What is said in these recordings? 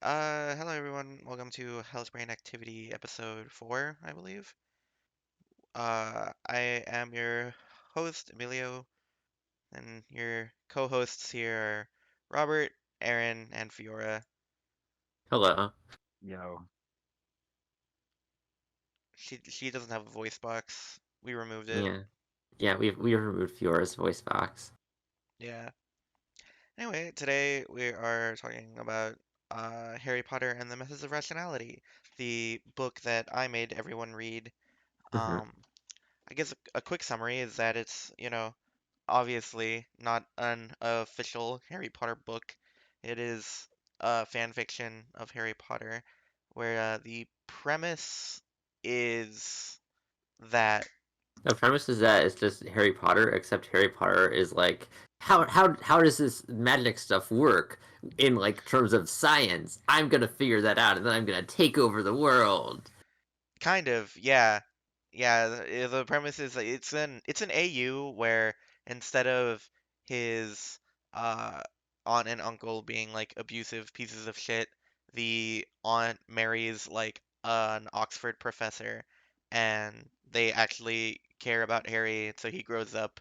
Hello everyone. Welcome to Hellish Brain Activity episode 4, I believe. I am your host, Emilio, and your co-hosts here are Robert, Aaron, and Fiora. Hello. Yo, She doesn't have a voice box. We removed it. Yeah. Yeah, we removed Fiora's voice box. Yeah. Anyway, today we are talking about Harry Potter and the Methods of Rationality, the book that I made everyone read. hmm Um, I guess a quick summary is that it's, obviously not an official Harry Potter book. It is a fan fiction of Harry Potter, where the premise is that The premise is that it's just Harry Potter, except Harry Potter is like, how does this magic stuff work in like terms of science? I'm gonna figure that out, and then I'm gonna take over the world. kind of, yeah, yeah. The premise is that it's an AU where instead of his uh aunt and uncle being like abusive pieces of shit, the aunt marries like an Oxford professor, and they actually care about Harry, so he grows up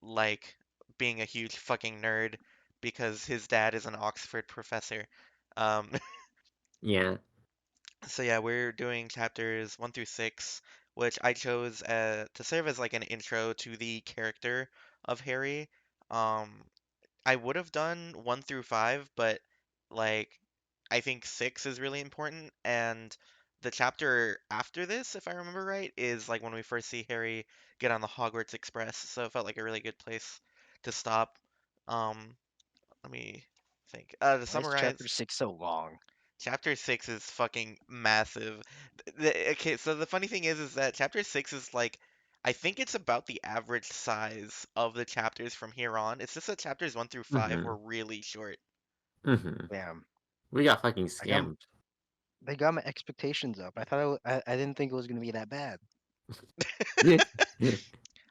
like being a huge fucking nerd because his dad is an Oxford professor. Um, Yeah. So yeah, we're doing chapters 1 through 6, which I chose to serve as like an intro to the character of Harry. Um, I would have done 1 through 5, but like I think 6 is really important, and the chapter after this, if I remember right, is like when we first see Harry get on the Hogwarts Express. So it felt like a really good place to stop. Um, Let me think. To why is chapter summarize. 6 so long? Chapter 6 is fucking massive. Okay, so the funny thing is that chapter 6 is like I think it's about the average size of the chapters from here on. It's just that chapters 1 through 5 hmm were really short. hmm Damn, We got fucking I got scammed. they got my expectations up. I thought I didn't think it was gonna be that bad.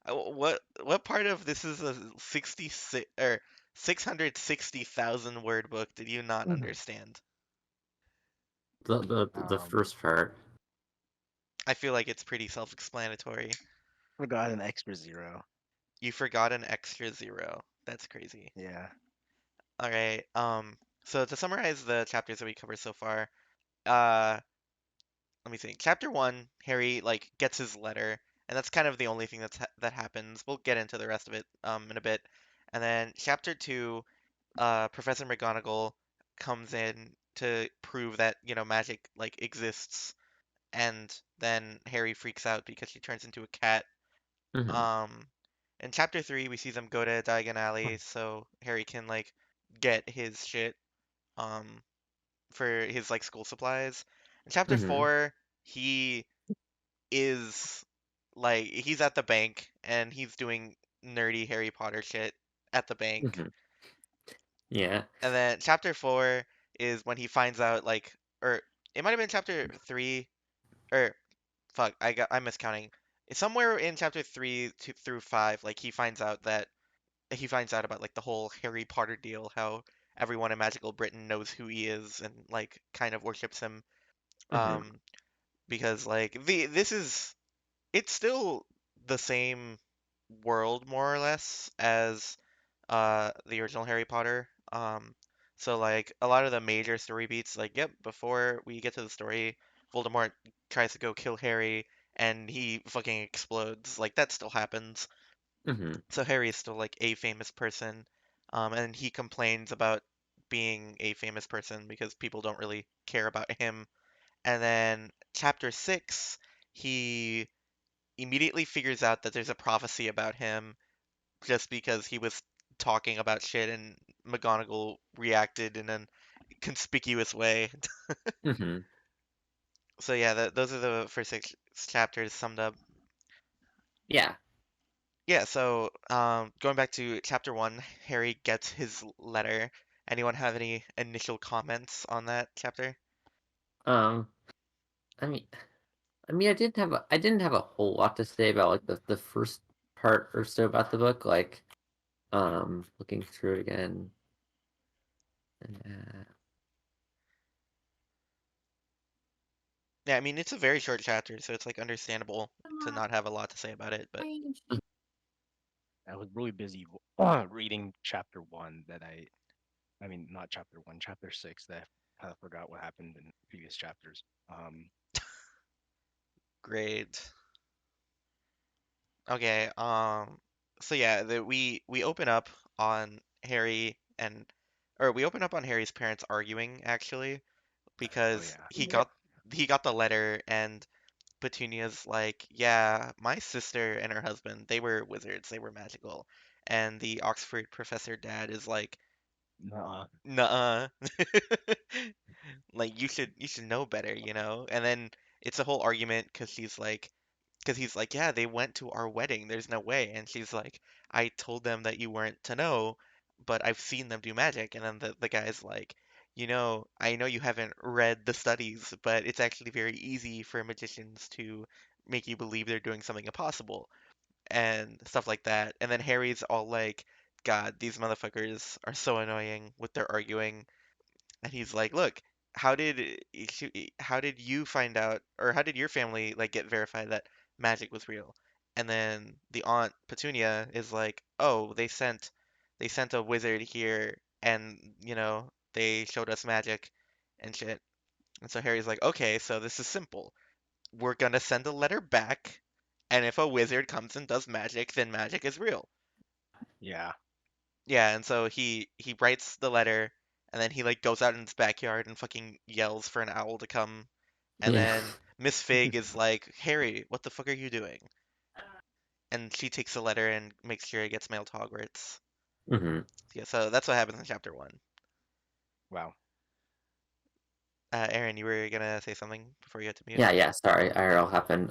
What part of this is a 66 or 660,000 word book did you not Mhm. understand? The Um, first part. I feel like it's pretty self-explanatory. Forgot an extra zero. You forgot an extra zero. That's crazy. Yeah. All right. So to summarize the chapters that we covered so far, uh, let me think. Chapter 1, Harry like gets his letter, and that's kind of the only thing that happens. We'll get into the rest of it in a bit. And then chapter 2, Professor McGonagall comes in to prove that, magic like exists, and then Harry freaks out because she turns into a cat. hmm Um, in chapter 3, we see them go to Diagon Alley so Harry can like get his shit. Um, for his like school supplies. In chapter hmm 4, he is like he's at the bank and he's doing nerdy Harry Potter shit at the bank. hmm Yeah. And then chapter 4 is when he finds out like or it might have been chapter 3 or fuck, I'm miscounting. It's somewhere in chapter 3 through 5 like he finds out about like the whole Harry Potter deal, how everyone in magical Britain knows who he is and like kind of worships him. hmm Um, because like it's still the same world more or less as the original Harry Potter. So like a lot of the major story beats, like yep, before we get to the story, Voldemort tries to go kill Harry and he fucking explodes. Like that still happens. hmm So Harry is still like a famous person, and he complains about being a famous person because people don't really care about him. And then chapter 6, he immediately figures out that there's a prophecy about him just because he was talking about shit and McGonagall reacted in a conspicuous way. hmm So yeah, those are the first 6 chapters summed up. Yeah. Yeah, so going back to chapter 1, Harry gets his letter. Anyone have any initial comments on that chapter? Um. I mean, I didn't have a whole lot to say about like the first part or so about the book. Like, looking through it again. Uh, Yeah, I mean it's a very short chapter, so it's like understandable to not have a lot to say about it, but I was really busy reading chapter one that I mean, not chapter one, chapter six that I kind of forgot what happened in previous chapters. great. Okay, so yeah, we open up on Harry and or we open up on Harry's parents arguing actually Oh because yeah, he got the letter and Petunia's like, yeah, my sister and her husband, they were wizards, they were magical. And the Oxford professor dad is like, nuh nuh-uh. Like you should know better, you know? And then it's a whole argument because he's like, yeah, they went to our wedding. There's no way. And she's like, I told them that you weren't to know, but I've seen them do magic. And then the guy's like, I know you haven't read the studies, but it's actually very easy for magicians to make you believe they're doing something impossible and stuff like that. And then Harry's all like, God, these motherfuckers are so annoying with their arguing. And he's like, "Look, how did you find out, or how did your family like get verified that magic was real?" And then the aunt Petunia is like, "Oh, they sent a wizard here, and they showed us magic and shit." And so Harry's like, "Okay, so this is simple. We're gonna send a letter back, and if a wizard comes and does magic, then magic is real." yeah, Yeah, and so he writes the letter and then he like goes out in his backyard and fucking yells for an owl to come. And Yeah. then Miss Fig is like, "Harry, what the fuck are you doing?" And she takes the letter and makes sure it gets mailed to Hogwarts. hmm Yeah, so that's what happens in chapter one. wow. Aaron, you were gonna say something before you had to mute? Yeah, yeah. Sorry, I heard all happen.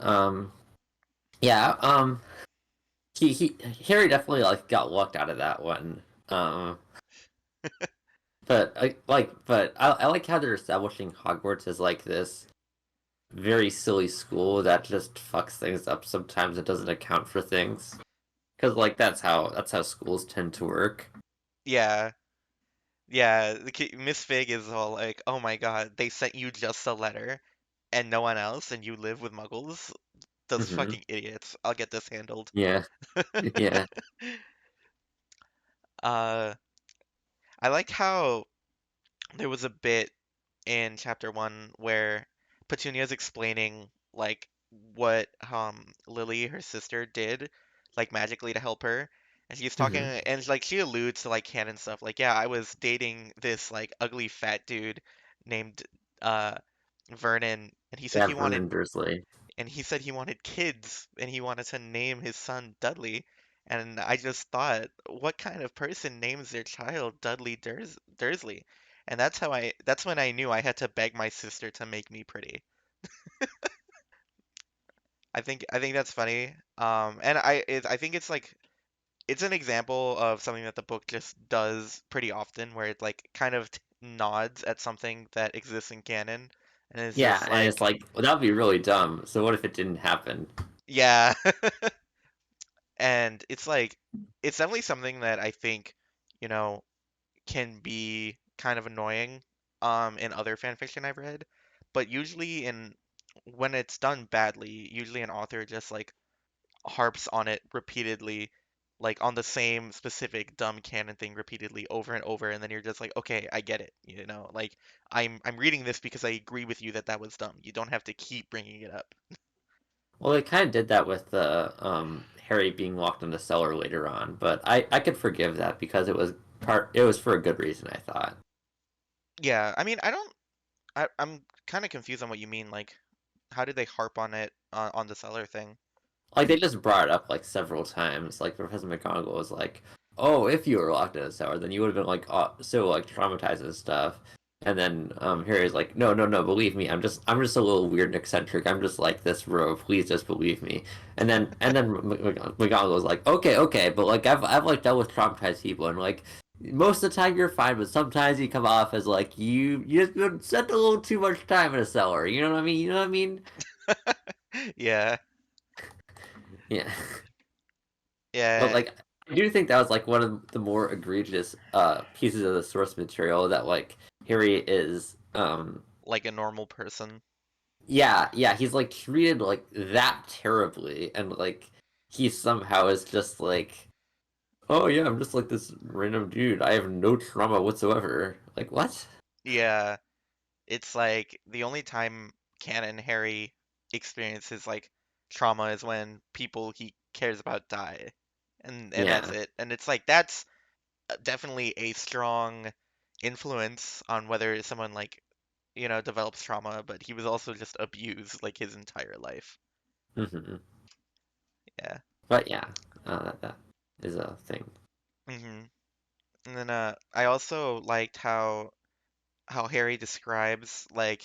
Yeah. He Harry definitely like got lucked out of that one. Um, but I like how they're establishing Hogwarts as like this very silly school that just fucks things up sometimes. It doesn't account for things because like that's how schools tend to work. Yeah, yeah. Miss Fig is all like, "Oh my God, they sent you just a letter and no one else, and you live with Muggles? Those hmm fucking idiots. I'll get this handled." Yeah, yeah, Uh, I like how there was a bit in chapter one where Petunia's explaining like what Lily, her sister, did like magically to help her. And she's talking hmm and like she alludes to like canon stuff. Like, yeah, I was dating this like ugly fat dude named uh Vernon and yeah. Vernon Dursley. he said he wanted kids and he wanted to name his son Dudley. And I just thought, what kind of person names their child Dursley? And that's when I knew I had to beg my sister to make me pretty. I think that's funny. And I think it's like it's an example of something that the book just does pretty often where it like kind of nods at something that exists in canon and it's Yeah, just and it's like, like well, that would be really dumb. So what if it didn't happen? yeah. And it's definitely something that I think, you know, can be kind of annoying in other fan fiction I've read, but usually in when it's done badly, usually an author just like harps on it repeatedly, like on the same specific dumb canon thing repeatedly over and over, and then you're just like, okay, I get it, like I'm reading this because I agree with you that that was dumb. You don't have to keep bringing it up. Well, they kind of did that with the Harry being locked in the cellar later on, but I could forgive that because it was for a good reason, I thought. Yeah, I mean, I don't I'm kind of confused on what you mean. Like, how did they harp on it on the seller thing? Like they just brought it up like several times. Like Professor McGonagall was like, "Oh, if you were locked in a cellar, then you would have been like so like traumatized and stuff." And then Harry's like, "No, no, no, believe me. I'm just a little weird and eccentric. I'm just like this, bro. Please just believe me." And then McGonagall was like, "Okay, okay, but like I've like dealt with traumatized people and like." Most of the time you're fine, but sometimes you come off as like you just spent a little too much time in a cellar. You know what I mean? You know what I mean? Yeah, Yeah. But yeah, like I do think that was like one of the more egregious pieces of the source material that like Harry is like a normal person. yeah, he's like treated like that terribly, and like he somehow is just like, oh yeah, I'm just like this random dude. I have no trauma whatsoever. Like what? Yeah, it's like the only time canon Harry experiences like trauma is when people he cares about die. And that's Yeah. it. And it's like that's definitely a strong influence on whether someone like, develops trauma, but he was also just abused like his entire life. Hmm. Yeah. But yeah, that is a thing. hmm And then I also liked how Harry describes like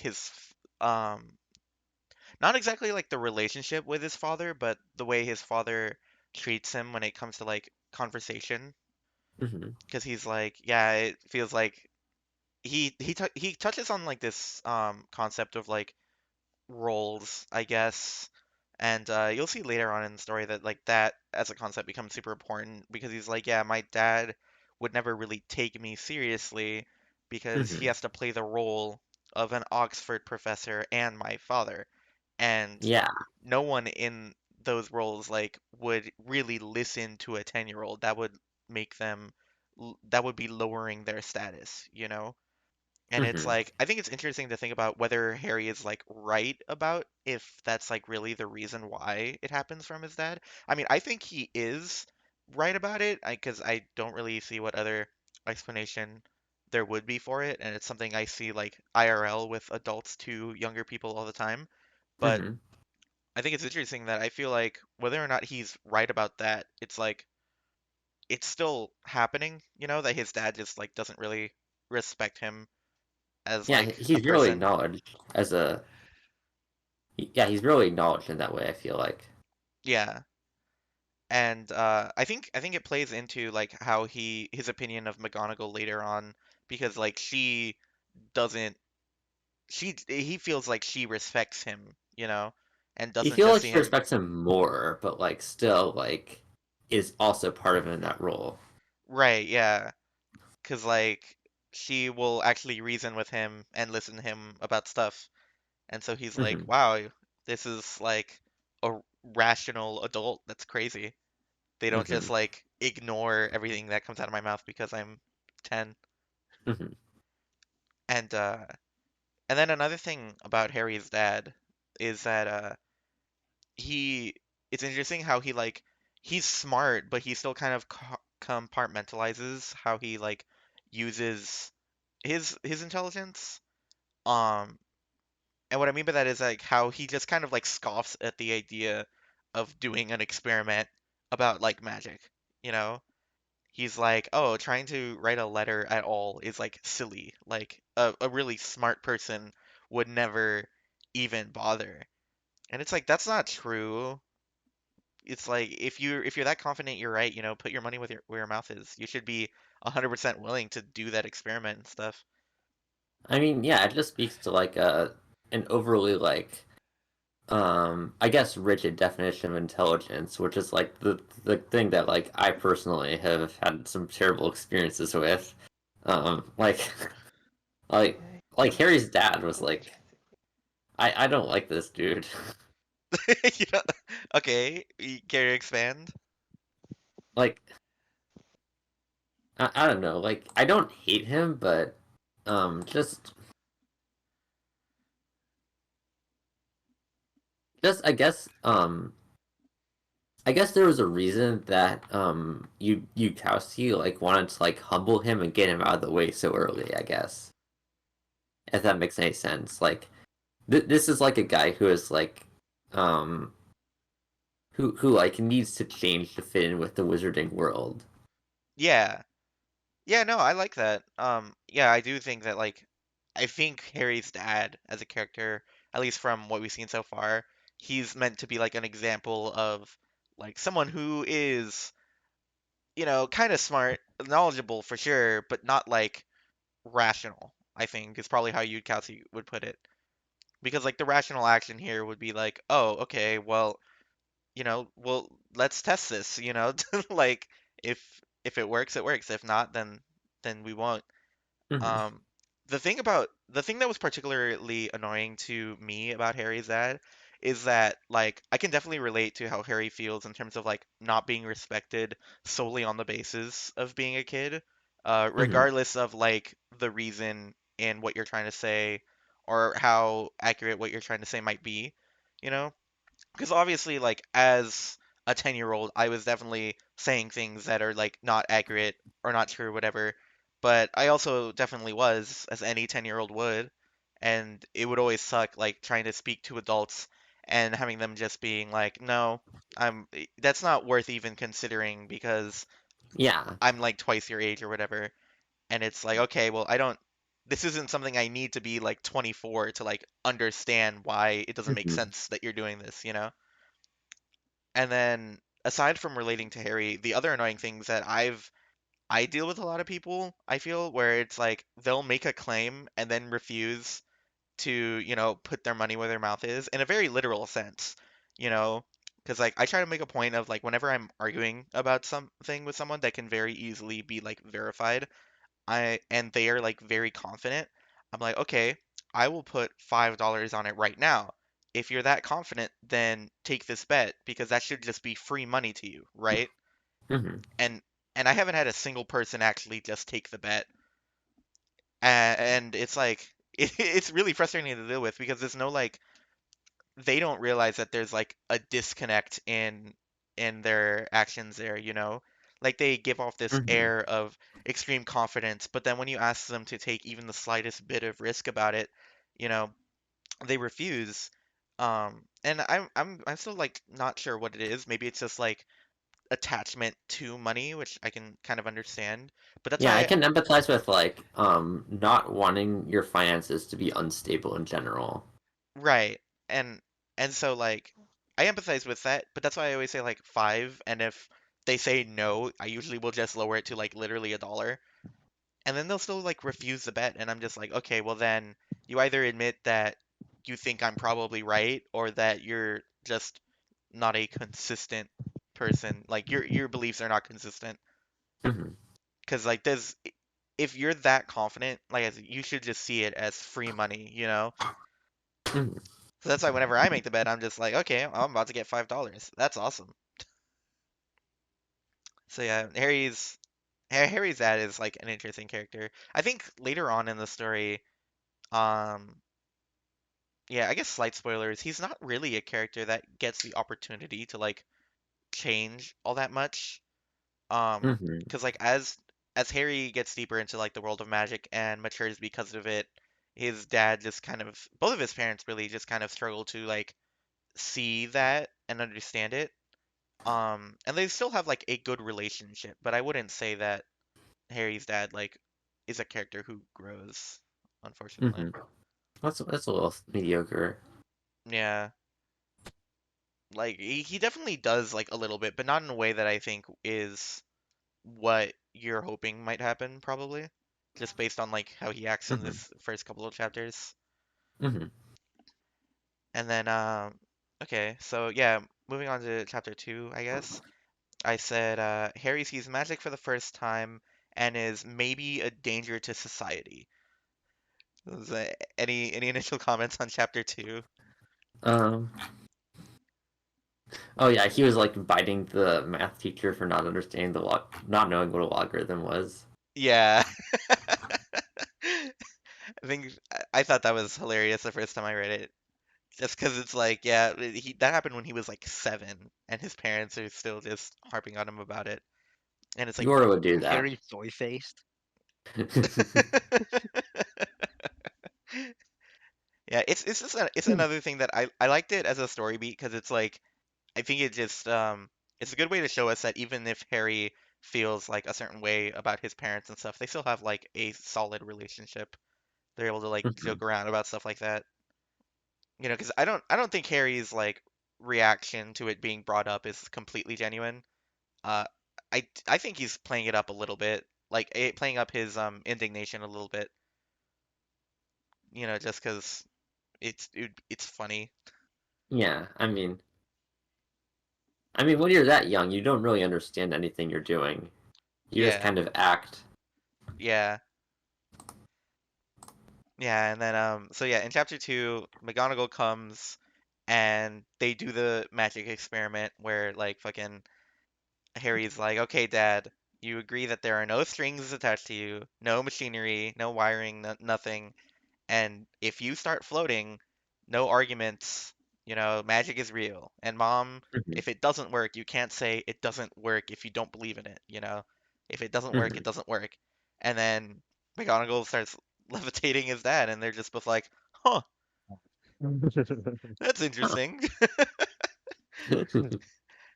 not exactly like the relationship with his father, but the way his father treats him when it comes to like conversation. Hmm. Because he's like, yeah, it feels like he touches on like this concept of like roles, I guess. And you'll see later on in the story that like that as a concept becomes super important because he's like, yeah, my dad would never really take me seriously because he Hmm. has to play the role of an Oxford professor and my father. And Yeah. no one in those roles like would really listen to a 10-year-old. That would make them that would be lowering their status, you know? And it's Hmm. like, I think it's interesting to think about whether Harry is like right about if that's like really the reason why it happens from his dad. I mean, I think he is right about it because I don't really see what other explanation there would be for it. And it's something I see like IRL with adults to younger people all the time. But Hmm. I think it's interesting that I feel like whether or not he's right about that, it's like it's still happening, that his dad just like doesn't really respect him as Yeah, like a he's really person. acknowledged as a yeah, he's really acknowledged in that way, I feel like. Yeah. And I think it plays into like how his opinion of McGonagall later on because like doesn't he feels like she respects him, and You doesn't feel just like see she him respects him more, but like still like is also part of him in that role. right, yeah. 'Cause like she will actually reason with him and listen to him about stuff. And so he's like, Hmm. "Wow, this is like a rational adult. That's crazy." They don't just Hmm. like ignore everything that comes out of my mouth because I'm 10. Hmm. And and then another thing about Harry's dad is that he it's interesting how he like he's smart, but he still kind of compartmentalizes how he like uses his intelligence. Um, and what I mean by that is like how he just kind of like scoffs at the idea of doing an experiment about like magic, you know? He's like, oh, trying to write a letter at all is like silly. Like a really smart person would never even bother. And it's like that's not true. It's like if you're that confident you're right, put your money where your mouth is. You should be 100% willing to do that experiment and stuff. I mean, yeah, it just speaks to like an overly like I guess rigid definition of intelligence, which is like the thing that like I personally have had some terrible experiences with. Like like like Harry's dad was like I don't like this dude. Yeah. Okay, care to expand? Like I don't know, like I don't hate him, but just just I guess there was a reason that Yudkowsky like wanted to like humble him and get him out of the way so early, I guess. If that makes any sense. Like this is like a guy who is like um who like needs to change to fit in with the wizarding world. Yeah. Yeah, no, I like that. Yeah, I do think that like I think Harry's dad as a character, at least from what we've seen so far, he's meant to be like an example of like someone who is, kind of smart, knowledgeable for sure, but not like rational, I think is probably how Yudkowsky would put it. Because like the rational action here would be like, oh, okay, well, well, let's test this, like if if it works, it works. If not, then we won't. Hmm. Um, the thing that was particularly annoying to me about Harry's dad is that like I can definitely relate to how Harry feels in terms of like not being respected solely on the basis of being a kid, Hmm. regardless of like the reason and what you're trying to say or how accurate what you're trying to say might be, you know? Because obviously, like as a 10-year-old, I was definitely saying things that are like not accurate or not true, whatever. But I also definitely was, as any 10-year-old would, and it would always suck like trying to speak to adults and having them just being like, "No, that's not worth even considering because Yeah. I'm like twice your age or whatever." And it's like, okay, well, I don't. This isn't something I need to be like 24 to like understand why it doesn't make Hmm. sense that you're doing this, you know? And then aside from relating to Harry, the other annoying things that I deal with a lot of people, I feel, where it's like they'll make a claim and then refuse to, put their money where their mouth is in a very literal sense, you know, because like I try to make a point of like whenever I'm arguing about something with someone that can very easily be like verified, and they are like very confident. I'm like, okay, I will put $5 on it right now. If you're that confident, then take this bet because that should just be free money to you, right? Hmm. And and I haven't had a single person actually just take the bet. And it's like it's really frustrating to deal with because there's no like they don't realize that there's like a disconnect in their actions there, you know? Like they give off this Hmm. air of extreme confidence, but then when you ask them to take even the slightest bit of risk about it, you know, they refuse. And I'm still like not sure what it is. Maybe it's just like attachment to money, which I can kind of understand. But that's Yeah, I why can empathize with like not wanting your finances to be unstable in general. right. And and so like I empathize with that, but that's why I always say like 5, and if they say no, I usually will just lower it to like literally $1. And then they'll still like refuse the bet, and I'm just like, okay, well then you either admit that you think I'm probably right or that you're just not a consistent person. Like your beliefs are not consistent. Hmm. 'Cause like there's if you're that confident, like you should just see it as free money, you know? Hmm. So that's why whenever I make the bet, I'm just like, okay, I'm about to get $5. That's awesome. So yeah, Harry's dad is like an interesting character. I think later on in the story, um, yeah, I guess slight spoilers. He's not really a character that gets the opportunity to like change all that much. Hmm. Because like as Harry gets deeper into like the world of magic and matures because of it, his dad just kind of both of his parents really just kind of struggle to like see that and understand it. And they still have like a good relationship, but I wouldn't say that Harry's dad like is a character who grows, unfortunately. Hmm. That's a little mediocre. Yeah, like he definitely does like a little bit, but not in a way that I think is what you're hoping might happen, probably. Just based on like how he acts in Hmm. this first couple of chapters. Hmm. And then okay, so yeah, moving on to chapter 2, I guess. I said Harry sees magic for the first time and is maybe a danger to society. Any initial comments on chapter 2? Um. Oh yeah, he was like biting the math teacher for not understanding not knowing what a logarithm was. Yeah. I thought that was hilarious the first time I read it. Just because it's like, yeah, that happened when he was like 7, and his parents are still just harping on him about it. And it's like, Yora would do that. Harry soy faced. yeah, it's just it's another thing that I liked it as a story beat because it's like I think it just it's a good way to show us that even if Harry feels like a certain way about his parents and stuff, they still have like a solid relationship. They're able to like Hmm. joke around about stuff like that. You know, because I don't think Harry's like reaction to it being brought up is completely genuine. Uh, I think he's playing it up a little bit, like playing up his indignation a little bit. You know, just because it's funny. Yeah, I mean, when you're that young, you don't really understand anything you're doing. You just Yeah, kind of act. yeah. Yeah, and then so yeah, in chapter 2, McGonagall comes and they do the magic experiment where like fucking Harry's like, "Okay, Dad, you agree that there are no strings attached to you, no machinery, no wiring, no nothing, and if you start floating, no arguments, magic is real. And Mom, Hmm. if it doesn't work, you can't say it doesn't work if you don't believe in it. If it doesn't work, it Hmm. doesn't work." And then McGonagall starts levitating his dad, and they're just both like, "Huh, that's Huh. interesting."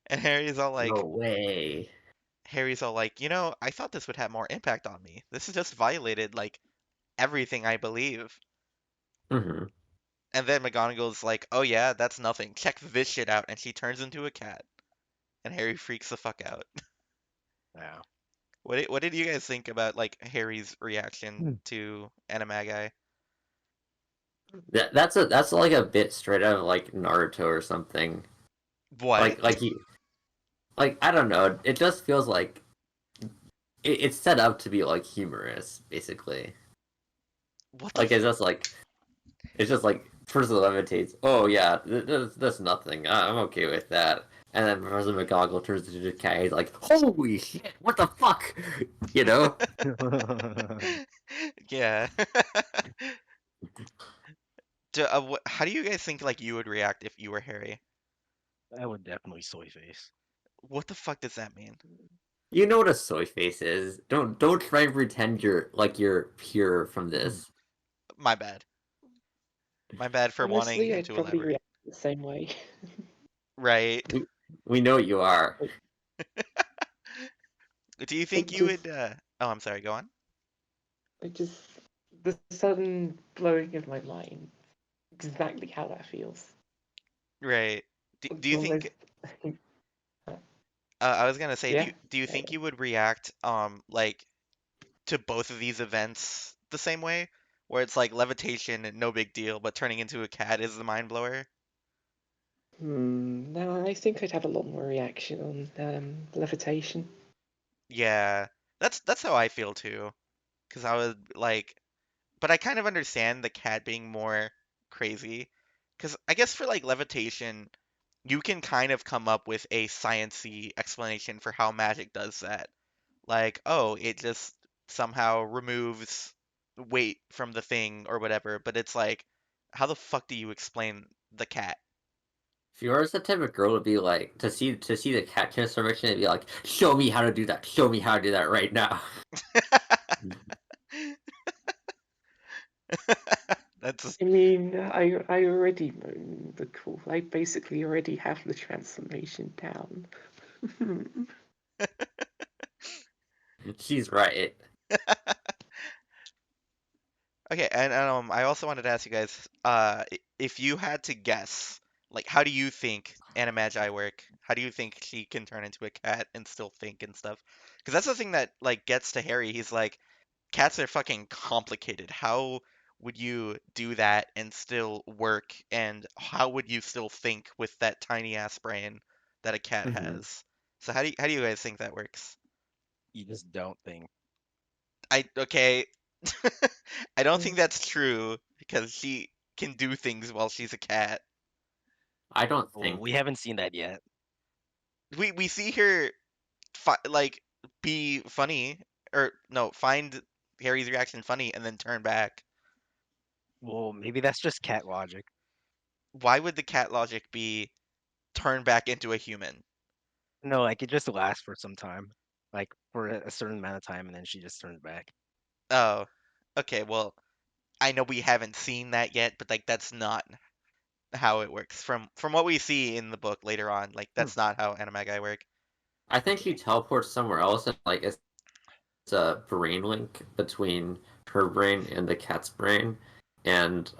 And No way. Harry's all like, I thought this would have more impact on me. This has just violated like everything I believe. Hmm. And then McGonagall's like, "Oh yeah, that's nothing. Check this shit out." And she turns into a cat. And Harry freaks the fuck out. Yeah. What did you guys think about like Harry's reaction Hmm. to Animagi? That's like a bit straight out of like Naruto or something. What? Like he like I don't know. It just feels like it's set up to be like humorous, basically. What the Like it's just like person levitates. Oh yeah, that's nothing. I'm okay with that. And then Professor McGonagall turns into a cat. He's like, "Holy shit! What the fuck?" You know? Yeah. How do you guys think like you would react if you were Harry? I would definitely soy face. What the fuck does that mean? You know what a soy face is. Don't try and pretend you're pure from Hmm. this. My bad. My bad for wanting Honestly, him I'd to probably elaborate. react the same way. Right. We we know you are. Like, Do you think like you just, would Oh, I'm sorry, go on. like just the sudden blowing of my mind. Exactly how that feels. Right. Do It's you think almost, I was gonna say, do yeah. you Yeah. think you would react like to both of these events the same way? Where it's like levitation, no big deal, but turning into a cat is the mind blower? No, I think I'd have a lot more reaction on levitation. Yeah. That's how I feel too. 'Cause I was like, but I kind of understand the cat being more crazy. 'Cause I guess for like levitation, you can kind of come up with a sciency explanation for how magic does that. Like, oh, it just somehow removes weight from the thing or whatever, but it's like, how the fuck do you explain the cat? If you were the type of girl to be like to see the cat transformation and be like, show me how to do that. Show me how to do that right now. That's I mean, I already know the call. I basically already have the transformation down. She's right. okay, and I also wanted to ask you guys, if you had to guess, like, how do you think Animagi work? How do you think she can turn into a cat and still think and stuff? Because that's the thing that like gets to Harry. He's like, cats are fucking complicated. How would you do that and still work? And how would you still think with that tiny ass brain that a cat Hmm. has? So how do you guys think that works? You just don't think. Okay, I don't think that's true because she can do things while she's a cat. I don't Well, we think haven't seen that yet. We see her like be funny or no, find Harry's reaction funny and then turn back. Well, maybe that's just cat logic. Why would the cat logic be turn back into a human? No, like it just lasts for some time, like for a certain amount of time, and then she just turns back. Oh, okay. Well, I know we haven't seen that yet, but like that's not how it works. From what we see in the book later on, like Hmm. that's not how Animagi work. I think she teleports somewhere else and like it's a brain link between her brain and the cat's brain, and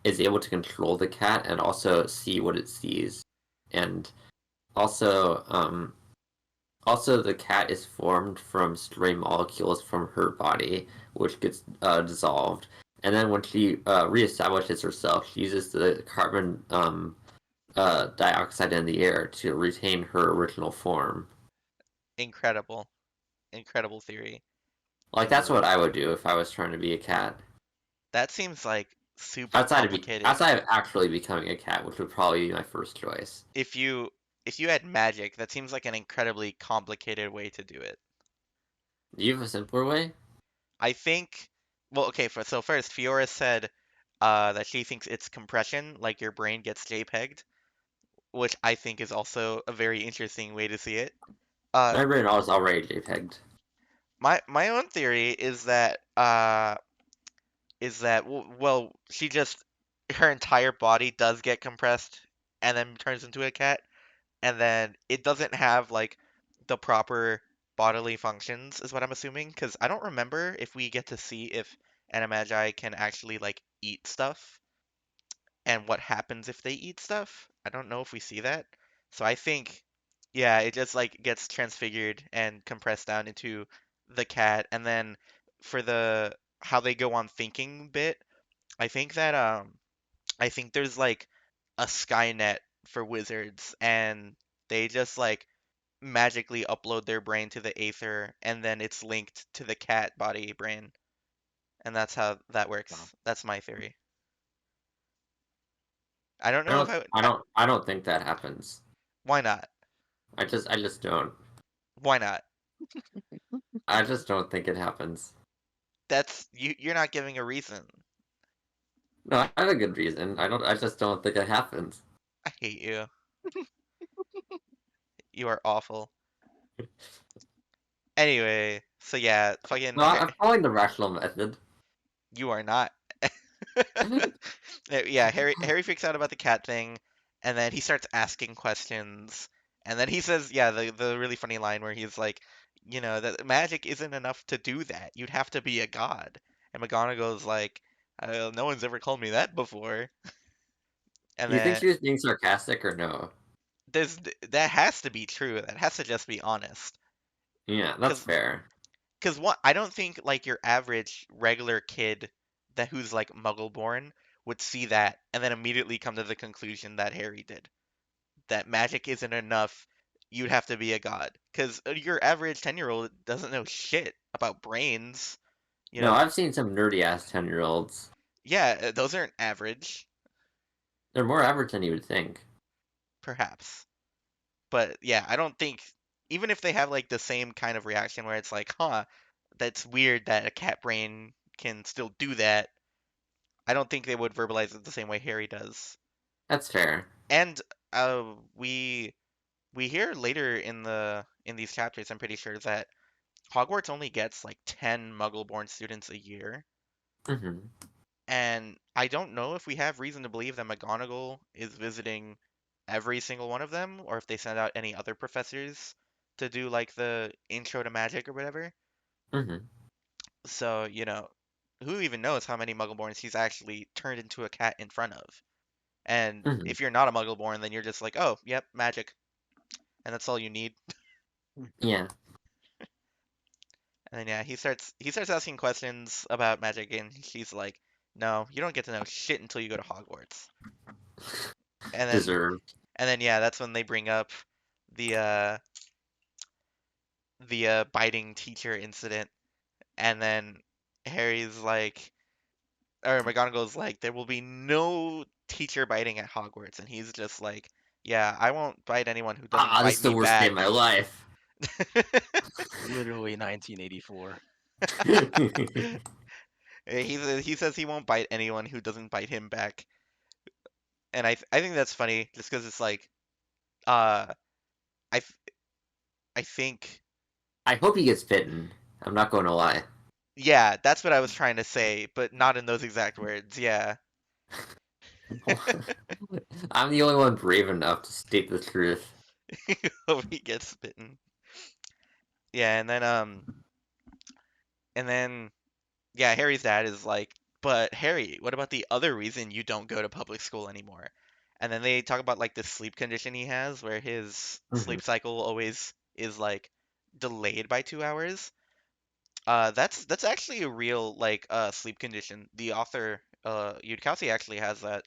is able to control the cat and also see what it sees, and also also the cat is formed from stray molecules from her body, which gets dissolved, and then when she reestablishes herself, she uses the carbon dioxide in the air to retain her original form. Incredible, incredible theory. Like that's Well, what I would do if I was trying to be a cat. That seems like super Outside complicated. of actually becoming a cat, which would probably be my first choice. If you had magic, that seems like an incredibly complicated way to do it. Do you have a simpler way? I think, well, okay, so first, Fiora said that she thinks it's compression, like your brain gets JPEG'd, which I think is also a very interesting way to see it. Uh, My brain was already JPEG'd. my own theory is that well, she just her entire body does get compressed and then turns into a cat, and then it doesn't have like the proper bodily functions, is what I'm assuming. Because I don't remember if we get to see if Animagi can actually like eat stuff and what happens if they eat stuff. I don't know if we see that. So I think, yeah, it just like gets transfigured and compressed down into the cat, and then for the how they go on thinking bit, I think that I think there's like a Skynet for wizards, and they just like magically upload their brain to the Aether, and then it's linked to the cat body brain, and that's how that Wow. works. That's my theory. I don't I know if don't I would. I don't I don't think that happens. Why not? I just don't. Why not? I just don't think it happens. That's you're not giving a reason. No, I have a good reason. I just don't think it happens. I hate you. You are awful. Anyway, so yeah, fucking No, I'm following the rational method. you are not. Yeah, Harry freaks out about the cat thing, and then he starts asking questions, and then he says, yeah, the really funny line where he's like, that magic isn't enough to do that. You'd have to be a god. And McGonagall's like, no one's ever called me that before. And Do you think then she was being sarcastic or no? that has to be true. That has to just be honest. Yeah, that's Because fair. Because what I don't think like your average regular kid that who's like Muggle born would see that and then immediately come to the conclusion that Harry did. That magic isn't enough. You'd have to be a god. Because your average 10-year-old doesn't know shit about brains. You No, know, I've seen some nerdy ass 10-year-olds. yeah, those aren't average, They're more average than you would think. perhaps. But yeah, I don't think even if they have like the same kind of reaction where it's like, huh, that's weird that a cat brain can still do that. I don't think they would verbalize it the same way Harry does. That's fair. And uh, we hear later in these chapters, I'm pretty sure that Hogwarts only gets like 10 Muggle-born students a year, Hmm. and I don't know if we have reason to believe that McGonagall is visiting every single one of them, or if they send out any other professors to do like the intro to magic or whatever. Hmm. So, who even knows how many Muggle-borns he's actually turned into a cat in front of? And Hmm. if you're not a Muggle-born, then you're just like, oh, yep, magic, and that's all you need. Yeah. And then yeah, he starts asking questions about magic, and she's like, no, you don't get to know shit until you go to Hogwarts. And then Deserved. and then yeah, that's when they bring up the biting teacher incident, and then Harry's like, or McGonagall's like, there will be no teacher biting at Hogwarts, and he's just like, yeah, I won't bite anyone who doesn't Ah, this bite is the me worst day of back. my life. Literally 1984. He says he won't bite anyone who doesn't bite him back, and I think that's funny just because it's like uh I th- I think I hope he gets bitten. I'm not going to lie. yeah, that's what I was trying to say, but not in those exact words. Yeah. I'm the only one brave enough to state the truth. Hope he gets bitten. Yeah, and then yeah, Harry's dad is like, but Harry, what about the other reason you don't go to public school anymore? And then they talk about like the sleep condition he has, where his Hmm. sleep cycle always is like delayed by 2 hours. That's actually a real like sleep condition. The author Yudkowsky actually has that,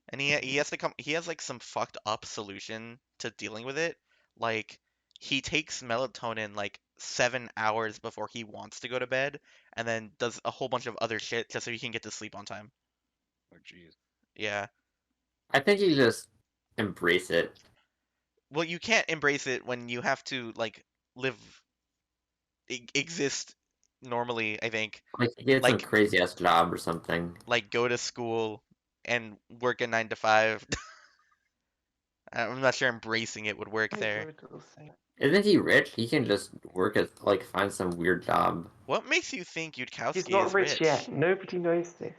and he has like some fucked up solution to dealing with it. Like he takes melatonin like 7 hours before he wants to go to bed, and then does a whole bunch of other shit just so he can get to sleep on time. Oh, jeez. Yeah. I think you just embrace it. Well, you can't embrace it when you have to like live exist normally, I think. Like you get some Like crazy ass job or something. go to school and work a 9 to 5. I'm not sure embracing it would work I there. would also. Isn't he rich? He can just work at like find some weird job. What makes you think He's Yudkowsky not is rich rich? yet. Nobody knows this.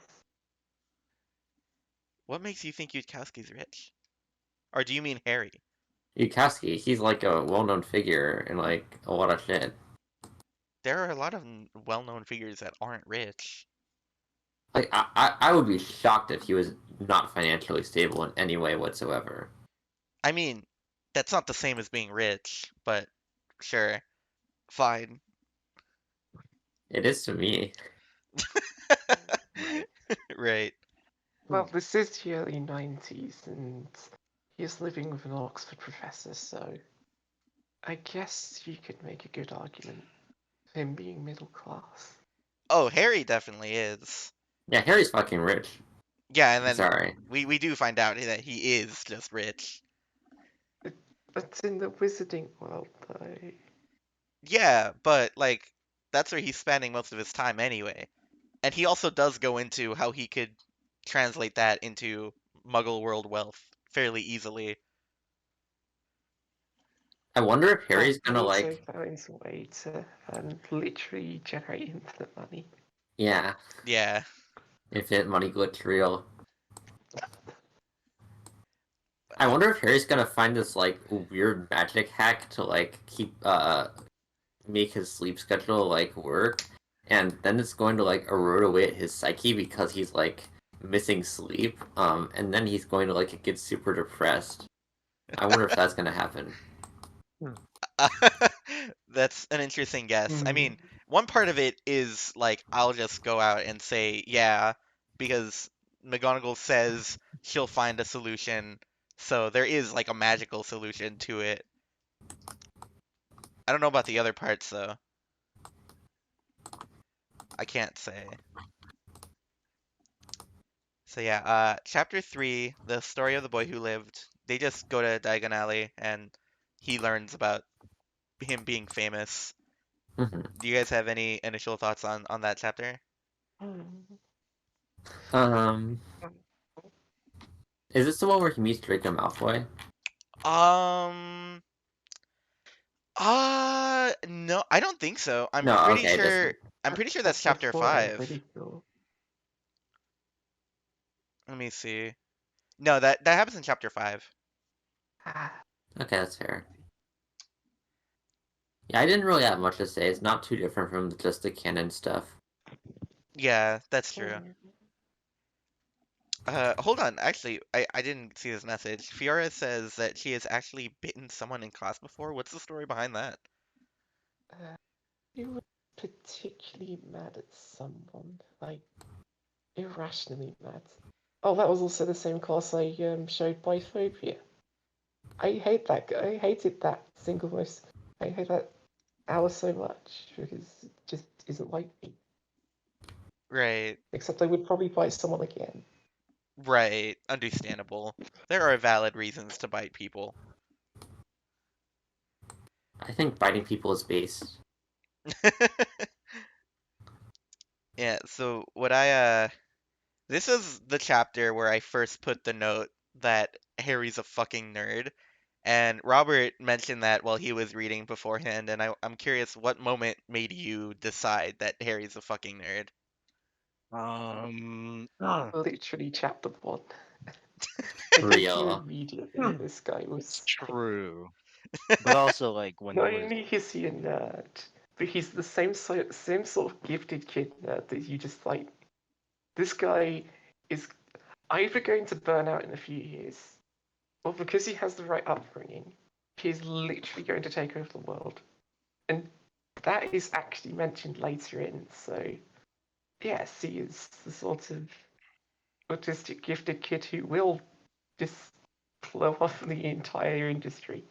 What makes you think Yudkowsky's rich? Or do you mean Harry? Yudkowsky, he's like a well-known figure in like a lot of shit. There are a lot of well-known figures that aren't rich. Like I would be shocked if he was not financially stable in any way whatsoever. I mean, that's not the same as being rich, but sure, fine. It is to me. Right. Right. Well, this is the early 90s, and he's living with an Oxford professor, so I guess you could make a good argument for him being middle class. Oh, Harry definitely is. Yeah, Harry's fucking rich. Yeah, and then Sorry. we do find out that he is just rich. But in the wizarding world, though, Yeah, but like that's where he's spending most of his time anyway. And he also does go into how he could translate that into Muggle world wealth fairly easily. I wonder if well, Harry's he gonna also like, finds a way to literally generate infinite money. yeah, Yeah. infinite money glitch real. I wonder if Harry's gonna find this like weird magic hack to like keep make his sleep schedule like work, and then it's going to like erode away at his psyche because he's like missing sleep. And then he's going to like get super depressed. I wonder if that's gonna happen. That's an interesting guess. I Hmm. mean, one part of it is like I'll just go out and say yeah because McGonagall says she'll find a solution. So there is like a magical solution to it. I don't know about the other parts though. I can't say. So yeah, chapter 3, the story of the boy who lived. They just go to Diagon Alley and he learns about him being famous. Mhm. Do you guys have any initial thoughts on that chapter? Hmm. Um, is this the one where he meets Draco Malfoy? Um, no, I don't think so. No, okay, it doesn't. I'm pretty That's sure that's chapter chapter 4, I'm 5. pretty sure. Let me see. No, that happens in chapter 5. Ah, Okay, that's fair. Yeah, I didn't really have much to say. It's not too different from just the canon stuff. Yeah, that's true. hmm. Hold on. Actually, I didn't see this message. Fiora says that she has actually bitten someone in class before. What's the story behind that? You were particularly mad at someone, like irrationally mad. Oh, that was also the same class I showed biphobia. I hate that. I hated that single voice. I hate that hour so much because it just isn't like me. Right, Except I would probably bite someone again. right. Understandable. There are valid reasons to bite people. I think biting people is base. Yeah, so what this is the chapter where I first put the note that Harry's a fucking nerd. And Robert mentioned that while he was reading beforehand, and I'm curious what moment made you decide that Harry's a fucking nerd? Literally chapter 1. I knew Real. immediately this guy It's was like, true. But also, like, when not there was. only is he a nerd, but he's the same sort of gifted kid nerd that you just like. This guy is either going to burn out in a few years, or because he has the right upbringing, he's literally going to take over the world. And that is actually mentioned later in, so yes, he is the sort of autistic gifted kid who will just blow off the entire industry.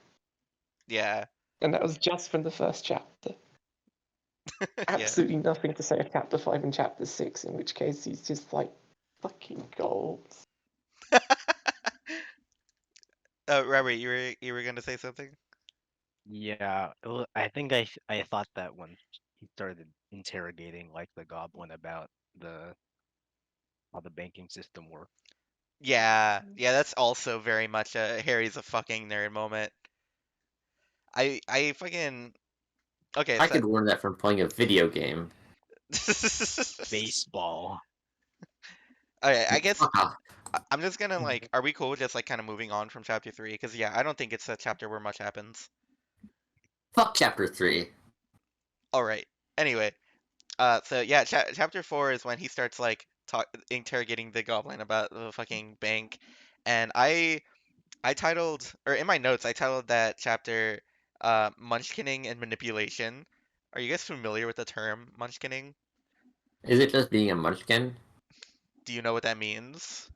Yeah. And that was just from the first chapter. Yeah. absolutely nothing to say of chapter 5 and chapter 6, in which case he's just like fucking gold. Robert, you were gonna say something? Yeah, I think I thought that when he started interrogating like the goblin about the how the banking system worked. Yeah, yeah, that's also very much a Harry's a fucking nerd moment. I fucking okay, I so could learn that from playing a video game. Baseball. okay, I guess Fuck off. I'm just gonna like, are we cool with just like kind of moving on from chapter 3? Because yeah, I don't think it's a chapter where much happens. Fuck chapter 3. All right. Anyway, so yeah, chapter 4 is when he starts like interrogating the goblin about the fucking bank, and I titled, or in my notes, I titled that chapter Munchkinning and Manipulation. Are you guys familiar with the term Munchkinning? Is it just being a munchkin? Do you know what that means?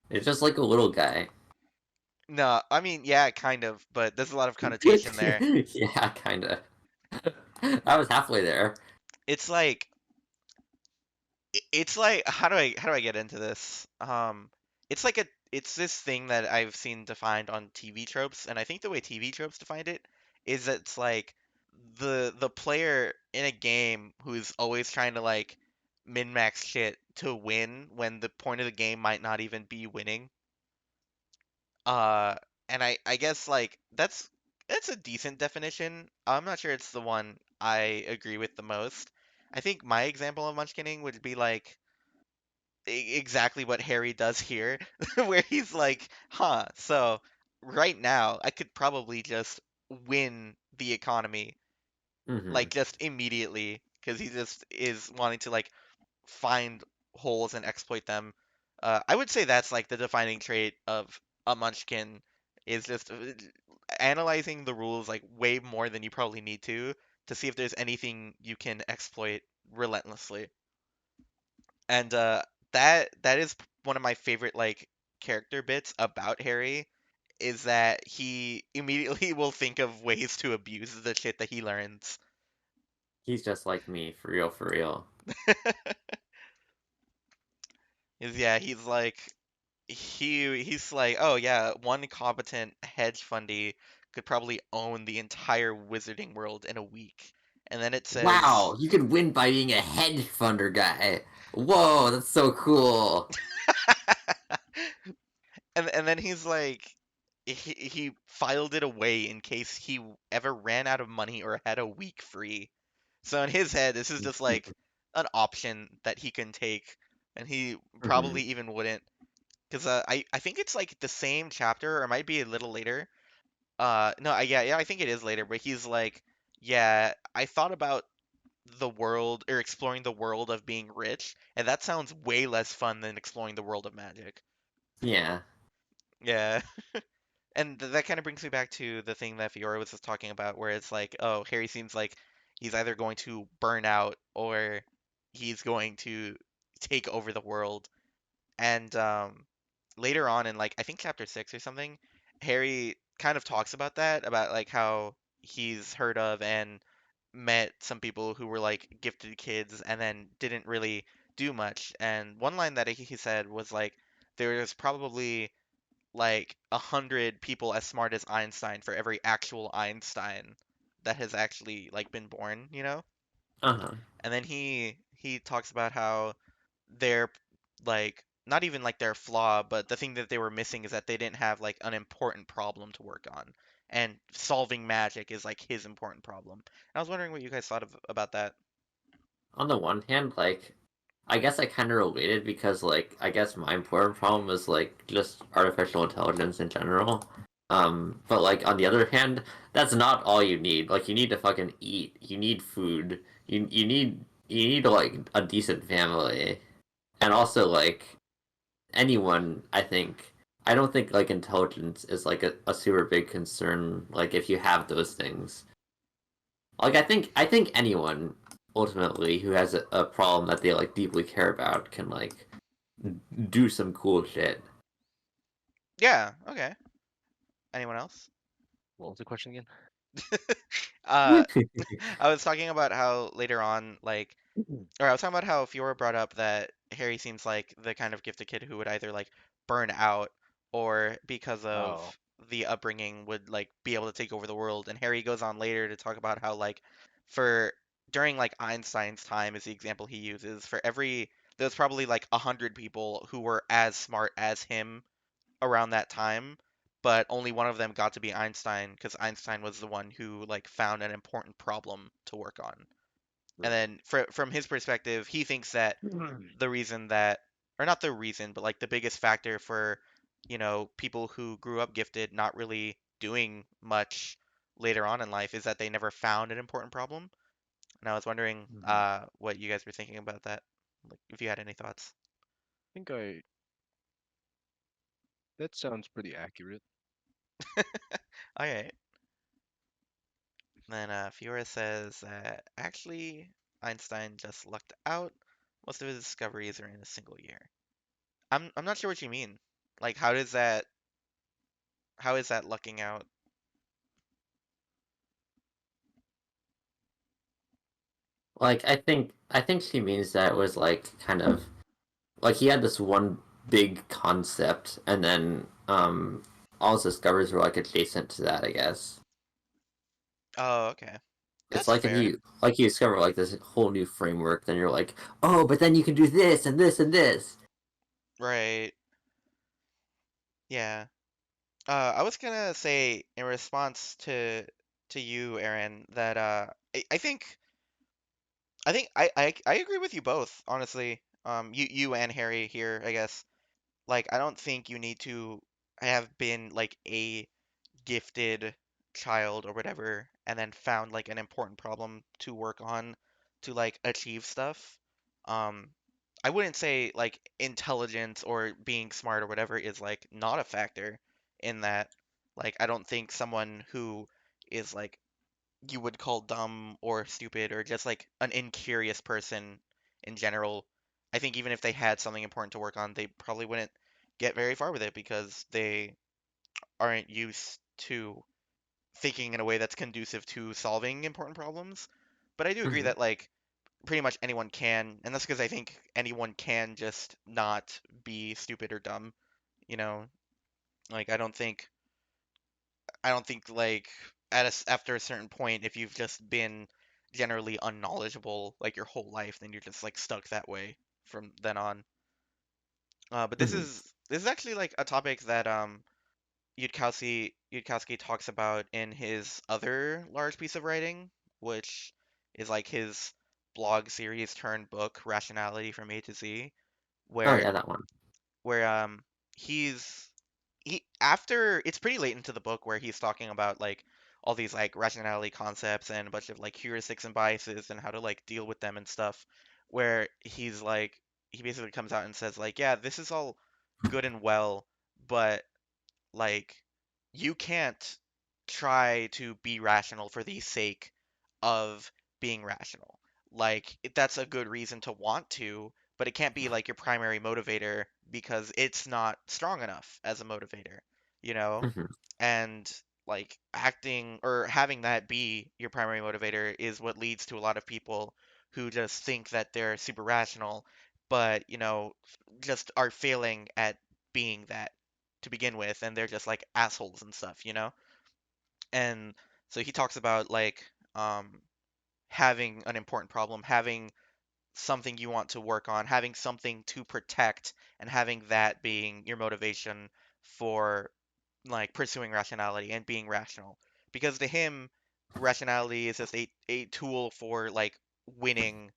It's just like a little guy. No, I mean, yeah, kind of, but there's a lot of connotation there. Yeah, kinda. I was halfway there. It's like it's like how do I get into this? It's like it's this thing that I've seen defined on TV tropes, and I think the way TV tropes defined it is that it's like the player in a game who's always trying to like min-max shit to win when the point of the game might not even be winning. Uh, and I guess like that's a decent definition. I'm not sure it's the one I agree with the most. I think my example of munchkinning would be like exactly what Harry does here, where he's like, huh, so right now I could probably just win the economy, Hmm. like just immediately, because he just is wanting to like find holes and exploit them. I would say that's like the defining trait of a munchkin is just analyzing the rules like way more than you probably need to see if there's anything you can exploit relentlessly. And that is one of my favorite like character bits about Harry is that he immediately will think of ways to abuse the shit that he learns. He's just like me, for real, for real. Is yeah, he's like, oh yeah, one competent hedge fundy could probably own the entire wizarding world in a week. And then it says Wow, you could win by being a hedge funder guy. Whoa, that's so cool. and then he's like he filed it away in case he ever ran out of money or had a week free. So in his head, this is just like an option that he can take, and he Hmm. probably even wouldn't. Because I think it's like the same chapter, or it might be a little later. No, yeah, I think it is later, but he's like, yeah, I thought about the world or exploring the world of being rich, and that sounds way less fun than exploring the world of magic. Yeah. Yeah. And that kind of brings me back to the thing that Fiora was just talking about, where it's like, oh, Harry seems like he's either going to burn out or he's going to take over the world. And later on in like I think chapter 6 or something, Harry kind of talks about that, about like how he's heard of and met some people who were like gifted kids and then didn't really do much. And one line that he said was like, there's probably like 100 people as smart as Einstein for every actual Einstein that has actually like been born, you know? Uh-huh. And then he talks about how they're like not even like their flaw, but the thing that they were missing is that they didn't have like an important problem to work on. And solving magic is like his important problem. And I was wondering what you guys thought about that. On the one hand, like, I guess I kind of related because, like, I guess my important problem is, like, just artificial intelligence in general. But, like, on the other hand, that's not all you need. Like, you need to fucking eat. You need food. You need, like, a decent family. And also, like, anyone, I think, I don't think, like, intelligence is, like, a super big concern, like, if you have those things. Like I think anyone ultimately who has a problem that they like deeply care about can like do some cool shit. Yeah, okay. Anyone else? What was the question again? Uh, I was talking about how later on, like, or I was talking about how Fiora brought up that Harry seems like the kind of gifted kid who would either like burn out or because of Oh. the upbringing would like be able to take over the world. And Harry goes on later to talk about how like for during like Einstein's time is the example he uses for every there's probably like 100 people who were as smart as him around that time, but only one of them got to be Einstein because Einstein was the one who like found an important problem to work on. And Right. then from his perspective, he thinks that the reason that, or not the reason, but like the biggest factor for, people who grew up gifted not really doing much later on in life is that they never found an important problem. And I was wondering Mhm. what you guys were thinking about that, like if you had any thoughts. think I that sounds pretty accurate. All right. Then Fiora says that actually Einstein just lucked out. Most of his discoveries are in a single year. I'm not sure what you mean. Like how is that lucking out? Like I think she means that it was like kind of like he had this one big concept, and then all his discoveries were like adjacent to that, I guess. Oh, okay. It's That's like if fair. you discover like this whole new framework, then you're like, oh, but then you can do this and this and this. Right. Yeah. I was gonna say in response to you, Aaron, that I think I agree with you both, honestly. You and Harry here, I guess. Like, I don't think you need to have been like a gifted child or whatever, and then found like an important problem to work on to like achieve stuff. Um, I wouldn't say like intelligence or being smart or whatever is like not a factor in that. Like, I don't think someone who is like you would call dumb or stupid or just like an incurious person in general, I think even if they had something important to work on, they probably wouldn't get very far with it because they aren't used to thinking in a way that's conducive to solving important problems. But I do agree Hmm. that like pretty much anyone can, and that's because I think anyone can just not be stupid or dumb, you know? Like I don't think like after a certain point if you've just been generally unknowledgeable like your whole life, then you're just like stuck that way from then on. But this Hmm. is this is actually like a topic that Yudkowsky talks about in his other large piece of writing, which is like his blog series turned book, Rationality from A to Z, Oh where yeah, that one. where he's he after it's pretty late into the book where he's talking about like all these like rationality concepts and a bunch of like heuristics and biases and how to like deal with them and stuff, where he basically comes out and says like, yeah, this is all good and well, but like, you can't try to be rational for the sake of being rational. Like, that's a good reason to want to, but it can't be like your primary motivator because it's not strong enough as a motivator, you know? Hmm. And like acting or having that be your primary motivator is what leads to a lot of people who just think that they're super rational, but just are failing at being that to begin with, and they're just like assholes and stuff, you know? And so he talks about like having an important problem, having something you want to work on, having something to protect, and having that being your motivation for like pursuing rationality and being rational. Because to him, rationality is just a tool for like winning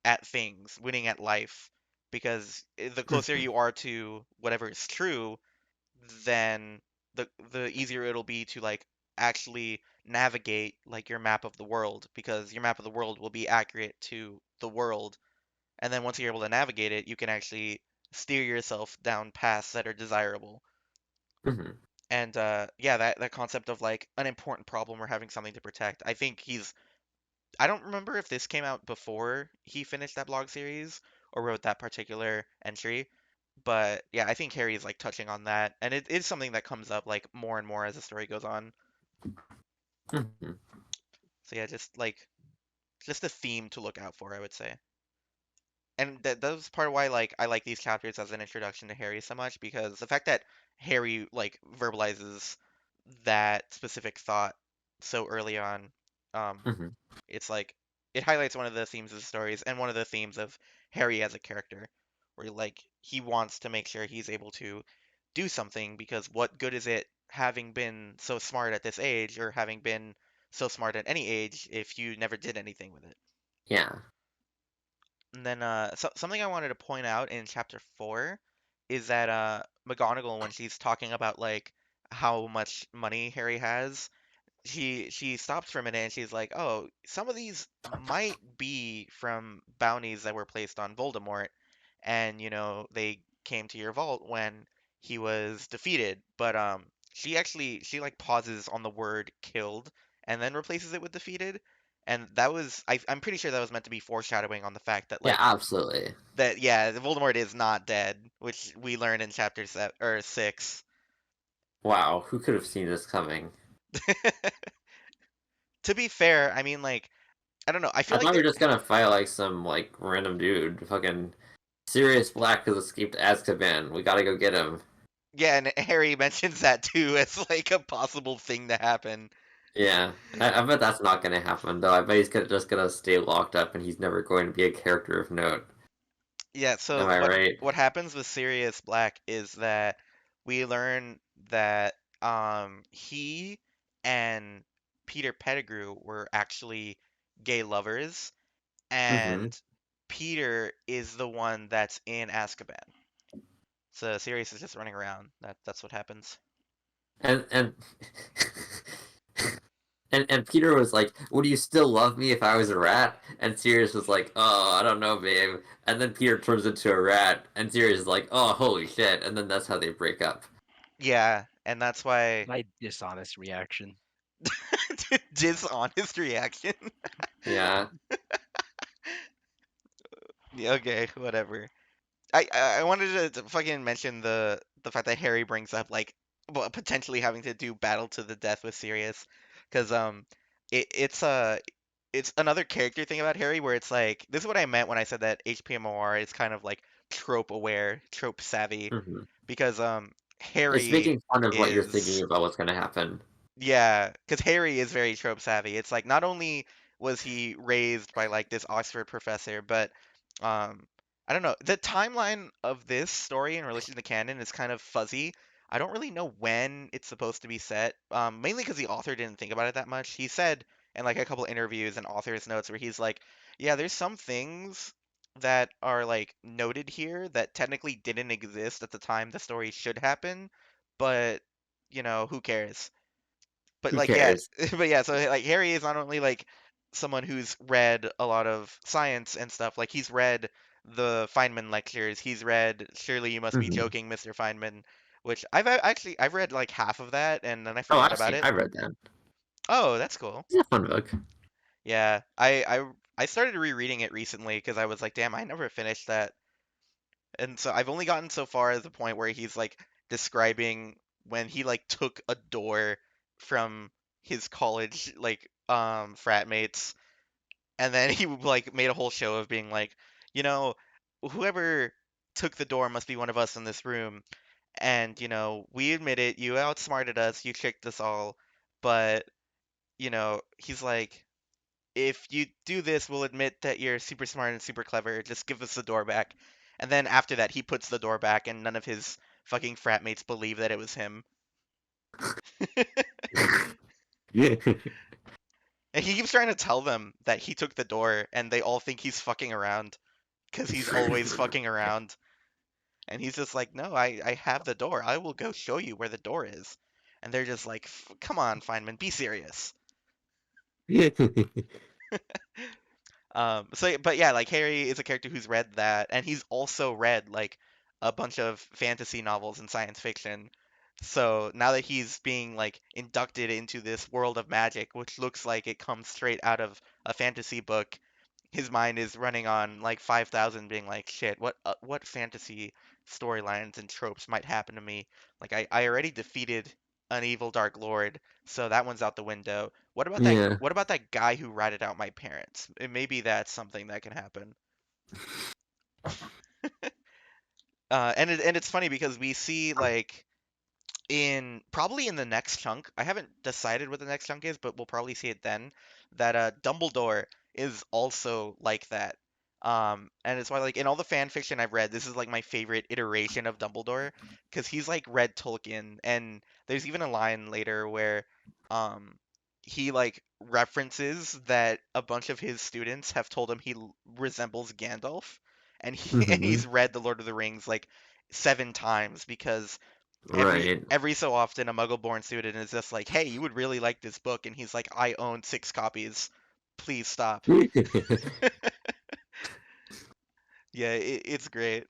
at things, winning at life. Because the closer Hmm. you are to whatever is true, then the easier it'll be to like actually navigate like your map of the world because your map of the world will be accurate to the world, and then once you're able to navigate it, you can actually steer yourself down paths that are desirable. Hmm. And yeah, that concept of like an important problem or having something to protect. I don't remember if this came out before he finished that blog series or wrote that particular entry, but yeah, I think Harry is like touching on that, and it is something that comes up like more and more as the story goes on. Mhm. So yeah, just a theme to look out for, I would say. And that was part of why like I like these chapters as an introduction to Harry so much because the fact that Harry like verbalizes that specific thought so early on, um, Mhm. it's like it highlights one of the themes of the stories and one of the themes of Harry as a character, where like he wants to make sure he's able to do something because what good is it having been so smart at this age or having been so smart at any age if you never did anything with it? Yeah. And then something I wanted to point out in chapter 4 is that McGonagall, when she's talking about like how much money Harry has, she stops for a minute and she's like, "Oh, some of these might be from bounties that were placed on Voldemort, and they came to your vault when he was defeated." But she like pauses on the word killed and then replaces it with defeated. And I'm pretty sure that was meant to be foreshadowing on the fact that Yeah, like absolutely. that yeah, Voldemort is not dead, which we learn in chapter 6. Wow, who could have seen this coming? To be fair, I mean like I don't know. I feel I like thought we were just gonna fight like some like random dude. Fucking Sirius Black has escaped Azkaban. We gotta go get him. yeah, and Harry mentions that too as like a possible thing to happen. Yeah, I bet that's not gonna happen though. I bet just gonna stay locked up and he's never going to be a character of note. Yeah, Am so I what right? what happens with Sirius Black is that we learn that he and Peter Pettigrew were actually gay lovers, Mm-hmm. and Peter is the one that's in Azkaban. So Sirius is just running around. That's what happens. And and Peter was like, "Would you still love me if I was a rat?" And Sirius was like, "Oh, I don't know, babe." And then Peter turns into a rat, and Sirius is like, "Oh, holy shit!" And then that's how they break up. Yeah, and that's why My dishonest reaction. dishonest reaction. Yeah. Yeah, okay, whatever. I wanted to fucking mention the fact that Harry brings up like well, potentially having to do battle to the death with Sirius, because it's another character thing about Harry where it's like this is what I meant when I said that HPMOR is kind of like trope aware, trope savvy, Mm-hmm. because It's Harry making fun of what you're thinking is about what's gonna happen. yeah, because Harry is very trope savvy. It's like not only was he raised by like this Oxford professor, but um, I don't know. The timeline of this story in relation to canon is kind of fuzzy. I don't really know when it's supposed to be set. Mainly because the author didn't think about it that much. He said in like a couple interviews and author's notes where he's like, "Yeah, there's some things that are like noted here that technically didn't exist at the time the story should happen, but who cares?" But Who like yeah, cares? but yeah, so like Harry is not only like someone who's read a lot of science and stuff, like he's read the Feynman lectures, he's read Surely You Must Be Mm-hmm. Joking, Mr. Feynman, which actually I've read like half of that and then I Oh, forgot about it. I read that. Oh, that's cool. It's a fun book. Yeah, I started rereading it recently because I was like, damn, I never finished that. And so I've only gotten so far as the point where he's like describing when he like took a door from his college like frat mates and then he like made a whole show of being like, you know, whoever took the door must be one of us in this room and we admit it, you outsmarted us, you tricked us all, but he's like if you do this, we'll admit that you're super smart and super clever. Just give us the door back. And then after that, he puts the door back, and none of his fucking frat mates believe that it was him. Yeah. And he keeps trying to tell them that he took the door, and they all think he's fucking around because he's always fucking around. And he's just like, no, I have the door. I will go show you where the door is. And they're just like, come on, Feynman, be serious. But yeah, like Harry is a character who's read that, and he's also read like a bunch of fantasy novels and science fiction. So now that he's being like inducted into this world of magic, which looks like it comes straight out of a fantasy book, his mind is running on like 5,000, being like, shit, what fantasy storylines and tropes might happen to me? Like I already defeated an evil Dark Lord, so that one's out the window. What about that? Yeah. What about that guy who ratted out my parents? Maybe that's something that can happen. And it's funny because we see like in probably in the next chunk. I haven't decided what the next chunk is, but we'll probably see it then. That Dumbledore is also like that. And it's why like in all the fan fiction I've read, this is like my favorite iteration of Dumbledore because he's like read Tolkien, and there's even a line later where um he like references that a bunch of his students have told him resembles Gandalf, and and Hmm. he's read The Lord of the Rings like 7 times because every Right. every so often a muggle-born student is just like, "Hey, you would really like this book," and he's like, "I own 6 copies. Please stop." Yeah, it's great.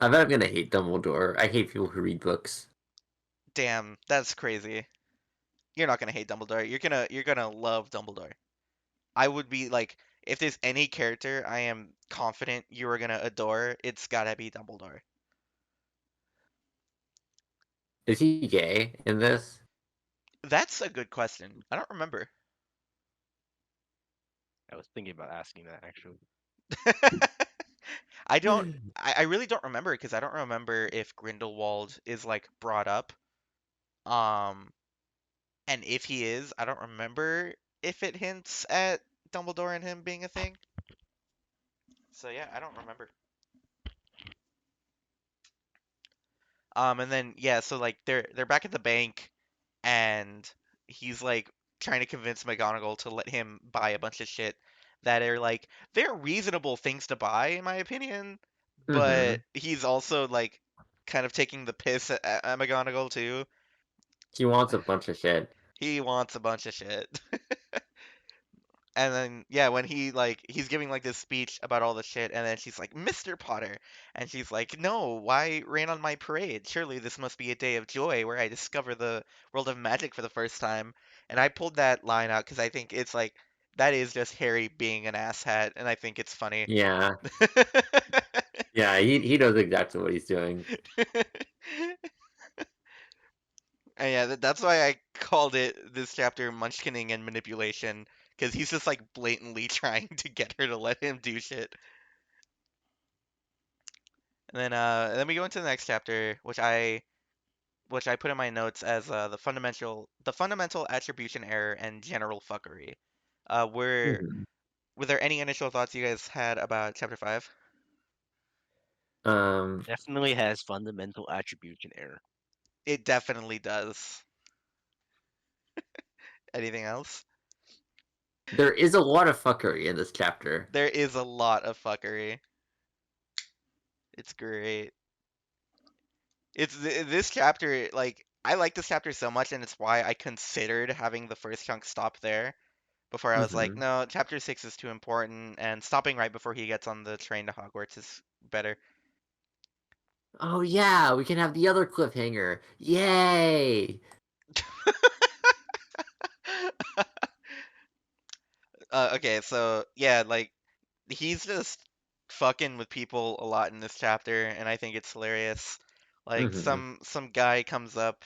I bet I'm gonna hate Dumbledore. I hate people who read books. Damn, that's crazy. You're not gonna hate Dumbledore. You're gonna love Dumbledore. I would be like, if there's any character I am confident you are gonna adore, it's gotta be Dumbledore. Is he gay in this? That's a good question. I don't remember. I was thinking about asking that actually. I don't. I really don't remember because I don't remember if Grindelwald is like brought up. Um, And if he is, I don't remember if it hints at Dumbledore and him being a thing. So yeah, I don't remember. And then yeah, so like they're back at the bank, and he's like trying to convince McGonagall to let him buy a bunch of shit that are like they're reasonable things to buy in my opinion, but Hmm. he's also like kind of taking the piss at McGonagall too. He wants a bunch of shit. He wants a bunch of shit. And then yeah, when he's giving like this speech about all the shit, and then she's like, "Mr. Potter," and she's like, "No, why rain on my parade? Surely this must be a day of joy where I discover the world of magic for the first time." And I pulled that line out because I think it's like that is just Harry being an asshat, and I think it's funny. Yeah. Yeah, he knows exactly what he's doing. And yeah, that's why I called it this chapter Munchkining and Manipulation, because he's just like blatantly trying to get her to let him do shit. And then we go into the next chapter, which I put in my notes as the fundamental attribution error and general fuckery. Uh, were Mhm. were there any initial thoughts you guys had about chapter 5? Um, Definitely has fundamental attribution error. It definitely does. Anything else? there is a lot of fuckery in this chapter. There is a lot of fuckery. It's great. This chapter, like I like this chapter so much, and it's why I considered having the first chunk stop there before I was like, Hmm. no, chapter 6 is too important, and stopping right before he gets on the train to Hogwarts is better. Oh yeah, we can have the other cliffhanger. Yay! Okay, so yeah, like he's just fucking with people a lot in this chapter, and I think it's hilarious. Like Hmm. some guy comes up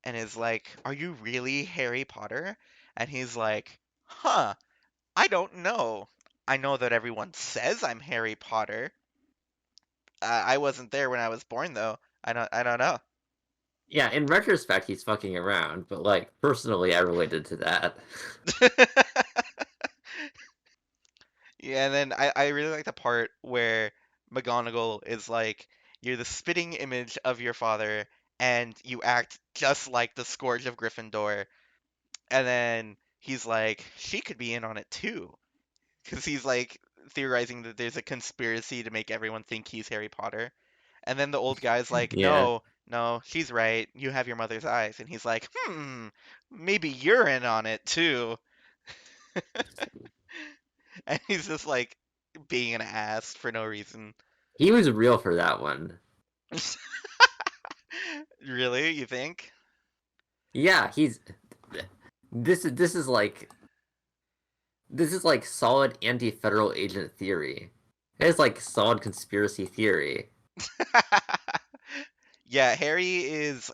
and is like, "Are you really Harry Potter?" And he's like, "Huh, I don't know. I know that everyone says I'm Harry Potter. I wasn't there when I was born, though. I don't know." Yeah, in retrospect, he's fucking around, but like personally, I related to that. Yeah, and then I really like the part where McGonagall is like, "You're the spitting image of your father, and you act just like the Scourge of Gryffindor." And then he's like, "She could be in on it too," because he's like theorizing that there's a conspiracy to make everyone think he's Harry Potter. And then the old guy's like, Yeah. "No, no, she's right. You have your mother's eyes." And he's like, maybe you're in on it too." And he's just like being an ass for no reason. He was real for that one. Really? You think? Yeah, he's this is like solid anti-federal agent theory. It's like solid conspiracy theory. Yeah, Harry is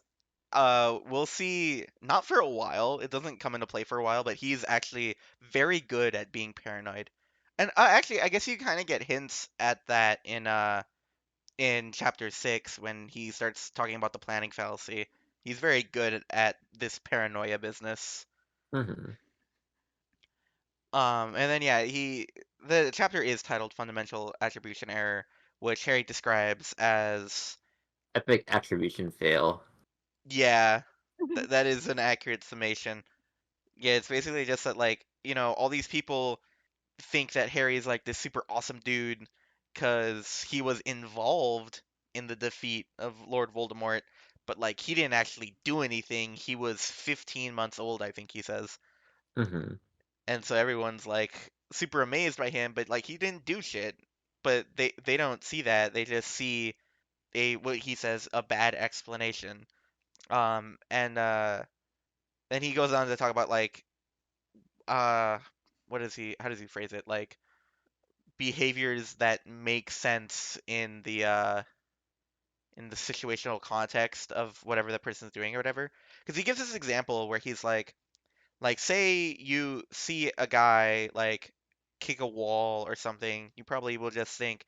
we'll see not for a while. It doesn't come into play for a while, but he's actually very good at being paranoid. And actually, I guess you kind of get hints at that in chapter 6 when he starts talking about the planning fallacy. He's very good at this paranoia business. Hmm. And then yeah, the chapter is titled Fundamental Attribution Error, which Harry describes as Epic attribution fail. yeah, that is an accurate summation. Yeah, it's basically just that like, all these people think that Harry's like this super awesome dude because he was involved in the defeat of Lord Voldemort, but like he didn't actually do anything. He was 15 months old, I think he says. Hmm. And so everyone's like super amazed by him, but like he didn't do shit. But they don't see that. They just see a what he says a bad explanation. And then he goes on to talk about like uh what is he how does he phrase it? Like behaviors that make sense in the situational context of whatever that person's doing or whatever. Because he gives this example where he's like say you see a guy like kick a wall or something, you probably will just think,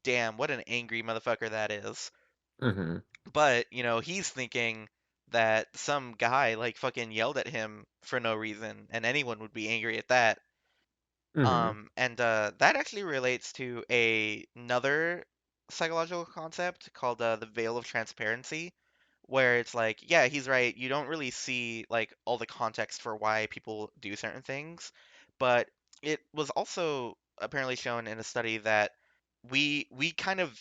"Damn, what an angry motherfucker that is." Hmm. But, he's thinking that some guy like fucking yelled at him for no reason, and anyone would be angry at that. Hmm. And that actually relates to another psychological concept called the veil of transparency, where it's like, yeah, he's right. You don't really see like all the context for why people do certain things, but it was also apparently shown in a study that we kind of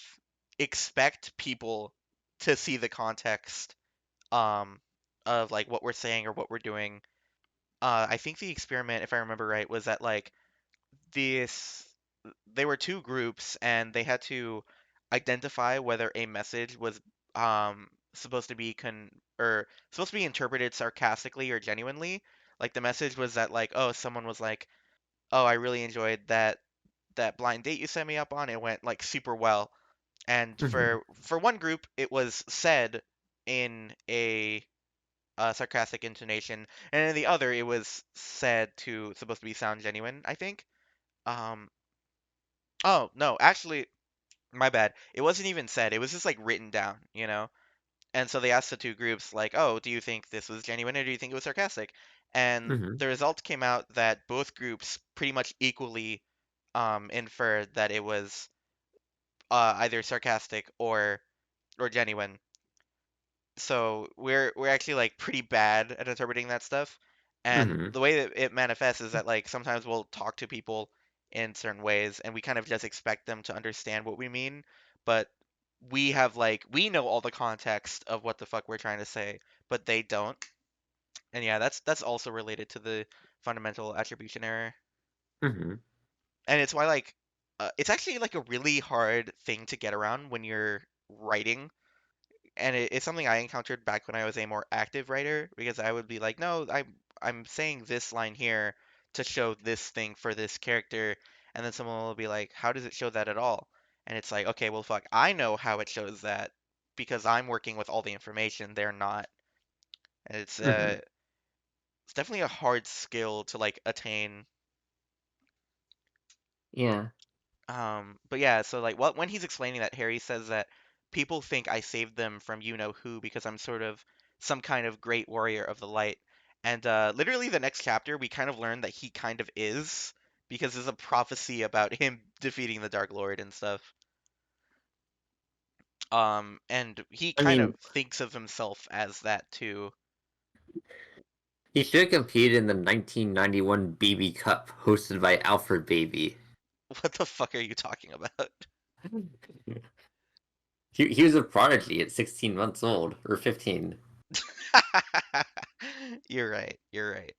expect people to see the context um of like what we're saying or what we're doing. I think the experiment, if I remember right, was that like this they were two groups and they had to identify whether a message was supposed to be con or supposed to be interpreted sarcastically or genuinely. Like the message was that like, oh, someone was like, "Oh, I really enjoyed that blind date you set me up on. It went like super well." And Hmm. for one group, it was said in a sarcastic intonation, and in the other, it was said to supposed to be sound genuine, I think. Um, Oh, no, actually, my bad. It wasn't even said. It was just like written down, you know? And so they asked the two groups, like, oh, do you think this was genuine or do you think it was sarcastic? And Hmm. the result came out that both groups pretty much equally inferred that it was either sarcastic or genuine. So we're actually like pretty bad at interpreting that stuff. And Hmm. the way that it manifests is that like sometimes we'll talk to people in certain ways and we kind of just expect them to understand what we mean, but we know all the context of what the fuck we're trying to say, but they don't. And yeah, that's also related to the fundamental attribution error. Hmm. And it's why like it's actually like a really hard thing to get around when you're writing, and it's something I encountered back when I was a more active writer because I would be like, no, I'm saying this line here to show this thing for this character, and then someone will be like, how does it show that at all? And it's like, okay, well, fuck, I know how it shows that because I'm working with all the information. They're not, and Hmm. it's definitely a hard skill to like attain. Yeah. But yeah, so like what when he's explaining that, Harry says that people think I saved them from you know who because I'm sort of some kind of great warrior of the light. And literally the next chapter we kind of learn that he kind of is because there's a prophecy about him defeating the Dark Lord and stuff. And he I kind mean, of thinks of himself as that too. he should have competed in the 1991 BB Cup hosted by Alfred Baby. What the fuck are you talking about? He was a prodigy at 16 months old, or 15. You're right. You're right.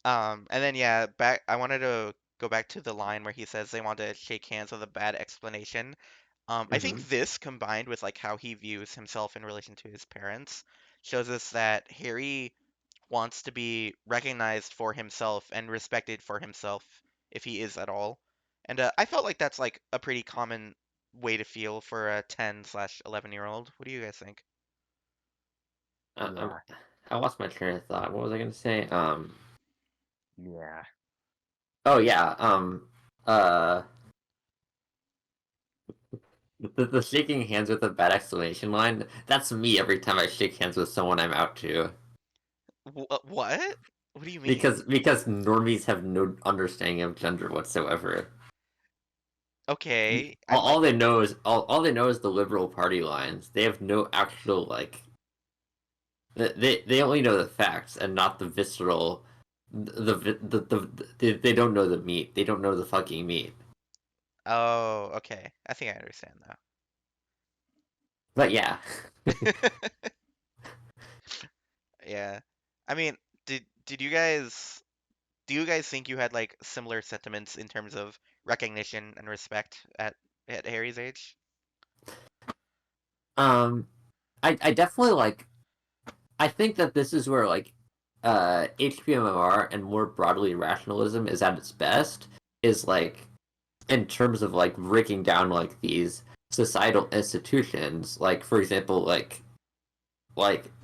And then yeah, back I wanted to go back to the line where he says they want to shake hands with a bad explanation. I Hmm. think this combined with like how he views himself in relation to his parents shows us that Harry wants to be recognized for himself and respected for himself if he is at all. And I felt like that's like a pretty common way to feel for a 10/11-year-old. What do you guys think? Uh, um, Yeah, I lost my train of thought. What was I gonna say? yeah. Oh yeah. Uh, the shaking hands with a bad exclamation line. That's me every time I shake hands with someone I'm out to. What? What do you mean? Because normies have no understanding of gender whatsoever. Okay, I All like. they know is all they know is the Liberal Party lines. They have no actual like they only know the facts and not the visceral they don't know the meat. They don't know the fucking meat. Oh, okay. I think I understand now. But yeah. Yeah. I mean, did you guys do you guys think you had like similar sentiments in terms of recognition and respect at Harry's age? um I definitely like I think that this is where like HPMOR and more broadly rationalism is at its best is like in terms of like breaking down like these societal institutions like for example like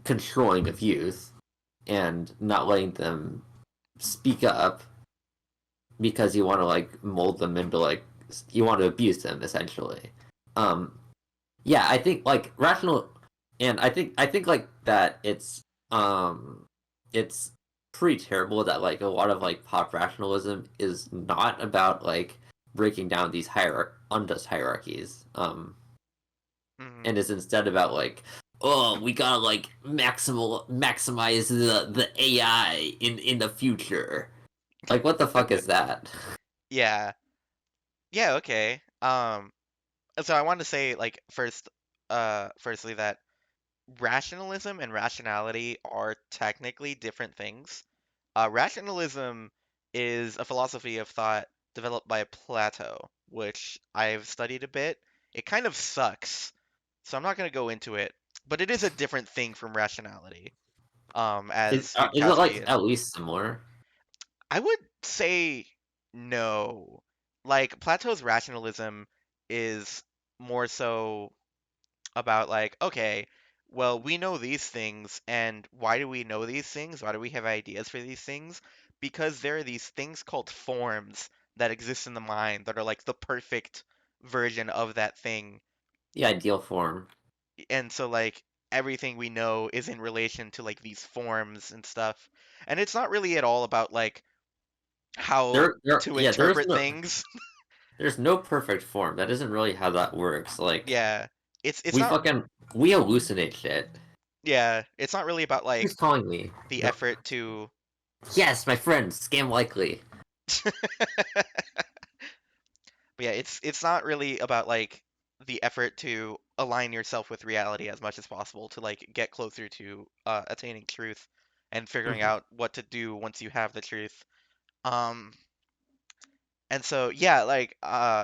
controlling of youth and not letting them speak up because you want to like mold them into like you want to abuse them essentially. um yeah, I think like rational and I think like that it's pretty terrible that like a lot of like pop rationalism is not about like breaking down these unjust hierarchies Hmm. and is instead about like oh we gotta like maximize the AI in the future. Like what the fuck is that? Yeah. Yeah, okay. So I want to say like firstly that rationalism and rationality are technically different things. Rationalism is a philosophy of thought developed by Plato, which I've studied a bit. It kind of sucks, so I'm not going to go into it, but it is a different thing from rationality, as Is it Yudkowsky like and at least similar? I would say no. Like Plato's rationalism is more so about like, okay, well, we know these things, and why do we know these things? Why do we have ideas for these things? Because there are these things called forms that exist in the mind that are like the perfect version of that thing. The ideal form. And so like everything we know is in relation to like these forms and stuff. And it's not really at all about like how to Yeah, interpret things. there's no perfect form. That isn't really how that works. Like Yeah. It's we not fucking we hallucinate shit. yeah, it's not really about like Who's calling me? the No. effort to Yes, my friend. Scam likely. But yeah, it's not really about like the effort to align yourself with reality as much as possible to like get closer to attaining truth and figuring Mhm. out what to do once you have the truth. Um, and so yeah, like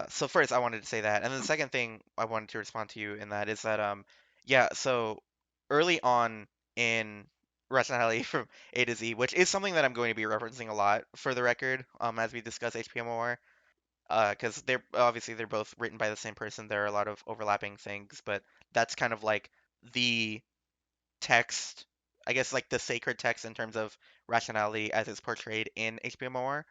so first I wanted to say that, and then the second thing I wanted to respond to you in that is that yeah, so early on in rationality from A to Z, which is something that I'm going to be referencing a lot for the record, as we discuss HPMOR because they're both written by the same person. There are a lot of overlapping things, but that's kind of like the text, I guess, like the sacred text in terms of rationality as it's portrayed in HPMOR.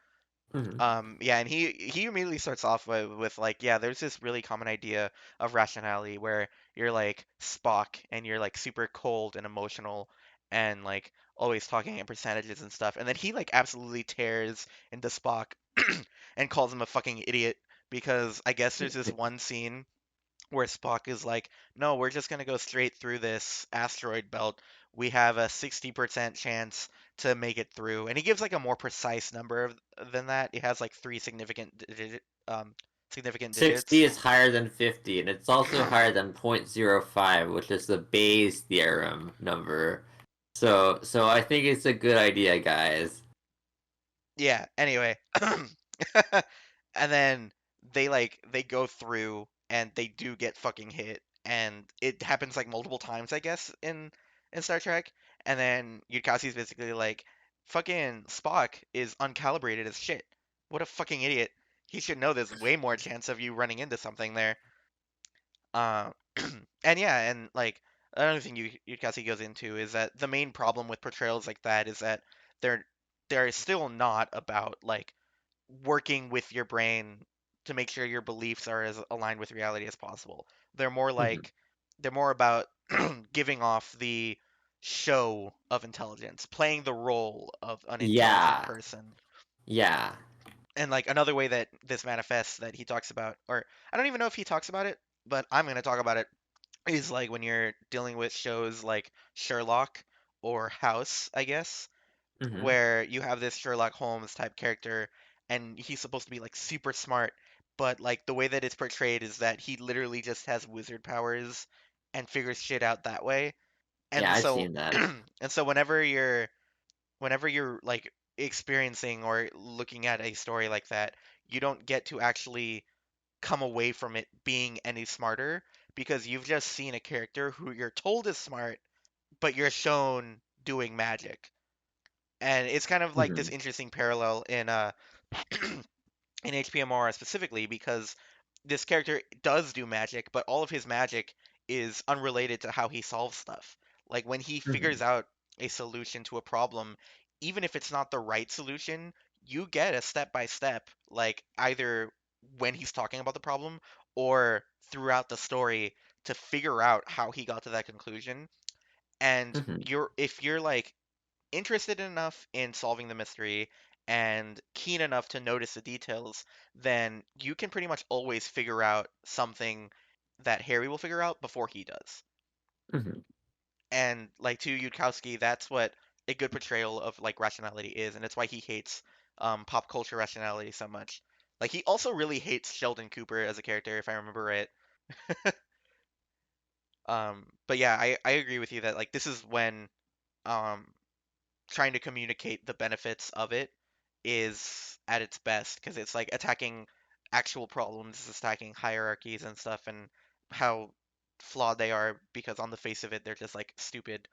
Mhm. Yeah, and he immediately starts off with like, yeah, there's this really common idea of rationality where you're like Spock and you're like super cold and emotional and like always talking in percentages and stuff. And then he like absolutely tears into Spock and calls him a fucking idiot because I guess there's this one scene where Spock is like, "No, we're just gonna go straight through this asteroid belt. We have a 60% chance to make it through." And he gives like a more precise number than that. It has like three significant 60 digits. is higher than 50, and it's also higher than 0.05, which is the Bayes theorem number. So I think it's a good idea, guys. Yeah, anyway. And then they go through and they do get fucking hit and it happens like multiple times I guess in Star Trek. And then Yudkowsky's basically like fucking Spock is uncalibrated as shit. What a fucking idiot. He should know there's way more chance of you running into something there. Uh, and yeah, and like another thing Yudkowsky goes into is that the main problem with portrayals like that is that they're they're still not about like working with your brain to make sure your beliefs are as aligned with reality as possible. They're more Mhm. like they're more about giving off the show of intelligence, playing the role of an intelligent Yeah, person. yeah. And like another way that this manifests that he talks about, or I don't even know if he talks about it, but I'm going to talk about it, is like when you're dealing with shows like Sherlock or House, I guess, Hmm. where you have this Sherlock Holmes type character and he's supposed to be like super smart, but like the way that it's portrayed is that he literally just has wizard powers and figures shit out that way. Yeah, And I've so seen that. and so whenever you're like experiencing or looking at a story like that, you don't get to actually come away from it being any smarter because you've just seen a character who you're told is smart, but you're shown doing magic. And it's kind of like this Hmm. interesting parallel in HPMOR specifically because this character does do magic, but all of his magic is unrelated to how he solves stuff. Like when he Hmm. figures out a solution to a problem, even if it's not the right solution, you get a step by step, like either when he's talking about the problem or throughout the story to figure out how he got to that conclusion. And Hmm. if you're like interested enough in solving the mystery and keen enough to notice the details, then you can pretty much always figure out something that Harry will figure out before he does. Hmm. And like to Yudkowsky, that's what a good portrayal of like rationality is, and it's why he hates pop culture rationality so much. Like he also really hates Sheldon Cooper as a character, if I remember right. But yeah, I agree with you that like this is when um trying to communicate the benefits of it is at its best because it's like attacking actual problems, it's attacking hierarchies and stuff and how flawed they are because on the face of it they're just like stupid,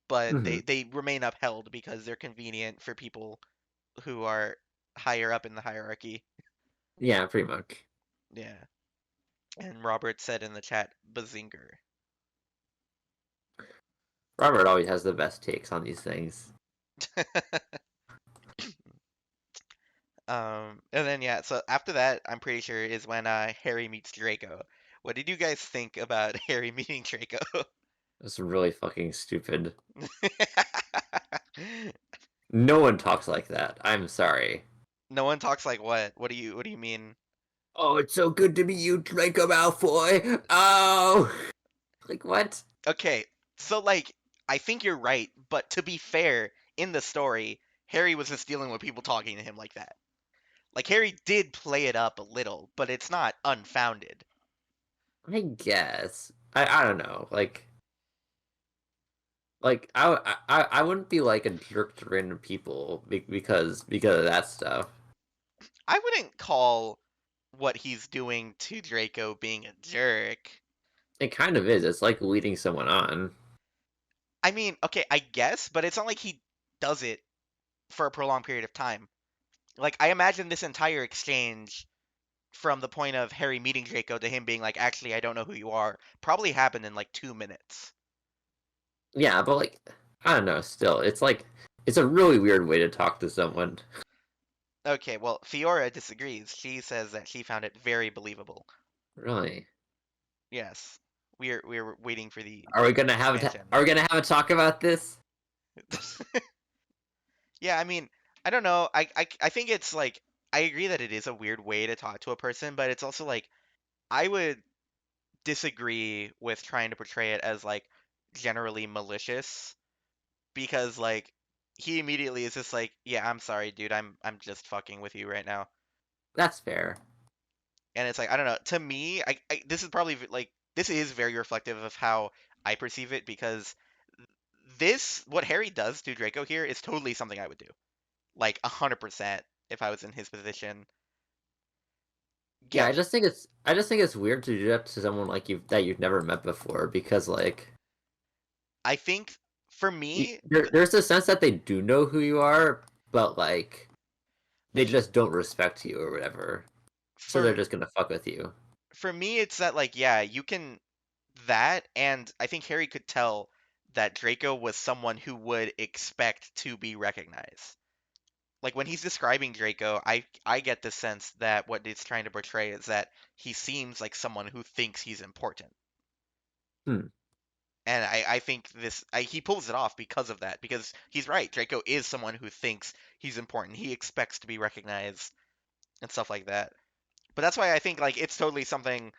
but Hmm. they remain upheld because they're convenient for people who are higher up in the hierarchy. Yeah, pretty much. Yeah. And Robert said in the chat, Bazinger. Robert always has the best takes on these things. And then yeah, so after that, I'm pretty sure is when Harry meets Draco. What did you guys think about Harry meeting Draco? It's really fucking stupid. No one talks like that. I'm sorry. No one talks like what? What do you mean? Oh, it's so good to meet you, Draco Malfoy. Oh, like what? Okay, so like I think you're right, but to be fair, in the story, Harry was just dealing with people talking to him like that. Like Harry did play it up a little, but it's not unfounded. I guess. I don't know. Like I wouldn't be like a jerk to random people because of that stuff. I wouldn't call what he's doing to Draco being a jerk. It kind of is. It's like leading someone on. I mean, okay, I guess, but it's not like he does it for a prolonged period of time. Like, I imagine this entire exchange from the point of Harry meeting Draco to him being like, actually, I don't know who you are, probably happened in like 2 minutes. Yeah, but like I don't know. Still, it's like it's a really weird way to talk to someone. Okay, well, Fiora disagrees. She says that she found it very believable. Really. Yes, we're waiting for the Are we gonna have expansion. are we gonna have a talk about this? Yeah, I mean, I don't know. I think it's like I agree that it is a weird way to talk to a person, but it's also like I would disagree with trying to portray it as like generally malicious because like he immediately is just like, yeah, I'm sorry, dude, I'm just fucking with you right now. That's fair. And it's like I don't know. To me, this is probably like this is very reflective of how I perceive it because this what Harry does to Draco here is totally something I would do. Like 100% if I was in his position. Yeah, Get I just think it's weird to do that to someone like you that you've never met before because like I think for me, there's a sense that they do know who you are, but like they just don't respect you or whatever. So they're for just gonna fuck with you. for me it's that like yeah, you can that, and I think Harry could tell that Draco was someone who would expect to be recognized. Like when he's describing Draco, I get the sense that what it's trying to portray is that he seems like someone who thinks he's important. Hmm. And I think he pulls it off because of that, because he's right. Draco is someone who thinks he's important. He expects to be recognized and stuff like that. But that's why I think like it's totally something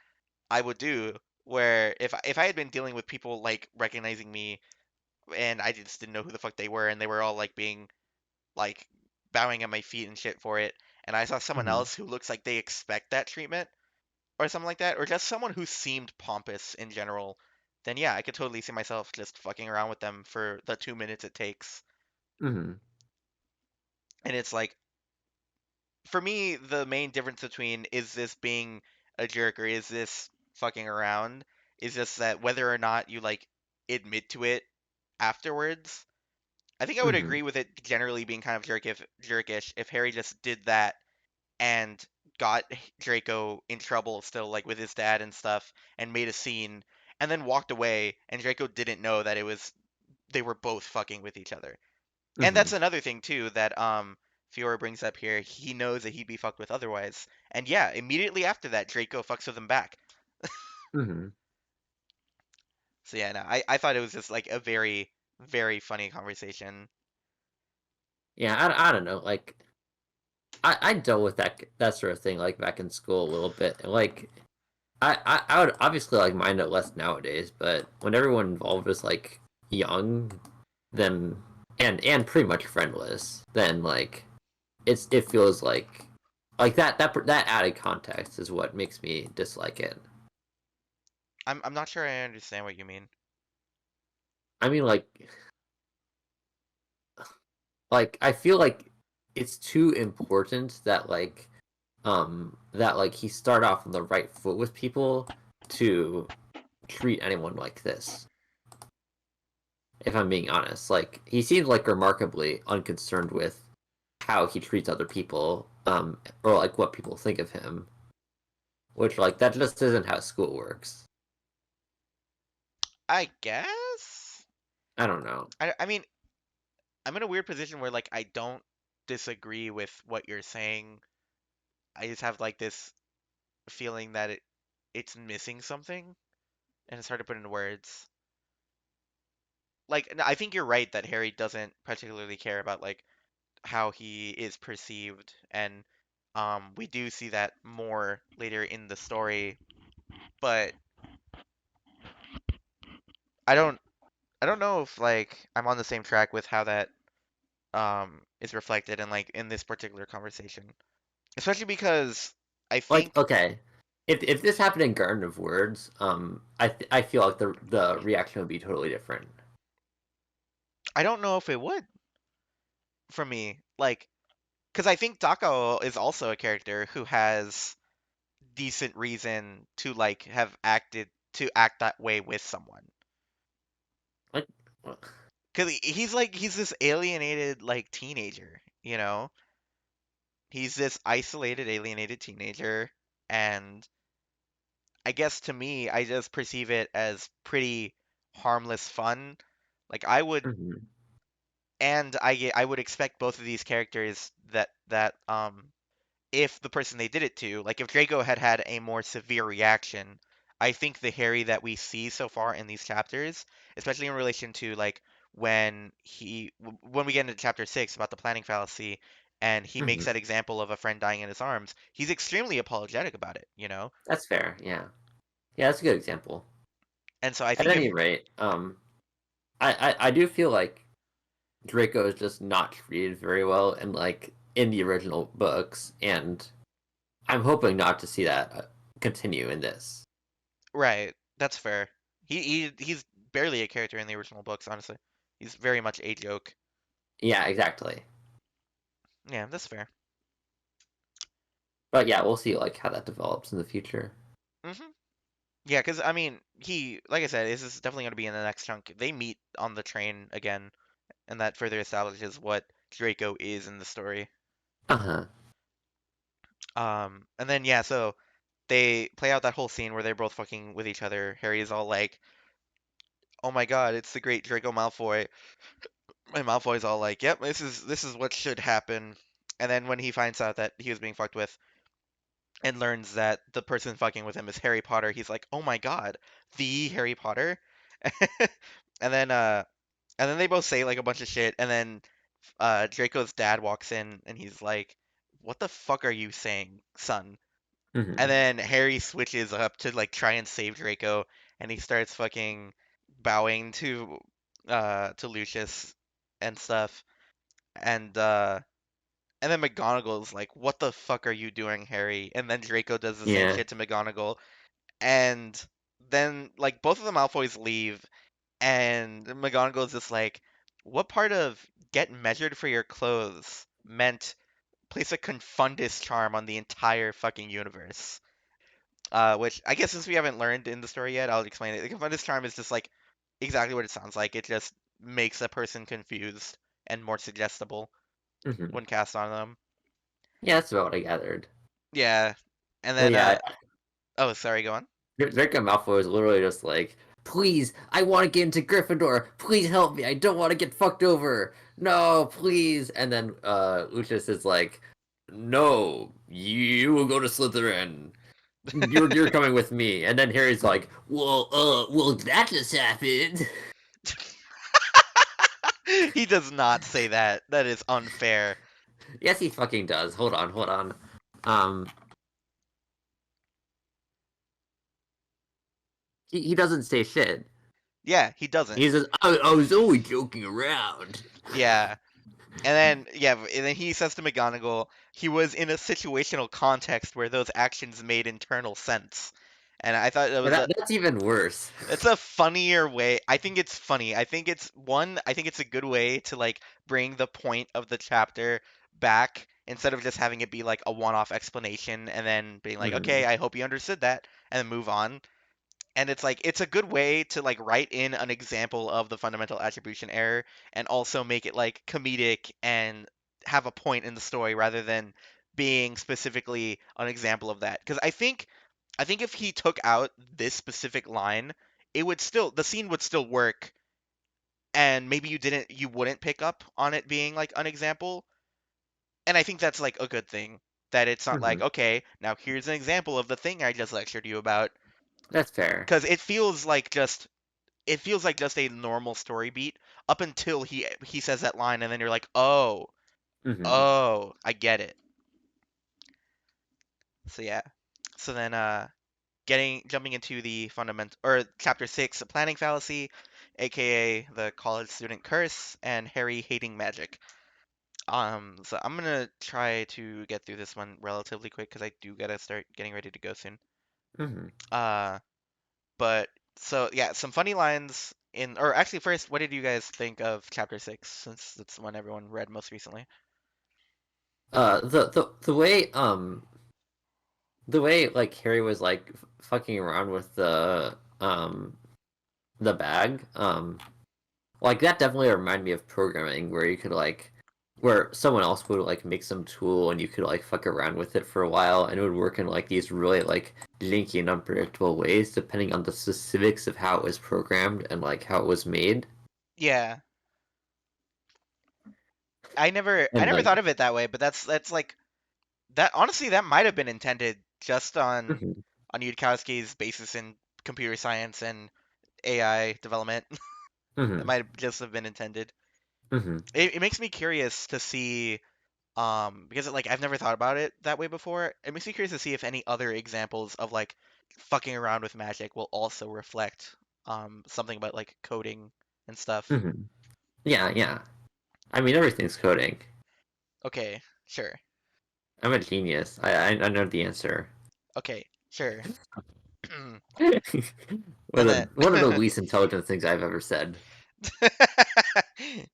I would do where if I had been dealing with people like recognizing me and I just didn't know who the fuck they were and they were all like being like bowing at my feet and shit for it, and I saw someone Hmm. else who looks like they expect that treatment or something like that, or just someone who seemed pompous in general, then yeah, I could totally see myself just fucking around with them for the 2 minutes it takes. Hmm. And it's like, for me, the main difference between is this being a jerk or is this fucking around is just that whether or not you like admit to it afterwards. I think I would Hmm. agree with it generally being kind of jerkish if Harry just did that and got Draco in trouble still, like with his dad and stuff, and made a scene, and then walked away, and Draco didn't know that it was they were both fucking with each other. And Hmm. that's another thing too that Fiora brings up here. He knows that he'd be fucked with otherwise, and yeah, immediately after that, Draco fucks with him back. Hmm. So yeah, no, I thought it was just like a very very funny conversation. Yeah, I don't know. Like I dealt with that sort of thing like back in school a little bit. And, like I would obviously like mind it less nowadays, but when everyone involved was like young, then and pretty much friendless, then like it feels like that added context is what makes me dislike it. I'm not sure I understand what you mean. I mean, like I feel like it's too important that like he start off on the right foot with people to treat anyone like this. If I'm being honest, like he seems like remarkably unconcerned with how he treats other people, or like what people think of him, which like that just isn't how school works. I guess. I don't know. I mean, I'm in a weird position where like I don't disagree with what you're saying. I just have like this feeling that it's missing something, and it's hard to put into words. Like I think you're right that Harry doesn't particularly care about like how he is perceived, and we do see that more later in the story. But I don't I don't know if like I'm on the same track with how that is reflected in like in this particular conversation. Especially because I Like, think okay, if this happened in Garden of Words, I feel like the reaction would be totally different. I don't know if it would for me. Like, because I think Tako is also a character who has decent reason to like have acted to act that way with someone. Like, Because he's this alienated like teenager, you know? He's this isolated, alienated teenager, and I guess to me, I just perceive it as pretty harmless fun. Like I would, mhm, and I would expect both of these characters that if the person they did it to, like if Draco had had a more severe reaction, I think the Harry that we see so far in these chapters, especially in relation to like when we get into chapter 6 about the planning fallacy, and he makes mhm. that example of a friend dying in his arms, he's extremely apologetic about it, you know? That's fair. Yeah, yeah, that's a good example. And so I At think if any rate, I do feel like Draco is just not treated very well in like in the original books, and I'm hoping not to see that continue in this. right, that's fair. He's barely a character in the original books, honestly. He's very much a joke. Yeah, exactly. Yeah, that's fair. But yeah, we'll see like how that develops in the future. hmm Yeah, because I mean, like I said, this is definitely going to be in the next chunk. They meet on the train again, and that further establishes what Draco is in the story. Uh huh. And then yeah, so they play out that whole scene where they're both fucking with each other. Harry is all like, "Oh my God, it's the great Draco Malfoy." And Malfoy's all like, "Yep, this is what should happen." And then when he finds out that he was being fucked with and learns that the person fucking with him is Harry Potter, he's like, "Oh my God, the Harry Potter." And then and then they both say like a bunch of shit, and then Draco's dad walks in and he's like, "What the fuck are you saying, son?" And Hmm. then Harry switches up to like try and save Draco, and he starts fucking bowing to Lucius and stuff. And then McGonagall's like, "What the fuck are you doing, Harry?" And then Draco does the same Yeah. shit to McGonagall. And then like both of the Malfoys leave, and McGonagall's just like, "What part of get measured for your clothes meant place a confundus charm on the entire fucking universe?" Which I guess since we haven't learned in the story yet, I'll explain it. The confundus charm is just like exactly what it sounds like. It just makes a person confused and more suggestible Hmm. when cast on them. Yeah, that's about what I gathered. Yeah. And But then yeah, oh, sorry, go on. Draco Malfoy was literally just like, "Please, I want to get into Gryffindor. Please help me. I don't want to get fucked over. No, please." And then Lucius is like, "No, you will go to Slytherin. You're coming with me." And then Harry's like, "Well, that just happened." He does not say that. That is unfair. Yes, he fucking does. Hold on, hold on. Um, he doesn't say shit. Yeah, he doesn't. He says, I was only joking around." Yeah. And then he says to McGonagall, he was in a situational context where those actions made internal sense. And I thought that But was that's even worse. it's a funnier way. I think it's funny. I think it's a good way to like bring the point of the chapter back instead of just having it be like a one-off explanation and then being like, Hmm. "Okay, I hope you understood that," and then move on. And it's like it's a good way to like write in an example of the fundamental attribution error and also make it like comedic and have a point in the story rather than being specifically an example of that. Because I think if he took out this specific line, it would still the scene would still work, and maybe you wouldn't pick up on it being like an example. And I think that's like a good thing that it's not like, Hmm. okay, now here's an example of the thing I just lectured you about, That's fair. because it feels like just a normal story beat up until he says that line, and then you're like, oh, Hmm. oh, I get it. So yeah. So then getting jumping into the fundamental or chapter 6, the planning fallacy, aka the college student curse, and Harry hating magic. So I'm gonna try to get through this one relatively quick because I do gotta start getting ready to go soon. Hmm. Uh, but so yeah, some funny lines in, or actually first, what did you guys think of chapter 6 since it's the one everyone read most recently? The way like Harry was like fucking around with the bag, like that definitely reminded me of programming where you could like where someone else would like make some tool and you could like fuck around with it for a while and it would work in like these really like janky and unpredictable ways depending on the specifics of how it was programmed and like how it was made. Yeah, I And never like thought of it that way, but that's like that honestly that might have been intended just mhm, on Yudkowsky's basis in computer science and AI development. That mhm, might just have been intended. mhm, It makes me curious to see, because like I've never thought about it that way before. It makes me curious to see if any other examples of like fucking around with magic will also reflect something about like coding and stuff. mhm. Yeah, yeah. I mean everything's coding. Okay, sure. I'm a genius. I know the answer. Okay, sure. one And of then one of the least intelligent things I've ever said. I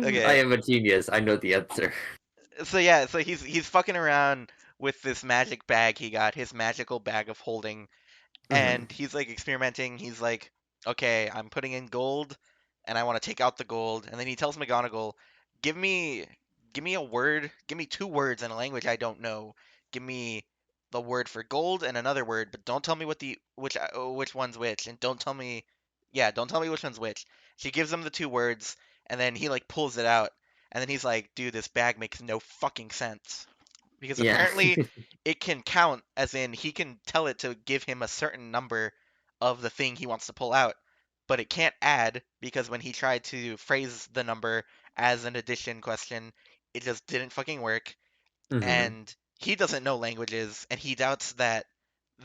okay. am a genius. I know the answer. So yeah, so he's fucking around with this magic bag he got, his magical bag of holding, Hmm. and he's like experimenting. He's like, okay, I'm putting in gold, and I want to take out the gold. And then he tells McGonagall, give me, give me a word, give me two words in a language I don't know. Give me the word for gold and another word, but don't tell me which one's which, and don't tell me which one's which. She gives him the two words, and then he like pulls it out, and then he's like, dude, this bag makes no fucking sense. Because Yeah. apparently it can count, as in he can tell it to give him a certain number of the thing he wants to pull out, but it can't add because when he tried to phrase the number as an addition question, it just didn't fucking work. hmm And he doesn't know languages, and he doubts that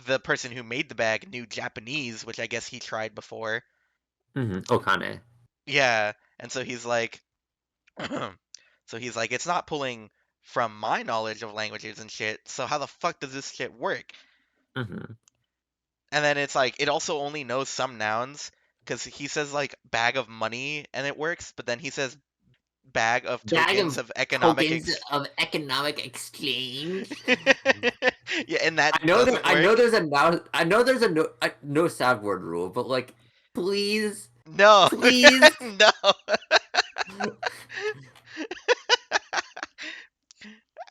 the person who made the bag knew Japanese, which I guess he tried before. Okane. Yeah, and so he's like, it's not pulling from my knowledge of languages and shit. So how the fuck does this shit work? hmm And then it's like it also only knows some nouns because he says like bag of money and it works, but then he says bag of Bag tokens of of economic tokens of economic exchange. yeah, and that I know there. doesn't I know work. there's a now. I know there's a no sound word rule, but like, please, No, please. no.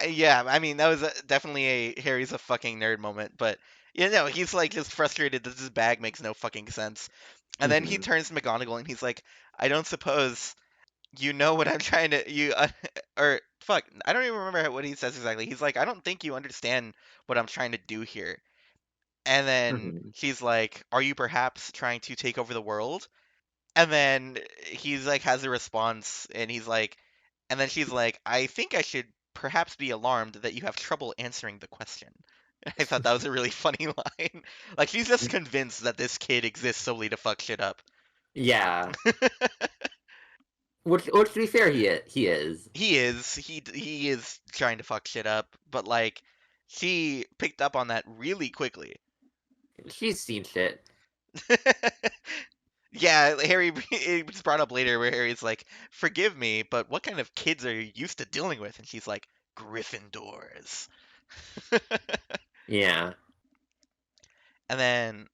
Yeah, I mean that was definitely a Harry's a fucking nerd moment, but he's like just frustrated that this bag makes no fucking sense. And then he hmm turns to McGonagall and he's like, "I don't suppose you know what I'm trying to or fuck, I don't even remember what he says exactly. He's like, "I don't think you understand what I'm trying to do here." And then hmm she's like, "Are you perhaps trying to take over the world?" And then he's like has a response and he's like and then she's like, "I think I should perhaps be alarmed that you have trouble answering the question." I thought that was a really funny line. Like she's just convinced that this kid exists solely to fuck shit up. Yeah. Which to be fair, he is. He is trying to fuck shit up, but like she picked up on that really quickly. She's seen shit. Yeah, Harry it's brought up later where Harry's like, "Forgive me, but what kind of kids are you used to dealing with?" And she's like, "Gryffindors." Yeah. And then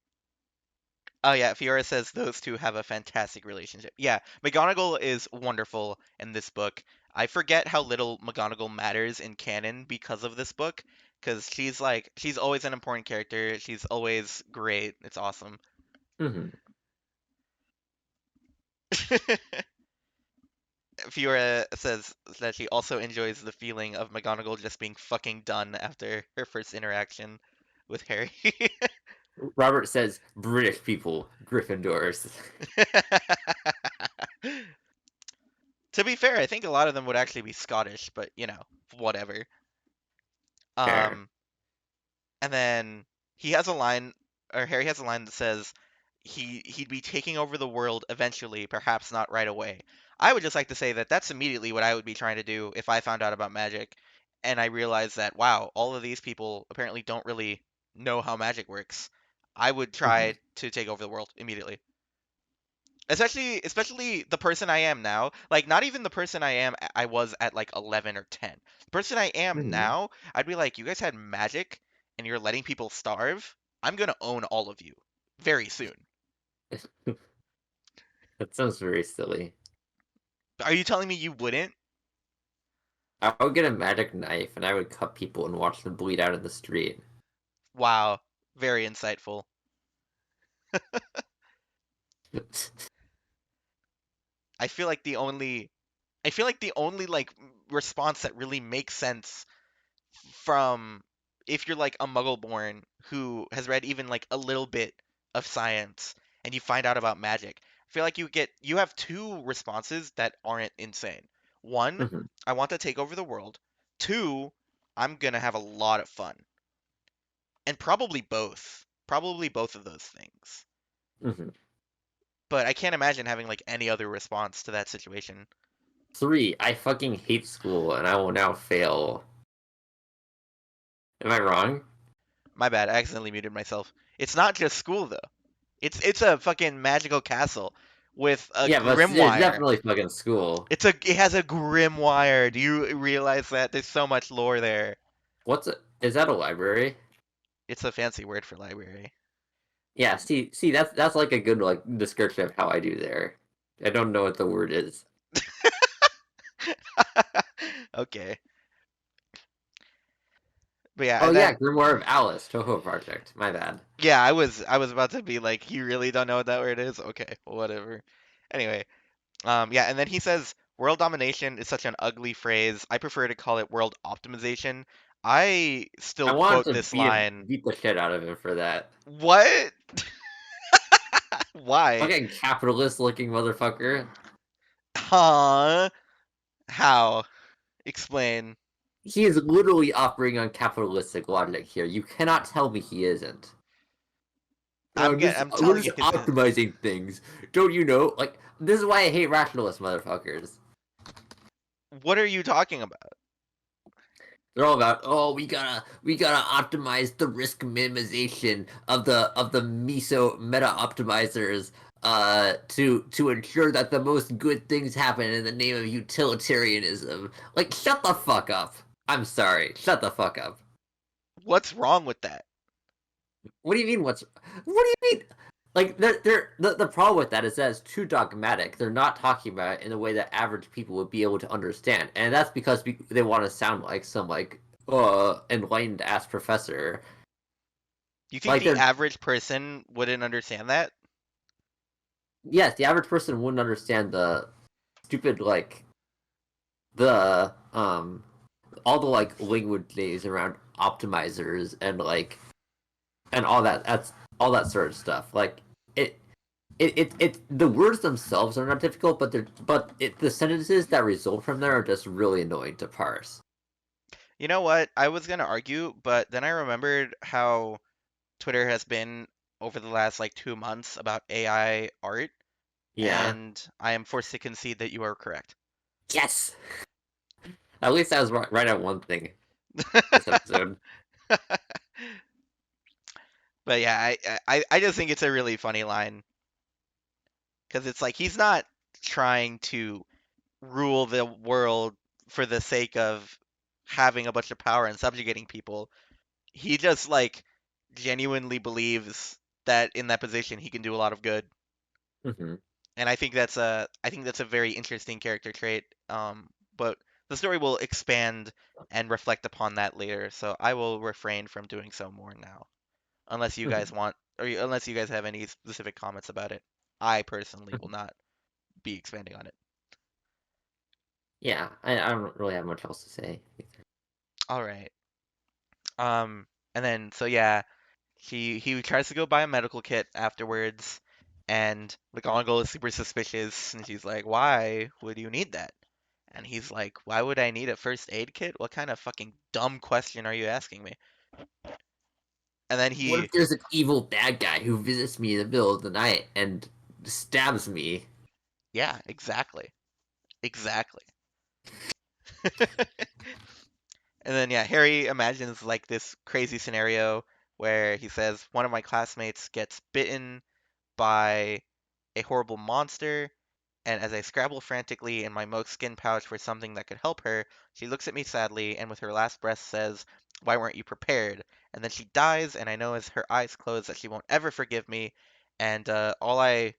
oh yeah, Fiora says those two have a fantastic relationship. Yeah, McGonagall is wonderful in this book. I forget how little McGonagall matters in canon because of this book, because she's always an important character. She's always great. It's awesome. hmm Fiora says that she also enjoys the feeling of McGonagall just being fucking done after her first interaction with Harry. Robert says British people, Gryffindors. To be fair, I think a lot of them would actually be Scottish, but whatever. Fair. Um, and then he has a line, or Harry has a line that says he'd be taking over the world eventually, perhaps not right away. I would just like to say that that's immediately what I would be trying to do if I found out about magic, and I realized that wow, all of these people apparently don't really know how magic works. I would hmm try to take over the world immediately. Especially the person I am now. Like not even the person I was at like 11 or 10. The person I am hmm now, I'd be like, you guys had magic and you're letting people starve. I'm gonna own all of you very soon. That sounds very silly. Are you telling me you wouldn't? I would get a magic knife and I would cut people and watch them bleed out in the street. Wow, very insightful. I feel like the only like response that really makes sense from if you're like a muggle born who has read even like a little bit of science and you find out about magic, I feel like you have two responses that aren't insane. One, hmm I want to take over the world. Two, I'm gonna have a lot of fun. And probably both. Probably both of those things. hmm But I can't imagine having like any other response to that situation. 3. I fucking hate school and I will now fail. Am I wrong? My bad, I accidentally muted myself. It's not just school though. It's a fucking magical castle with a Yeah, but it's grimoire. definitely fucking school. It has a grimoire. Do you realize that? There's so much lore there. Is that a library? It's a fancy word for library. Yeah, see, that's like a good like description of how I do there. I don't know what the word is. Okay. But yeah, Oh and yeah, then Grimoire of Alice, Toho Project. My bad. yeah, I was about to be like, you really don't know what that word is? Okay, well, whatever. Anyway, yeah, and then he says world domination is such an ugly phrase. I prefer to call it world optimization. I I still wanted quote to this line. beat the shit out of him for that. What? Why? Fucking capitalist looking motherfucker. Huh? How? Explain. He is literally operating on capitalistic logic here. You cannot tell me he isn't. I'm We're telling just you his. optimizing things. Don't you know? Like, this is why I hate rationalist motherfuckers. What are you talking about? They're all about, oh, we gotta optimize the risk minimization of the meso meta optimizers to ensure that the most good things happen in the name of utilitarianism. Like, shut the fuck up. I'm sorry. Shut the fuck up. What's wrong with that? What do you mean? What do you mean? Like, the problem with that is that it's too dogmatic. They're not talking about it in a way that average people would be able to understand, and that's because they want to sound like some like enlightened ass professor. You think Like the they're average person wouldn't understand that? yes, the average person wouldn't understand the stupid like the all the like language days around optimizers and like and all that. That's all that sort of stuff. Like it the words themselves are not difficult, but the sentences that result from them are just really annoying to parse. You know what? I was gonna argue, but then I remembered how Twitter has been over the last like 2 months about AI art, Yeah. and I am forced to concede that you are correct. Yes. At least I was right on one thing this episode. But yeah, I just think it's a really funny line because it's like he's not trying to rule the world for the sake of having a bunch of power and subjugating people. He just like genuinely believes that in that position he can do a lot of good. Hmm. And I think that's a very interesting character trait. But the story will expand and reflect upon that later, so I will refrain from doing so more now, unless you guys Hmm. want, unless you guys have any specific comments about it. I personally will not be expanding on it. Yeah, I don't really have much else to say. All right. And then so yeah, he tries to go buy a medical kit afterwards, and McGonagall is super suspicious, and she's like, "Why would you need that?" And he's like, "Why would I need a first aid kit? What kind of fucking dumb question are you asking me?" And then What if he, there's an evil bad guy who visits me in the middle of the night and stabs me? yeah, exactly, exactly. And then yeah, Harry imagines like this crazy scenario where he says one of my classmates gets bitten by a horrible monster, and as I scrabble frantically in my moleskin pouch for something that could help her, she looks at me sadly and with her last breath says, "Why weren't you prepared?" And then she dies, and I know as her eyes close that she won't ever forgive me. And all I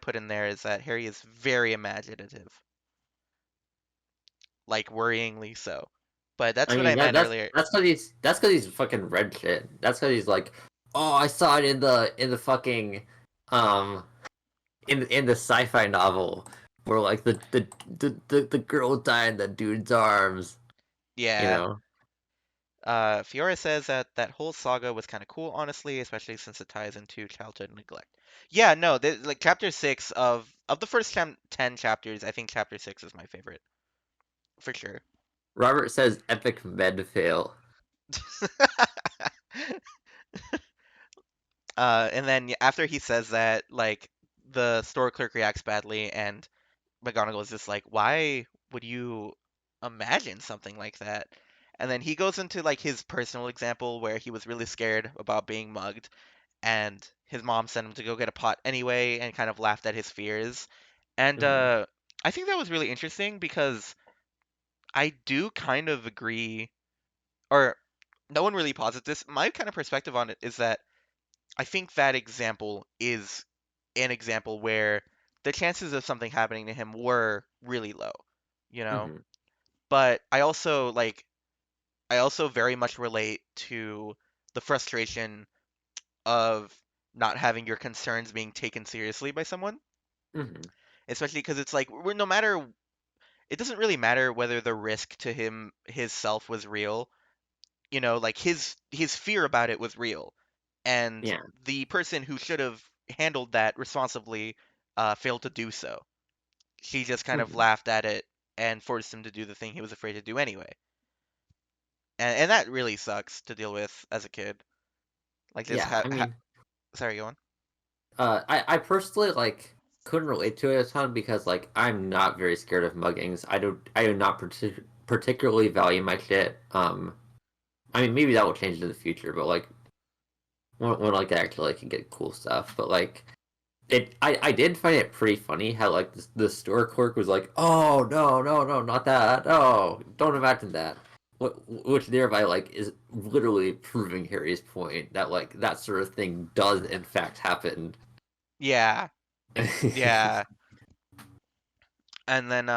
put in there is that Harry is very imaginative, like worryingly so. But that's I what mean I meant earlier. that's because he's fucking red shit. That's because he's like, oh, I saw it in the fucking um in the sci-fi novel where like the girl died in the dude's arms. You Yeah, know, Fiora says that that whole saga was kind of cool, honestly, especially since it ties into childhood neglect. Yeah, no, like chapter six of the first 10 chapters, I think chapter six is my favorite for sure. Robert says epic med fail. And then after he says that, like the store clerk reacts badly, and McGonagall is just like, "Why would you imagine something like that?" And then he goes into like his personal example where he was really scared about being mugged, and his mom sent him to go get a pot anyway and kind of laughed at his fears. And Hmm. I think that was really interesting because I do kind of agree, or no one really posits this. My kind of perspective on it is that I think that example is an example where the chances of something happening to him were really low, you know? Hmm. But I also like I also very much relate to the frustration of not having your concerns being taken seriously by someone, Hmm. especially because it's like we're no matter it doesn't really matter whether the risk to him his self was real. You know, like his fear about it was real, and Yeah. the person who should have handled that responsibly failed to do so. She just kind of Hmm. laughed at it and forced him to do the thing he was afraid to do anyway. And that really sucks to deal with as a kid. Like just Yeah. I mean, sorry, go on. I personally like couldn't relate to it a ton because like I'm not very scared of muggings. I do not particularly value my shit. I mean maybe that will change in the future, but like when like I actually like, can get cool stuff. But like I did find it pretty funny how like the store clerk was like, oh no not that, oh don't imagine that. Which thereby like is literally proving Harry's point that like that sort of thing does in fact happen. Yeah, yeah. And then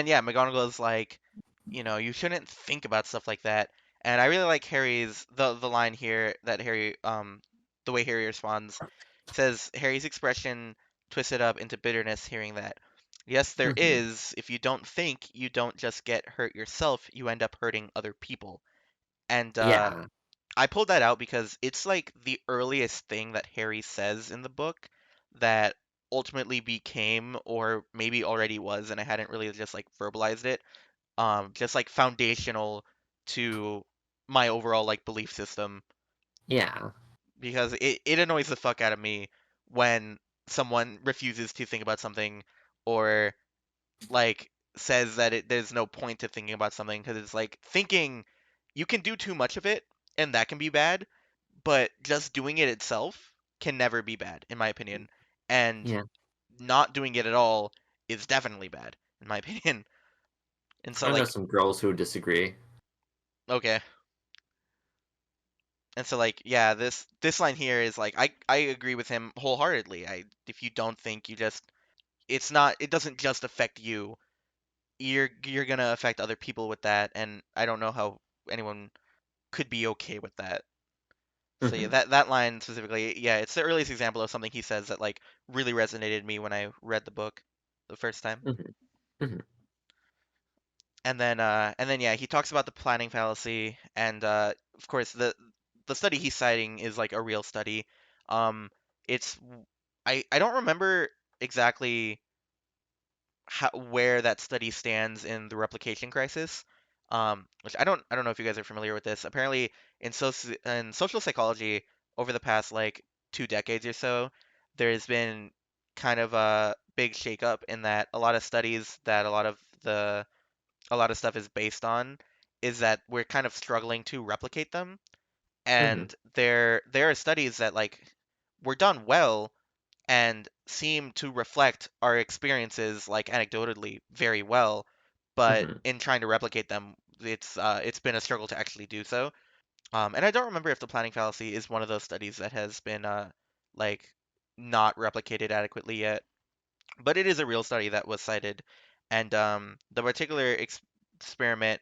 yeah, McGonagall's like, you know, you shouldn't think about stuff like that. And I really like Harry's the line here that Harry the way Harry responds. He says Harry's expression twisted up into bitterness hearing that. Yes, there Mhm. is. If you don't think, you don't just get hurt yourself, you end up hurting other people. And Yeah. I pulled that out because it's like the earliest thing that Harry says in the book that ultimately became or maybe already was, and I hadn't really just like verbalized it, just like foundational to my overall like belief system Yeah. because it annoys the fuck out of me when someone refuses to think about something or like says that there's no point to thinking about something because it's like thinking you can do too much of it and that can be bad, but just doing it itself can never be bad in my opinion, and Yeah. not doing it at all is definitely bad in my opinion. And so I know like some girls who disagree. okay. And so like yeah, this line here is like I agree with him wholeheartedly. I if you don't think you just it doesn't just affect you. You're gonna affect other people with that, and I don't know how anyone could be okay with that. So yeah, Hmm. that line specifically, yeah, it's the earliest example of something he says that like really resonated me when I read the book the first time. Hmm. Hmm. And then yeah, he talks about the planning fallacy, and of course the study he's citing is like a real study. Um, it's I don't remember exactly where that study stands in the replication crisis. Which I don't know if you guys are familiar with this. Apparently, in social psychology, over the past like 2 decades or so, there's been kind of a big shakeup in that a lot of studies that a lot of stuff is based on is that we're kind of struggling to replicate them. Hmm. And there are studies that like were done well and seem to reflect our experiences like anecdotally very well, but Hmm. in trying to replicate them, it's been a struggle to actually do so. And I don't remember if the planning fallacy is one of those studies that has been like not replicated adequately yet, but it is a real study that was cited, and the particular experiment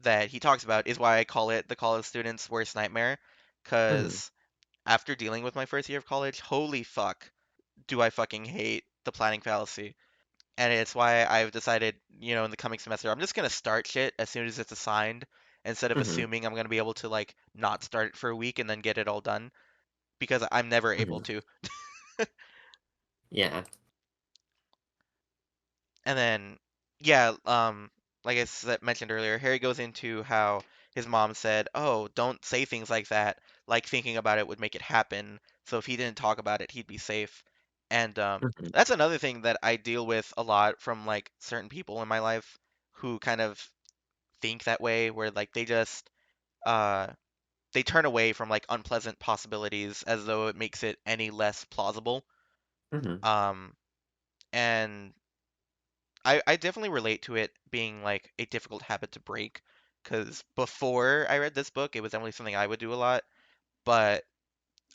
that he talks about is why I call it the college student's worst nightmare, Hmm. because after dealing with my first year of college, holy fuck, do I fucking hate the planning fallacy. And it's why I've decided, you know, in the coming semester, I'm just gonna start shit as soon as it's assigned, instead of Hmm. assuming I'm gonna be able to like not start it for a week and then get it all done, because I'm never able Hmm. to. Yeah. And then, yeah, like mentioned earlier, Harry goes into how his mom said, "Oh, don't say things like that. Like thinking about it would make it happen. So if he didn't talk about it, he'd be safe." And Hmm. that's another thing that I deal with a lot from like certain people in my life who kind of think that way, where like uh they turn away from like unpleasant possibilities as though it makes it any less plausible. Hmm. Um, and I definitely relate to it being like a difficult habit to break because before I read this book, it was definitely something I would do a lot. But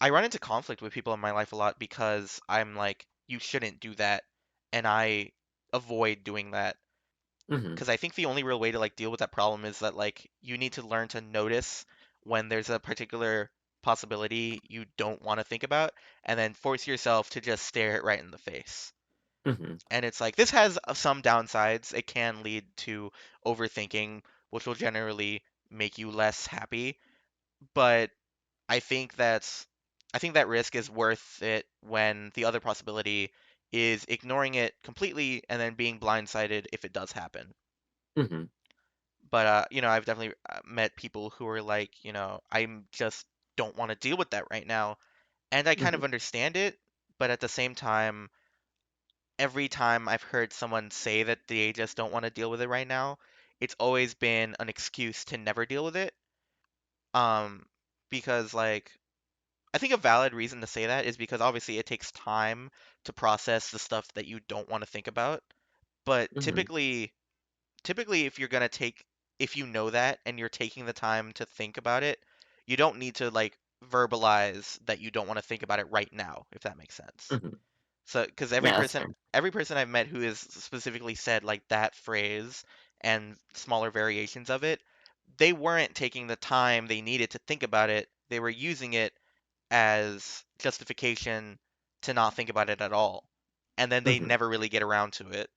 I run into conflict with people in my life a lot because I'm like, you shouldn't do that, and I avoid doing that. Mm-hmm. because I think the only real way to like deal with that problem is that like you need to learn to notice when there's a particular possibility you don't want to think about, and then force yourself to just stare it right in the face. Mm-hmm. And it's like this has some downsides. It can lead to overthinking, which will generally make you less happy, but I think that's I think that risk is worth it when the other possibility is ignoring it completely and then being blindsided if it does happen. Mm-hmm. But I've definitely met people who are like, I'm just don't want to deal with that right now, and I kind Mm-hmm. of understand it, but at the same time, every time I've heard someone say that they just don't want to deal with it right now, it's always been an excuse to never deal with it. Um, because like I think a valid reason to say that is because obviously it takes time to process the stuff that you don't want to think about. But Mm-hmm. typically if you know that and you're taking the time to think about it, you don't need to like verbalize that you don't want to think about it right now, if that makes sense. Mm-hmm. So, because Yeah, that's fair. every person I've met who has specifically said like that phrase and smaller variations of it, they weren't taking the time they needed to think about it. They were using it as justification to not think about it at all. And then they Mm-hmm. never really get around to it.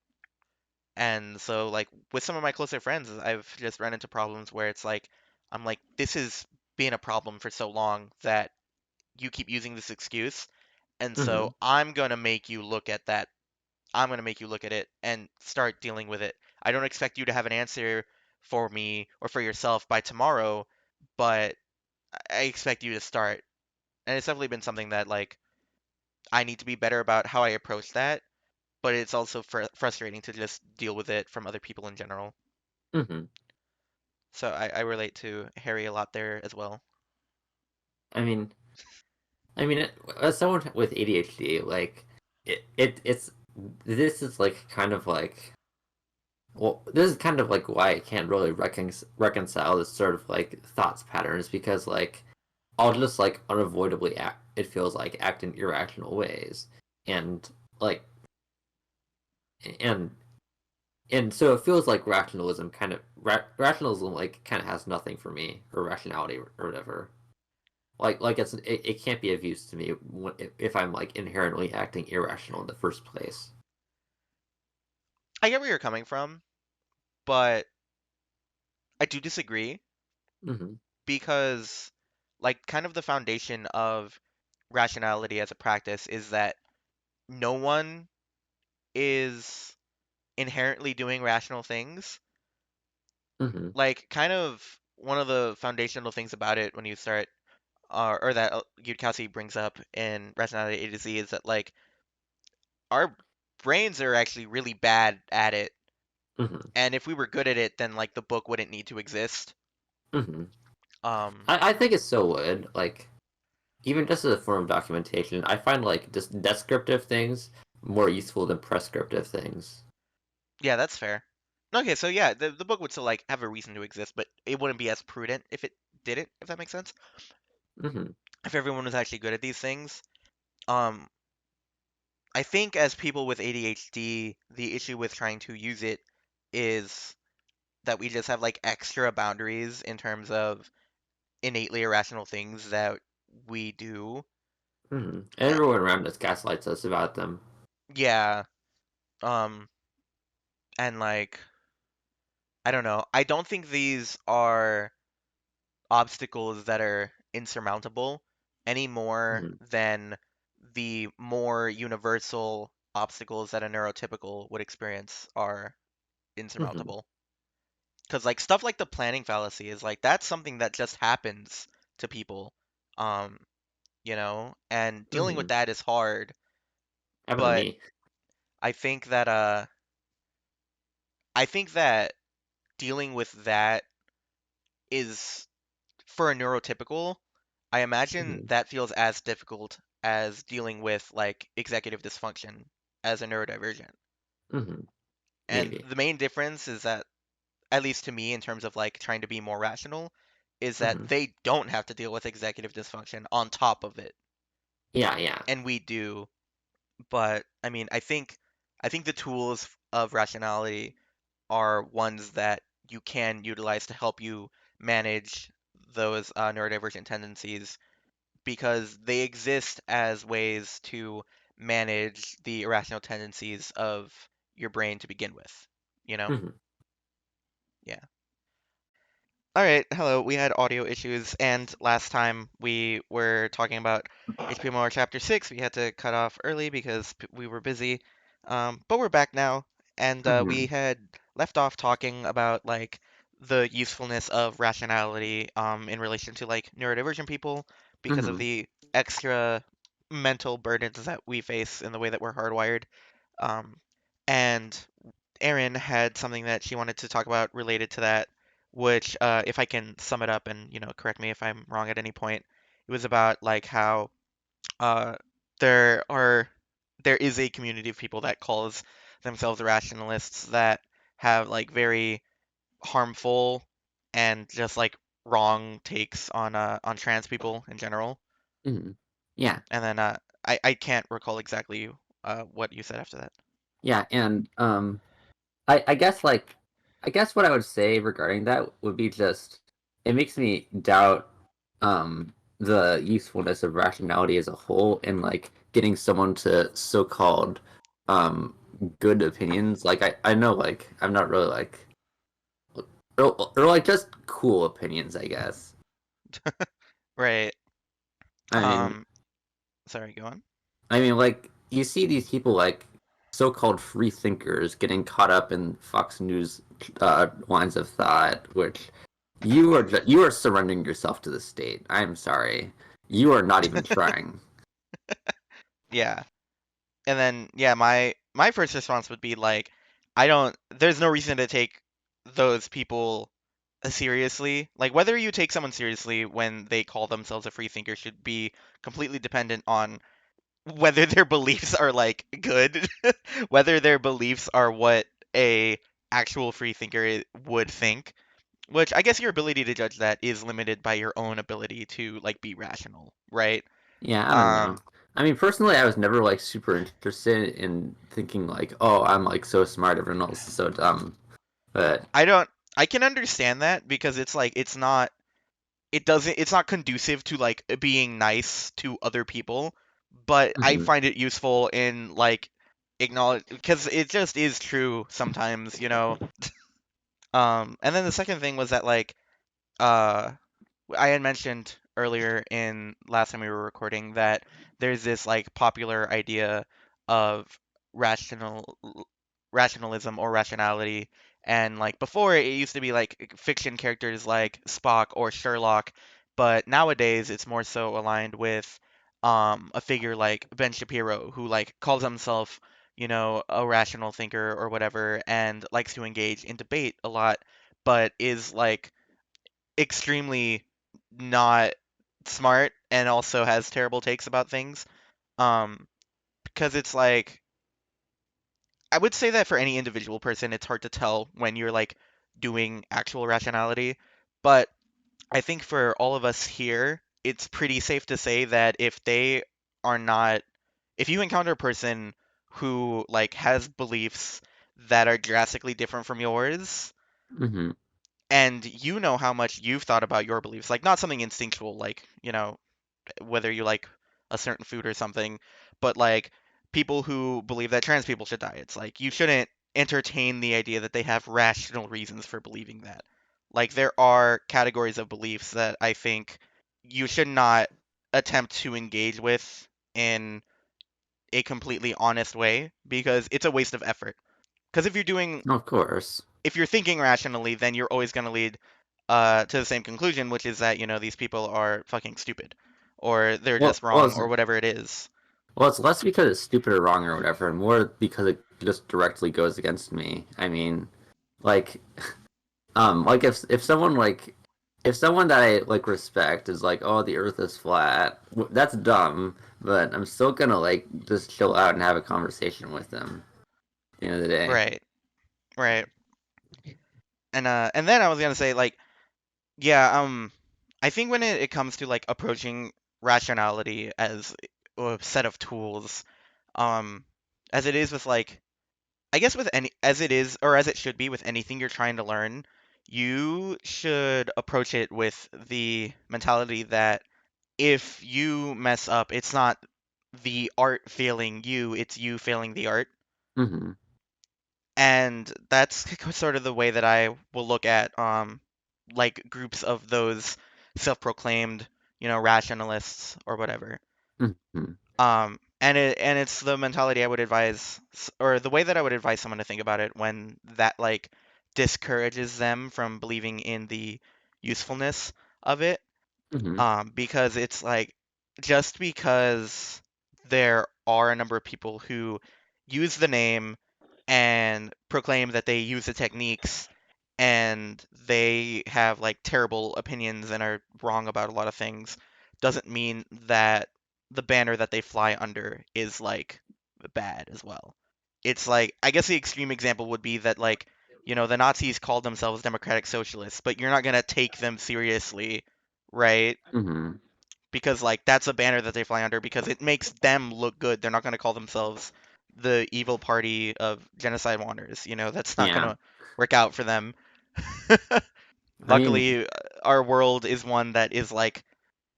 And so, like, with some of my closer friends, I've just run into problems where it's like, I'm like, this has been a problem for so long that you keep using this excuse. And Mm-hmm. so I'm going to make you look at that. I'm going to make you look at it and start dealing with it. I don't expect you to have an answer for me or for yourself by tomorrow, but I expect you to start. And it's definitely been something that, like, I need to be better about how I approach that, but it's also frustrating to just deal with it from other people in general. Mm-hmm. So I relate to Harry a lot there as well. I mean, as someone with ADHD, like it's this is like kind of like well, this is kind of like why I can't really reconcile this sort of like thoughts patterns because like I'll just like unavoidably act. It feels like act in irrational ways, and like and and so it feels like rationalism kind of rationalism like kind of has nothing for me or rationality or whatever. Like it can't be of use to me if I'm like inherently acting irrational in the first place. I get where you're coming from, but I do disagree Mm-hmm. because, like, kind of the foundation of rationality as a practice is that no one is inherently doing rational things. Mm-hmm. Like, kind of one of the foundational things about it when you start, or that Yudkowsky brings up in Rationality A to Z is that, like, our brains are actually really bad at it. Mm-hmm. And if we were good at it, then, like, the book wouldn't need to exist. Mm-hmm. Um, I think it still would like even just as a form of documentation. I find like just descriptive things more useful than prescriptive things. yeah, that's fair. Okay, so yeah, the book would still, like, have a reason to exist, but it wouldn't be as prudent if it didn't, if that makes sense. Mm-hmm. If everyone was actually good at these things. Um, I think as people with ADHD, the issue with trying to use it is that we just have like extra boundaries in terms of innately irrational things that we do. Mm-hmm. Uh, Everyone around us gaslights us about them. yeah, um, and like I don't know. I don't think these are obstacles that are insurmountable any more Mm-hmm. than the more universal obstacles that a neurotypical would experience are Mm-hmm. insurmountable. Because like stuff like the planning fallacy is like that's something that just happens to people, um, and dealing with Mm-hmm. that is hard. Happened to But me. I think that uh, I think that dealing with that is for a neurotypical. I imagine Mm-hmm. that feels as difficult as dealing with like executive dysfunction as a neurodivergent. Mm-hmm. And Maybe. the main difference is that, at least to me, in terms of like trying to be more rational, is Mm-hmm. that they don't have to deal with executive dysfunction on top of it, Yeah, yeah. and we do. But I mean, I think the tools of rationality are ones that you can utilize to help you manage those neurodivergent tendencies because they exist as ways to manage the irrational tendencies of your brain to begin with, you know? Mhm. Yeah. All right, hello. We had audio issues, and last time we were talking about HPMOR Chapter 6. We had to cut off early because we were busy. But we're back now, and we Mhm. had left off talking about like the usefulness of rationality in relation to like neurodivergent people because of Mhm. the extra mental burdens that we face in the way that we're hardwired. Um, and Erin had something that she wanted to talk about related to that, which, if I can sum it up and, correct me if I'm wrong at any point, it was about like how uh, there are there is a community of people that calls themselves rationalists that have like very harmful and just like wrong takes on trans people in general. Mhm. Yeah. And then I can't recall exactly what you said after that. Yeah. And I guess like I guess what I would say regarding that would be just it makes me doubt the usefulness of rationality as a whole and like getting someone to so-called um good opinions. Like I know like I'm not really like or like just cool opinions, I guess. Right. I mean Um, Sorry, go on. like you see these people like so-called free thinkers getting caught up in Fox News lines of thought, which you are surrendering yourself to the state. I'm sorry, you are not even trying. Yeah. And then yeah, my first response would be like I don't there's no reason to take those people seriously. Like whether you take someone seriously when they call themselves a free thinker should be completely dependent on whether their beliefs are like good, whether their beliefs are what a actual free thinker would think, which I guess your ability to judge that is limited by your own ability to like be rational, right? Yeah, I don't know. Um I mean, personally, I was never like super interested in thinking like, oh, I'm like so smart, everyone else is so dumb. But I don't I can understand that because it's like it's not conducive to like being nice to other people, but I mhm. find it useful in like acknowledge because it just is true sometimes. And then the second thing was that like uh I had mentioned earlier in last time we were recording that there's this like popular idea of rational rationalism or rationality, and like before it used to be like fiction characters like Spock or Sherlock, but nowadays it's more so aligned with a figure like Ben Shapiro who like calls himself a rational thinker or whatever and likes to engage in debate a lot, but is like extremely not smart and also has terrible takes about things. Um, because it's like I would say that for any individual person, it's hard to tell when you're like doing actual rationality. But I think for all of us here, it's pretty safe to say that if they are not, if you encounter a person who like has beliefs that are drastically different from yours, Mhm. and you know how much you've thought about your beliefs, like not something instinctual, like, whether you like a certain food or something, but like people who believe that trans people should die. It's like you shouldn't entertain the idea that they have rational reasons for believing that. Like there are categories of beliefs that I think you should not attempt to engage with in a completely honest way because it's a waste of effort. Because Of course. if you're thinking rationally, then you're always going to lead to the same conclusion, which is that, these people are fucking stupid or they're Well, just wrong or whatever it is. it's less because it's stupid or wrong or whatever, and more because it just directly goes against me. I mean, like, like if someone that I like respect is like, oh, the Earth is flat, that's dumb. But I'm still gonna like just chill out and have a conversation with them at the end of the day. Right, right. And then I was gonna say like, yeah, I think when it comes to like approaching rationality as a set of tools, um, as it is with like I guess with any as it is or as it should be with anything you're trying to learn, you should approach it with the mentality that if you mess up, it's not the art failing you, it's you failing the art. Hmm. And that's sort of the way that I will look at like groups of those self-proclaimed, rationalists or whatever. Hmm. And it's the mentality I would advise, or the way that I would advise someone to think about it when that like discourages them from believing in the usefulness of it. Hmm. Because it's like just because there are a number of people who use the name and proclaim that they use the techniques and they have like terrible opinions and are wrong about a lot of things doesn't mean that the banner that they fly under is like bad as well. It's like I guess the extreme example would be that like, the Nazis called themselves democratic socialists, but you're not going to take them seriously, right? Hmm. Because like that's a banner that they fly under because it makes them look good. They're not going to call themselves the evil party of genocide wanders. That's not going Yeah. to work out for them. I mean, Luckily, our world is one that is like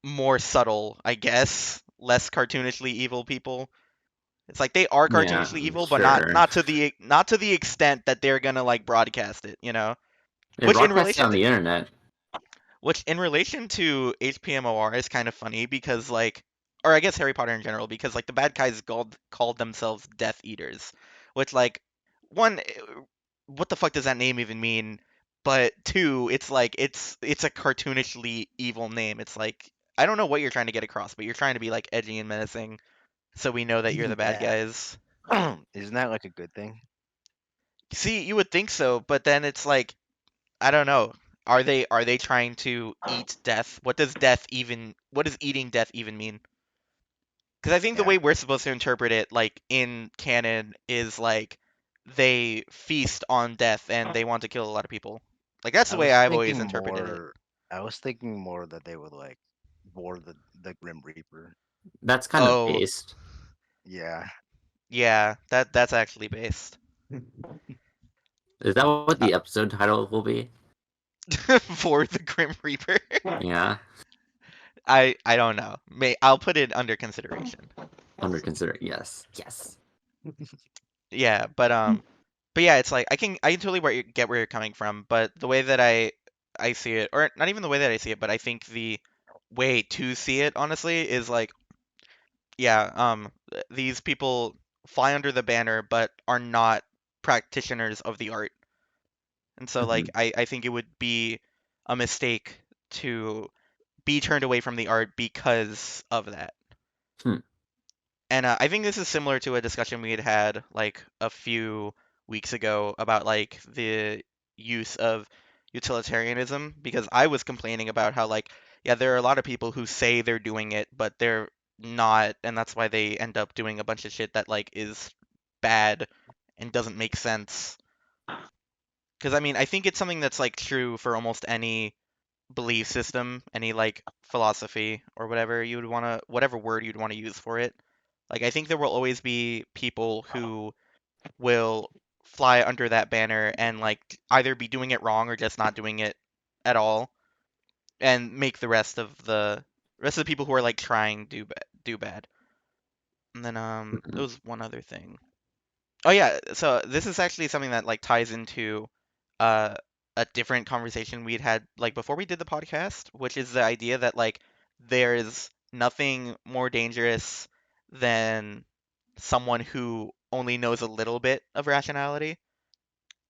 more subtle, I guess, less cartoonishly evil people. It's like they are yeah, cartoonishly evil, but not sure. not to the extent that they're gonna like broadcast it. They Which in broadcast it relation on the internet. Which, in relation to HPMOR, is kind of funny because, like, or I guess Harry Potter in general, because like the bad guys called themselves Death Eaters, which like one, what the fuck does that name even mean? But two, it's like it's a cartoonishly evil name. It's like I don't know what you're trying to get across, but you're trying to be like edgy and menacing, so we know that you're the Isn't bad that guys. isn't that like a good thing? See, you would think so, but then it's like I don't know. Are they trying to eat death? What does eating death even mean? Because I think the Yeah. way we're supposed to interpret it, like in canon, is like they feast on death and they want to kill a lot of people. Like that's I the way was I've always thinking interpreted it. more I was thinking more that they would like bore the Grim Reaper. That's kind of Oh, based. Yeah. yeah, that's actually based. Is that what Uh, the episode title will be? for the Grim Reaper. Yeah, I don't know. I'll put it under consideration. under consider. Yes, yes. Yeah, but yeah, it's like I can totally get where you're coming from, but the way that I see it, or not even the way that I see it, but I think the way to see it, honestly, is like, yeah, these people fly under the banner, but are not practitioners of the art, and so like Hmm. I think it would be a mistake to be turned away from the art because of that. Hmm. And I think this is similar to a discussion we had like a few weeks ago about like the use of utilitarianism because I was complaining about how like yeah there are a lot of people who say they're doing it but they're not and that's why they end up doing a bunch of shit that like is bad and doesn't make sense. Because I mean I think it's something that's like true for almost any belief system, any like philosophy or whatever you would want to, whatever word you'd want to use for it. Like I think there will always be people who will fly under that banner and like either be doing it wrong or just not doing it at all, and make the rest of the people who are like trying do bad. And then there Hmm. was one other thing. Oh yeah, so this is actually something that like ties into uh a different conversation we'd had like before we did the podcast, which is the idea that like there's nothing more dangerous than someone who only knows a little bit of rationality.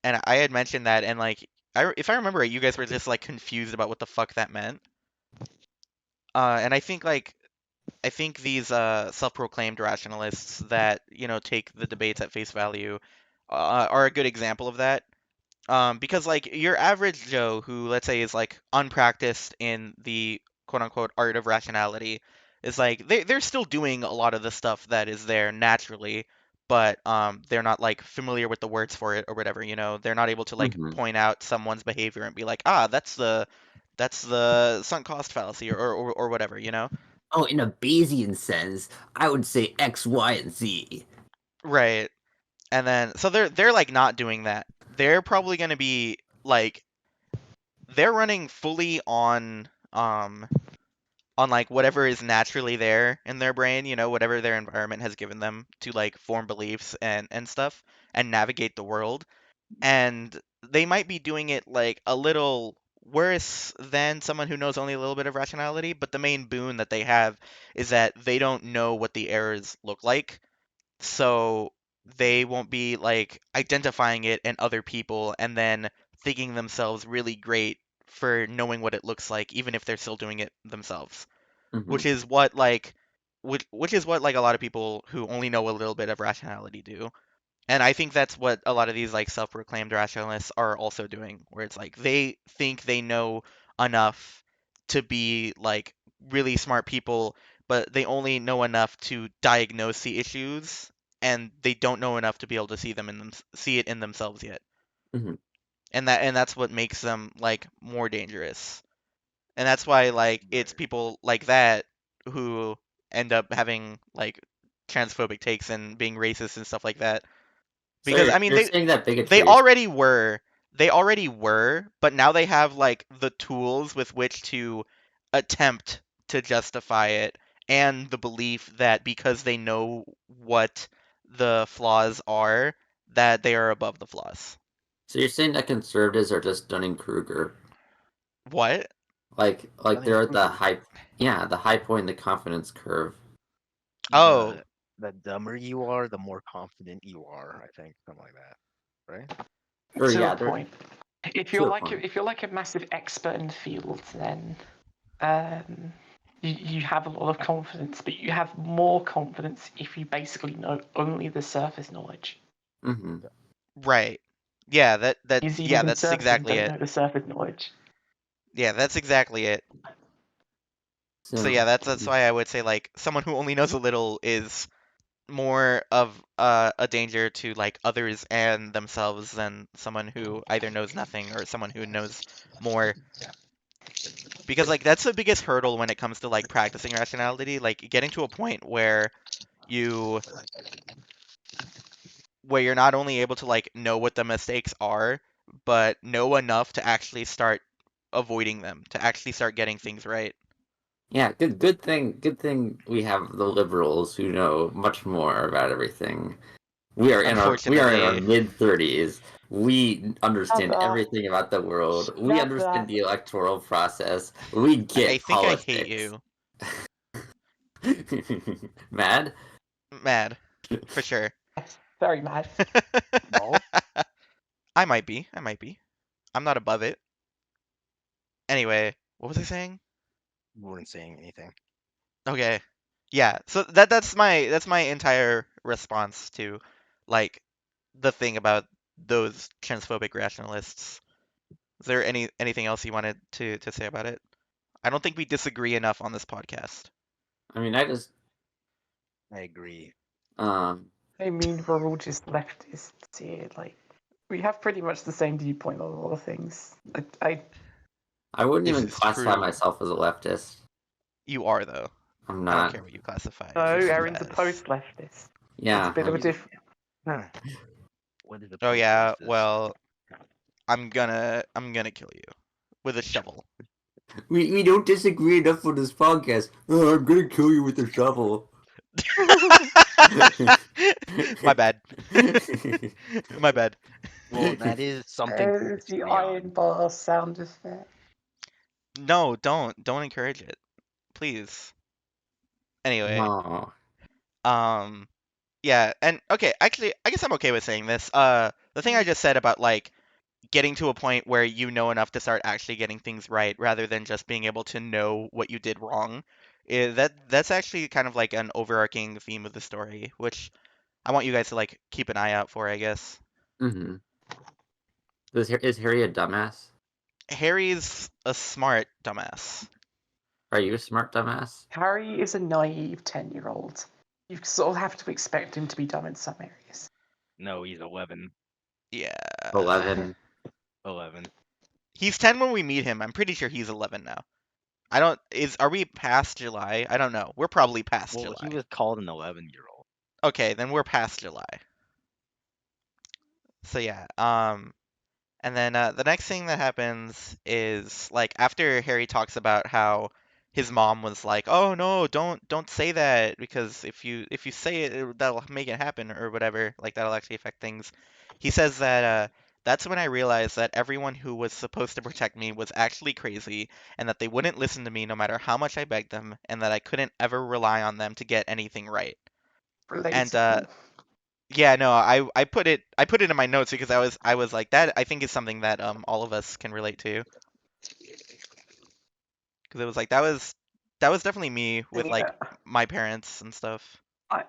And I had mentioned that and like if I remember right, you guys were just like confused about what the fuck that meant. And I think these self-proclaimed rationalists that take the debates at face value are a good example of that. Because like your average Joe who let's say is like unpracticed in the quote unquote art of rationality is like they're still doing a lot of the stuff that is there naturally, but they're not like familiar with the words for it or whatever. They're not able to like Hmm. point out someone's behavior and be like, ah, that's the sunk cost fallacy or whatever. Oh, in a Bayesian sense, I would say X, Y, and Z. Right. And then so they're like not doing that. They're probably going to be like they're running fully on like whatever is naturally there in their brain, whatever their environment has given them to like form beliefs and stuff and navigate the world. And they might be doing it like a little worse than someone who knows only a little bit of rationality, but the main boon that they have is that they don't know what the errors look like. So they won't be like identifying it in other people and then thinking themselves really great for knowing what it looks like, even if they're still doing it themselves. Hmm. Which is what like which is what like a lot of people who only know a little bit of rationality do. And I think that's what a lot of these like self-proclaimed rationalists are also doing, where it's like they think they know enough to be like really smart people, but they only know enough to diagnose the issues, and they don't know enough to be able to see it in themselves yet. Hmm. And that's what makes them like more dangerous. And that's why like it's people like that who end up having like transphobic takes and being racist and stuff like that So because I mean you're saying that they bigotry is already were. They already were, but now they have like the tools with which to attempt to justify it and the belief that because they know what the flaws are, that they are above the flaws. so you're saying that conservatives are just Dunning Kruger, What? like Dunning they're at the Kruger. high, yeah, the high point in the confidence curve. Oh, The dumber you are, the more confident you are. I think something like that, right? Or To a yeah, they're point. If to you're a like point. if you're like a massive expert in the field, then um, you have a lot of confidence, but you have more confidence if you basically know only the surface knowledge. Hmm. right. Yeah, Even yeah, that's conservatives exactly don't it. know the surface knowledge. Yeah, that's exactly it. So So yeah, that's why I would say like someone who only knows a little is more of a danger to like others and themselves than someone who either knows nothing or someone who knows more. Because like that's the biggest hurdle when it comes to like practicing rationality, like getting to a point you where you're not only able to like know what the mistakes are, but know enough to actually start avoiding them, to actually start getting things right. yeah, good thing we have the liberals who know much more about everything. We are in our Unfortunately, mid-30s. We Shut understand up. everything about the world. We Shut understand up. the electoral process. We I get think I hate politics. you. Mad? Mad, for sure. Yes, very mad. No, I might be. I might be. I'm not above it. Anyway, what was I saying? you weren't saying anything. Okay. Yeah. So that's my entire response to like the thing about those transphobic rationalists. Is there anything else you wanted to say about it? I don't think we disagree enough on this podcast. I mean, I just I agree. um I mean, we're all just leftists here. Like, we have pretty much the same viewpoint on a lot of things. I wouldn't This even is classify true. myself as a leftist. You are though. I'm I don't not. care what you classify no, yourself Aaron's a as. post-leftist. It's a Yeah, bit of a different. Huh. What is a Oh post yeah, leftist? well, I'm gonna kill you with a shovel. we don't disagree enough on this podcast. Oh, I'm gonna kill you with a shovel. My bad. My bad. Well, that is something to There's the disagree iron on. bar sound effect. No, don't encourage it, please. Anyway, No. um, yeah, and okay, actually, I guess I'm okay with saying this. The thing I just said about like getting to a point where you know enough to start actually getting things right rather than just being able to know what you did wrong, that's actually kind of like an overarching theme of the story, which I want you guys to like keep an eye out for, I guess. Mm-hmm. Is Harry a dumbass? Harry's a smart dumbass. Are you a smart dumbass? Harry is a naive 10-year-old. You sort of have to expect him to be dumb in some areas. No, he's 11. Yeah. 11. 11. He's 10 when we meet him. I'm pretty sure he's 11 now. I don't is Are we past July? I don't know. We're probably past Well, he July. was called an 11-year-old. Okay, then we're past July. So yeah, and then the next thing that happens is like after Harry talks about how his mom was like, "Oh no, don't say that because if you say it, that'll make it happen or whatever, like that'll actually affect things." He says that that's when I realized that everyone who was supposed to protect me was actually crazy and that they wouldn't listen to me no matter how much I begged them and that I couldn't ever rely on them to get anything right. And Relatable. yeah, no, I put it in my notes because I was like that I think is something that all of us can relate to because it was like that was definitely me with like Yeah, my parents and stuff.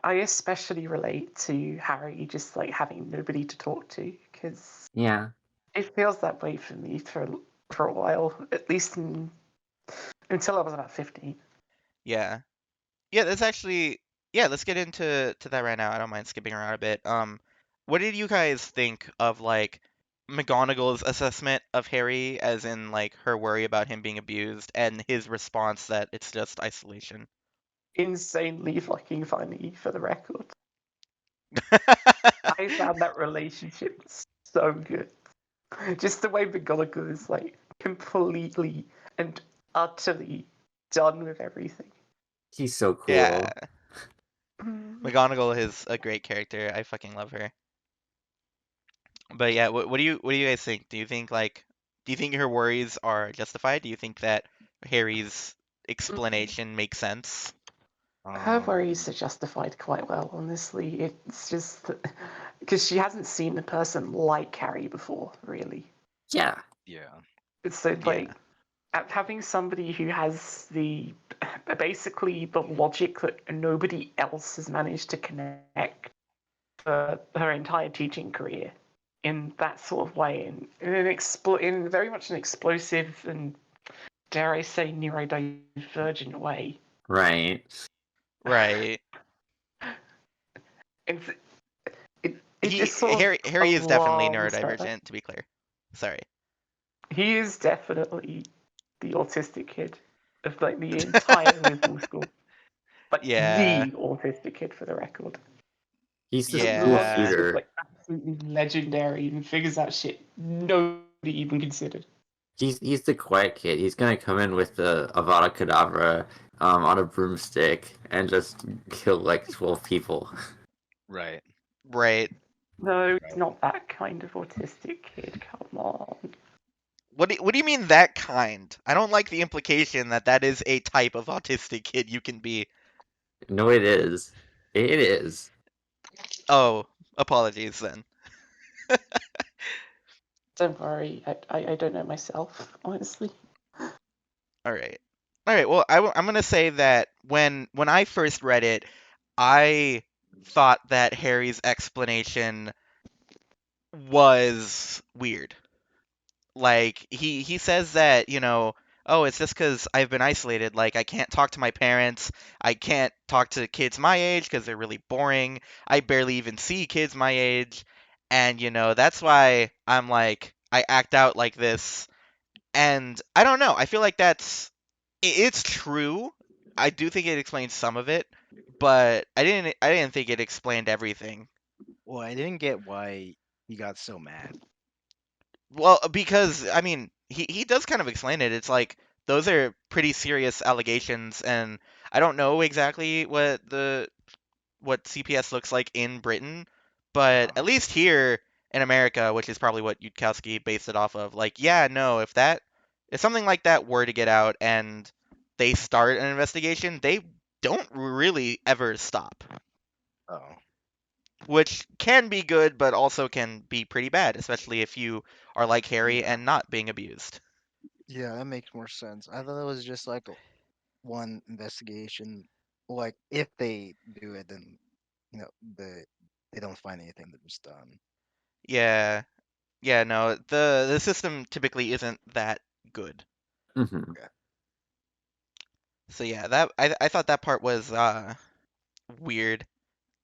I especially relate to Harry just like having nobody to talk to because Yeah. it feels that way for me for a while, at least until I was about 15. Yeah. Yeah, that's actually yeah, let's get into that right now. I don't mind skipping around a bit. What did you guys think of like McGonagall's assessment of Harry as in like her worry about him being abused and his response that it's just isolation? Insanely fucking funny for the record. I found that relationship so good. Just the way McGonagall is like completely and utterly done with everything. He's so Yeah, cool. McGonagall is a great character. I fucking love her. But yeah, what do you guys think? Do you think her worries are justified? Do you think that Harry's explanation makes sense? Her worries Um, are justified quite well, honestly. It's just because she hasn't seen a person like Harry before, really. Yeah. yeah. It's so Yeah. like having somebody who has the basically the logic that nobody else has managed to connect for her entire teaching career in that sort of way, in very much an explosive and dare I say neurodivergent way. Right. Right. It's, it just sort of Harry is definitely alarms her. neurodivergent, to be clear. Sorry. He is definitely the autistic kid of like the entire Wisdom School, like Yeah. the autistic kid for the record. He's the The school one that's Yeah. just shooter. like absolutely legendary and figures out shit nobody even considered. He's the quiet kid. He's gonna come in with the Avada Kedavra on a broomstick and just kill like 12 people. Right. Right. No, it's Right. not that kind of autistic kid. Come on. What do you mean that kind? I don't like the implication that that is a type of autistic kid you can be. No, it is. It is. Oh, apologies then. Don't worry, I don't know myself, honestly. All right. All right. Well, I'm gonna say that when I first read it, I thought that Harry's explanation was weird. Like he says that, oh, it's just because I've been isolated. Like I can't talk to my parents. I can't talk to kids my age because they're really boring. I barely even see kids my age. And that's why I'm like I act out like this. And I don't know. I feel like it's true. I do think it explains some of it, but I didn't think it explained everything. Well, I didn't get why he got so mad. Well, because I mean, he does kind of explain it. It's like those are pretty serious allegations, and I don't know exactly what CPS looks like in Britain, but at Uh-huh. least here in America, which is probably what Yudkowsky based it off of, like, yeah, no, if something like that were to get out and they start an investigation, they don't really ever stop, Oh, which can be good, but also can be pretty bad, especially if you are like Harry yeah. and not being abused. Yeah, that makes more sense. I thought it was just like one investigation. Like if they do it, then you know they don't find anything. They're just done. Yeah, yeah, no, the system typically isn't that good. Hmm. Yeah. So yeah, that I thought that part was weird.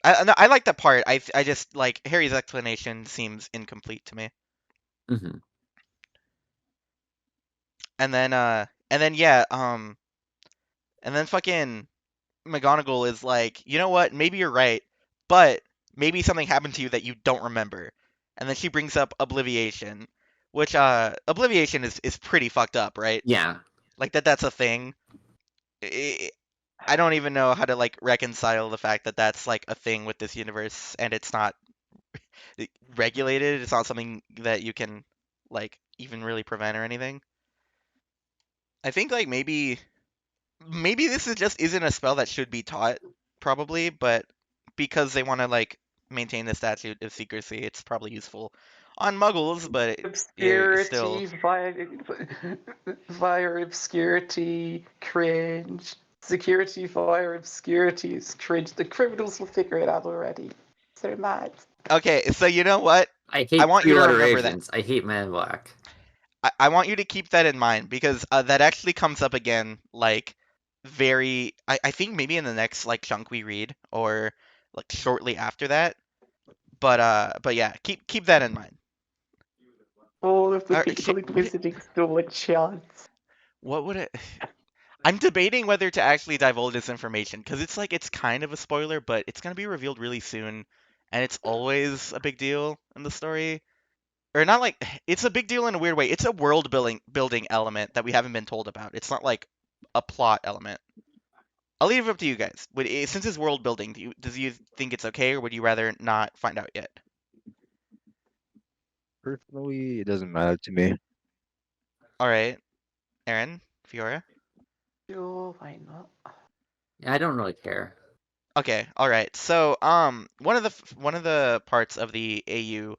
No, I like that part. I just like Harry's explanation seems incomplete to me. Hmm. And then yeah, and then fucking McGonagall is like, you know what? Maybe you're right, but maybe something happened to you that you don't remember. and then she brings up obliviation, which obliviation is pretty fucked up, right? Yeah. Like that's a thing. I I don't even know how to like reconcile the fact that that's like a thing with this universe and it's not regulated. It's not something that you can like even really prevent or anything. I think like maybe this is just isn't a spell that should be taught, probably, but because they want to like maintain the statute of secrecy, it's probably useful on Muggles, but it's still Obscurity via obscurity, cringe. Security via obscurity is cringe. The criminals will figure it out already. So mad. okay. So you know what? I I hate want you to three-letter remember that. agents. I hate Man in Black. I want you to keep that in mind because that actually comes up again, like very. I think maybe in the next like chunk we read or like shortly after that. But yeah, keep that in mind. All of the All right, people in Wizarding still a chance. what would it? I'm debating whether to actually divulge this information because it's like it's kind of a spoiler, but it's gonna be revealed really soon, and it's always a big deal in the story. Or not like it's a big deal in a weird way. It's a world building element that we haven't been told about. It's not like a plot element. I'll leave it up to you guys. Since it's world building, does you think it's okay, or would you rather not find out yet? Personally, it doesn't matter to me. All right, Aaron, Fiora. Sure, why not? Yeah, I don't really care. Okay, all right. So, one of the parts of the AU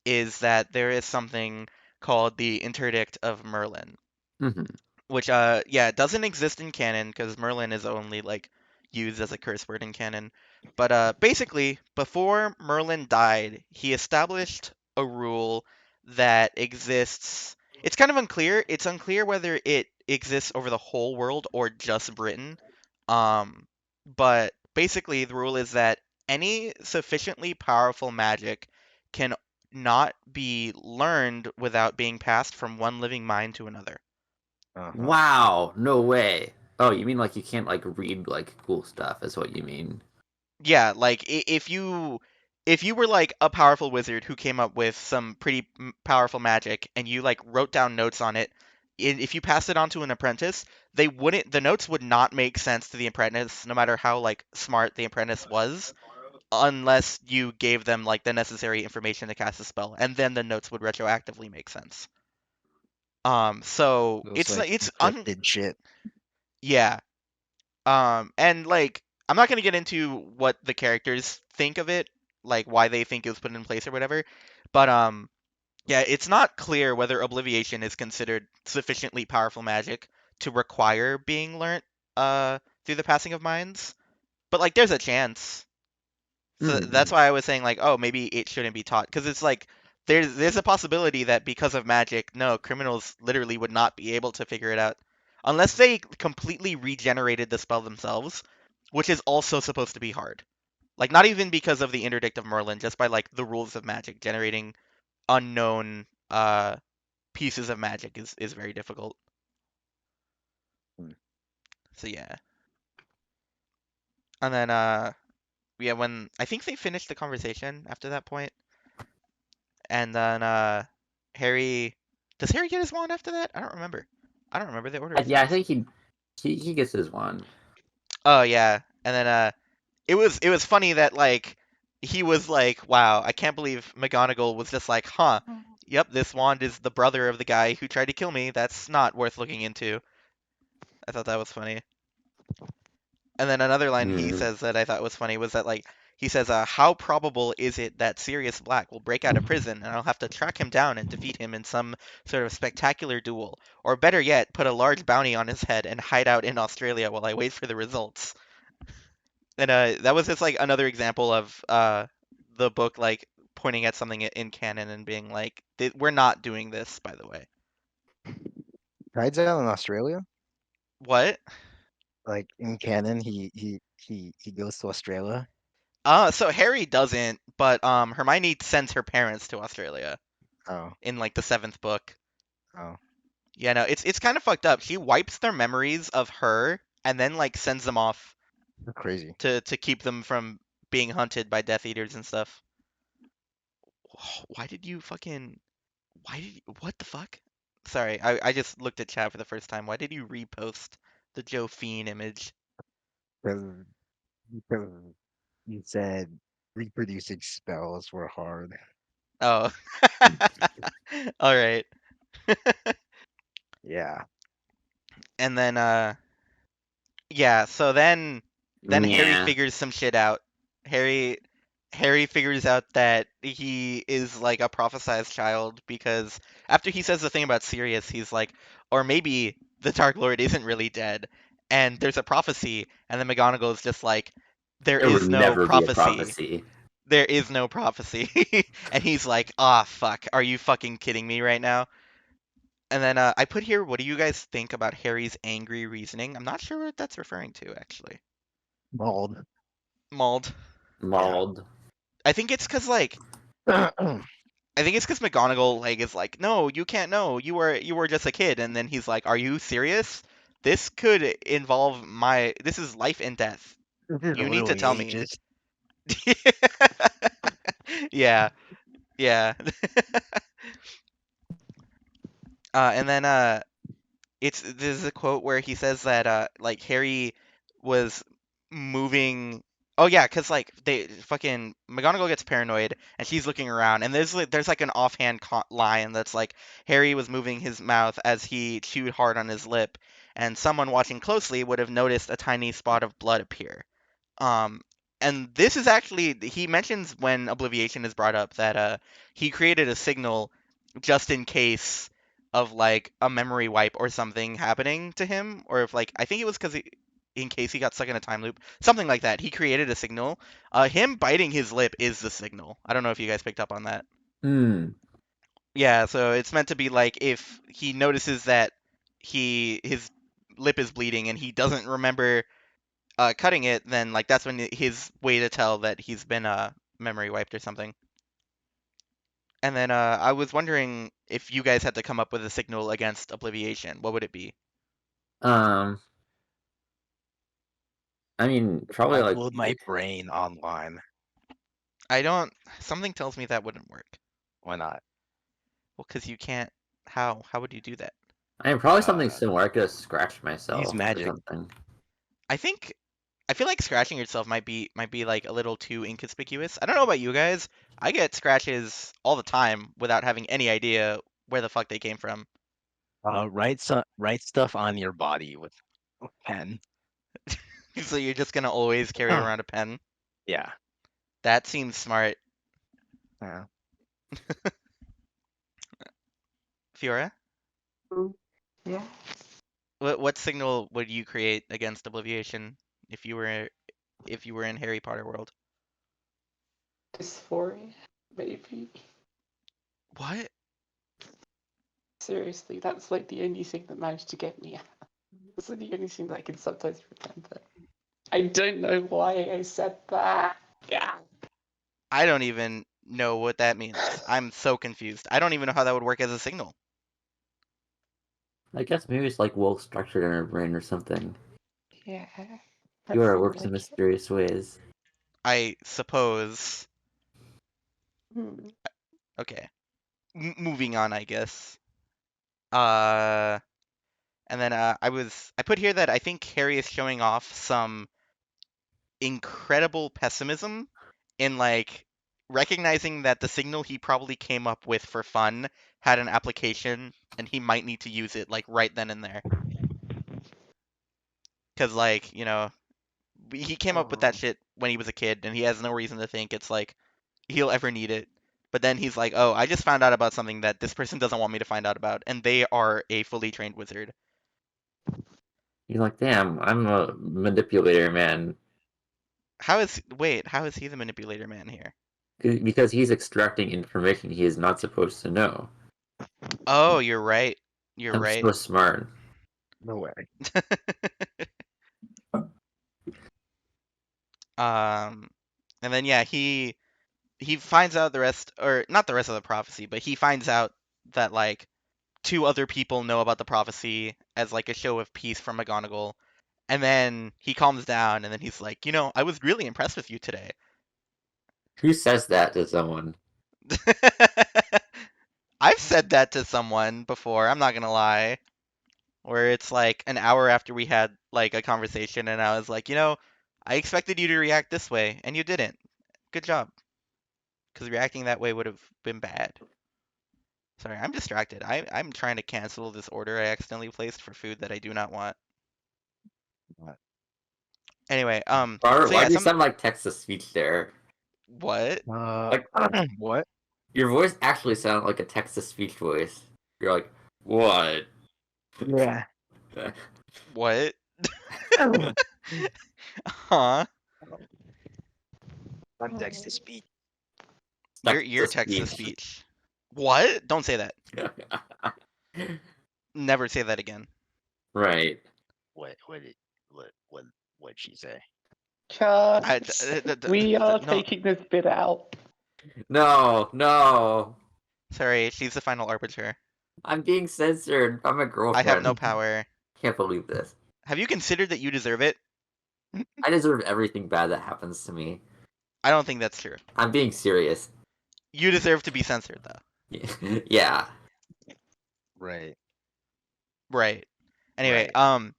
is that there is something called the Interdict of Merlin, Hmm. which yeah, doesn't exist in canon because Merlin is only like used as a curse word in canon. But basically, before Merlin died, he established a rule that exists. It's kind of unclear. It's unclear whether it exists over the whole world or just Britain. But basically, the rule is that any sufficiently powerful magic can not be learned without being passed from one living mind to another. Uh-huh. Wow, no way. Oh, you mean like you can't like read like cool stuff? Is what you mean? Yeah, like if you were like a powerful wizard who came up with some pretty powerful magic and you like wrote down notes on it, if you passed it on to an apprentice, the notes would not make sense to the apprentice no matter how like smart the apprentice was unless you gave them like the necessary information to cast a spell and then the notes would retroactively make sense. So Those like it's encrypted shit. yeah. And like I'm not gonna get into what the characters think of it, like why they think it was put in place or whatever, but yeah, it's not clear whether Obliviation is considered sufficiently powerful magic to require being learnt through the passing of minds. But like there's a chance. So that's Hmm. why I was saying like, oh, maybe it shouldn't be taught because it's like there's a possibility that because of magic, no, criminals literally would not be able to figure it out unless they completely regenerated the spell themselves, which is also supposed to be hard. Like not even because of the interdict of Merlin, just by like the rules of magic, generating unknown pieces of magic is very difficult. Hmm. So yeah. And then yeah, when I think they finished the conversation after that point, and then Harry does Harry get his wand after that? I don't remember. I don't remember the order of Yeah, I things. think he gets his wand. Oh yeah. And then it was funny that like he was like, "Wow, I can't believe McGonagall was just like, huh, yep, this wand is the brother of the guy who tried to kill me. That's not worth looking into." I thought that was funny. And then another line he Hmm. says that I thought was funny was that like he says, "How probable is it that Sirius Black will break out of prison and I'll have to track him down and defeat him in some sort of spectacular duel, or better yet, put a large bounty on his head and hide out in Australia while I wait for the results." And that was just like another example of the book like pointing at something in canon and being like, "We're not doing this, by the way." Rides out in Australia. What? Like in canon, he goes to Australia. So Harry doesn't, but Hermione sends her parents to Australia Oh, in like the seventh book. oh, Yeah, no, it's kind of fucked up. She wipes their memories of her and then like sends them off crazy. to keep them from being hunted by Death Eaters and stuff. Why did you fucking? Why did you, what the fuck? Sorry, I just looked at chat for the first time. Why did you repost the Joe Fiend image? Because because you said reproducing spells were hard. Oh. All right. Yeah. And then yeah, so then Harry Yeah. figures some shit out. Harry Harry figures out that he is like a prophesized child because after he says the thing about Sirius, he's like, or maybe the Dark Lord isn't really dead, and there's a prophecy, and then McGonagall is just like, there There would is no never be a prophecy. prophecy. There is no prophecy. And he's like, ah, fuck, are you fucking kidding me right now? And then I put here, what do you guys think about Harry's angry reasoning? I'm not sure what that's referring to, actually. Bald. Mauled. Yeah. Mauled. I think it's because like I think it's because McGonagall like is like, no, you can't know. You were just a kid, and then he's like, are you serious? This could involve my. This is life and death. This is You need to literally tell me. ages. Yeah, yeah. And then there's a quote where he says that like Harry was moving. Oh yeah, cause like they fucking McGonagall gets paranoid and she's looking around and there's like an offhand line that's like Harry was moving his mouth as he chewed hard on his lip, and someone watching closely would have noticed a tiny spot of blood appear. Um, and this is actually he mentions when Obliviation is brought up that he created a signal just in case of like a memory wipe or something happening to him, or if like I think it was because in case he got stuck in a time loop, something like that. He created a signal. Him biting his lip is the signal. I don't know if you guys picked up on that. Hmm. Yeah, so it's meant to be like if he notices that his lip is bleeding and he doesn't remember cutting it, then like that's when his way to tell that he's been memory wiped or something. And then I was wondering if you guys had to come up with a signal against Obliviation, what would it be? Um. I mean, probably like Upload my brain online. I don't. Something tells me that wouldn't work. Why not? Well, because you can't. How? How would you do that? I mean, probably something Uh, similar. I could have scratched use myself or magic. something. I think. I feel like scratching yourself might be like a little too inconspicuous. I don't know about you guys. I get scratches all the time without having any idea where the fuck they came from. Write stuff on your body with a pen. So you're just gonna always carry around a pen. Yeah. That seems smart. Yeah. Fiora, Yeah. what signal would you create against Obliviation if you were in Harry Potter world? Dysphoria, maybe. What? Seriously, that's like the only thing that managed to get me. That's the only thing that I can sometimes remember. I don't know why I said that. Yeah. I don't even know what that means. I'm so confused. I don't even know how that would work as a signal. I guess maybe it's like well structured in our brain or something. Yeah. You That are seemed works in like it. mysterious ways. I suppose. Hmm. Okay. Moving on, I guess. Uh, and then I put here that I think Harry is showing off some incredible pessimism in like recognizing that the signal he probably came up with for fun had an application and he might need to use it like right then and there. Cause like, he came up with that Oh. shit when he was a kid and he has no reason to think it's like he'll ever need it. But then he's like, "Oh, I just found out about something that this person doesn't want me to find out about, and they are a fully trained wizard." You're like, damn, I'm a manipulator, man. How is he the manipulator man here? Because he's extracting information he is not supposed to know. Oh, you're right. You're I'm right. so smart. No way. Um, and then yeah, he finds out the rest, or not the rest of the prophecy, but he finds out that like two other people know about the prophecy as like a show of peace from McGonagall, and then he calms down, and then he's like, I was really impressed with you today. Who says that to someone? I've said that to someone before, I'm not gonna lie, where it's like an hour after we had like a conversation and I was like, I expected you to react this way and you didn't. Good job. Because reacting that way would have been bad. Sorry, I'm distracted. I'm trying to cancel this order I accidentally placed for food that I do not want. What? Anyway, Robert, so why yeah, do you sound like text to speech there? what? Like What? your voice actually sounded like a text to speech voice. You're like, what? Yeah. What? Huh? I'm text to speech. Text You're to text to speech. speech. What? Don't say that. Never say that again. Right. What'd she say? Cuts. We are No, taking this bit out. No, no. sorry, she's the final arbiter. I'm being censored by my I have no girlfriend. power. Can't believe this. Have you considered that you deserve it? I deserve everything bad that happens to me. I don't think that's true. I'm being serious. You deserve to be censored, though. Yeah. Right. Right. Anyway, Right.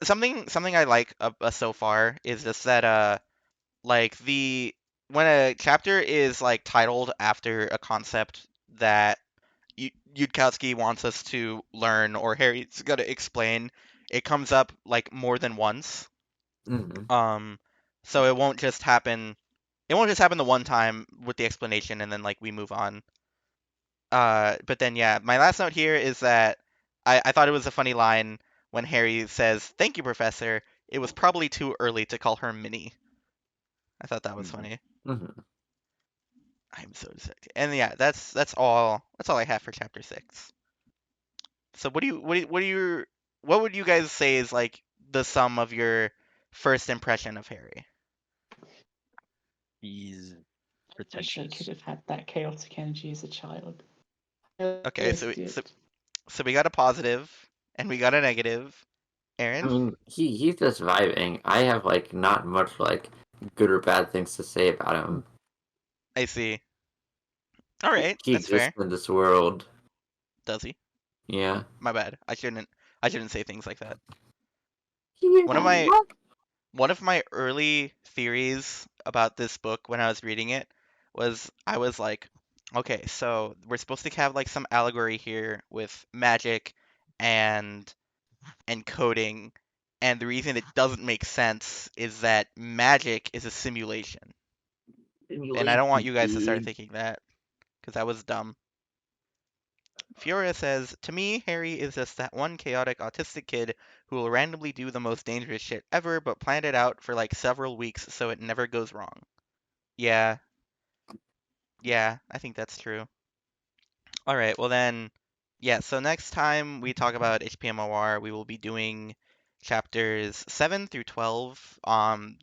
something I like so far is just that like when a chapter is like titled after a concept that Yudkowsky wants us to learn or Harry's gonna explain, it comes up like more than once. Hmm. So it won't just happen. It won't just happen the one time with the explanation and then like we move on. But then yeah, my last note here is that I thought it was a funny line when Harry says, "Thank you, Professor. It was probably too early to call her Minnie." I thought that was Mhm. funny. Hmm. I'm so sick. And yeah, that's all I have for chapter 6. So what would you guys say is like the sum of your first impression of Harry? He's Wish I could pretentious. have had that chaotic energy as a child. I Okay, missed it. so we got a positive and we got a negative. I Aaron? mean, he's just vibing. I have like not much like good or bad things to say about him. I see. All right, He that's exists fair. in this world. Does he? Yeah. My bad. I shouldn't say things like that. One of Yeah. my one of my early theories about this book when I was reading it was I was like, okay, so we're supposed to have like some allegory here with magic and coding, and the reason it doesn't make sense is that magic is a simulation. And I don't want you guys to start thinking that, because that was dumb. Fiora says, to me, Harry is just that one chaotic autistic kid who will randomly do the most dangerous shit ever, but plan it out for like several weeks so it never goes wrong. Yeah, yeah, I think that's true. All right, well then, yeah, so next time we talk about HPMOR, we will be doing chapters 7 through 12.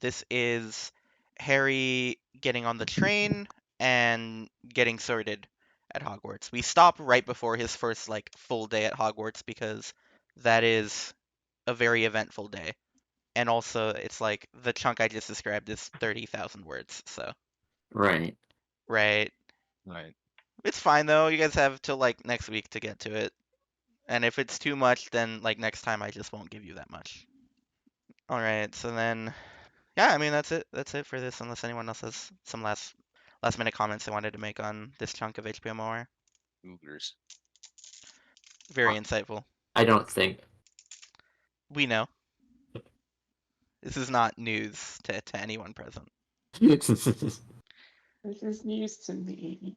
This is Harry getting on the train and getting sorted at Hogwarts. We stop right before his first like full day at Hogwarts because that is a very eventful day. And also, it's like the chunk I just described is 30,000 words, so Right. right. Right. It's fine though. You guys have till like next week to get to it. And if it's too much, then like next time I just won't give you that much. All right, so then yeah, I mean that's it. That's it for this unless anyone else has some last minute comments they wanted to make on this chunk of HPMOR. Googlers. Very insightful. I don't think. We know. This is not news to anyone present. This is news to me.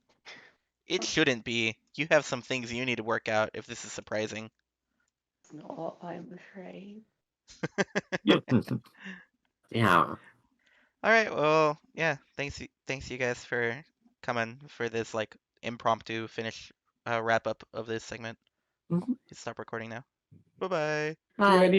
It shouldn't be. You have some things you need to work out if this is surprising. It's not, I'm afraid. Yeah. All right, well, yeah, thanks you guys for coming for this like impromptu finish wrap up of this segment. Mhm. Stop recording now. Bye bye. Do any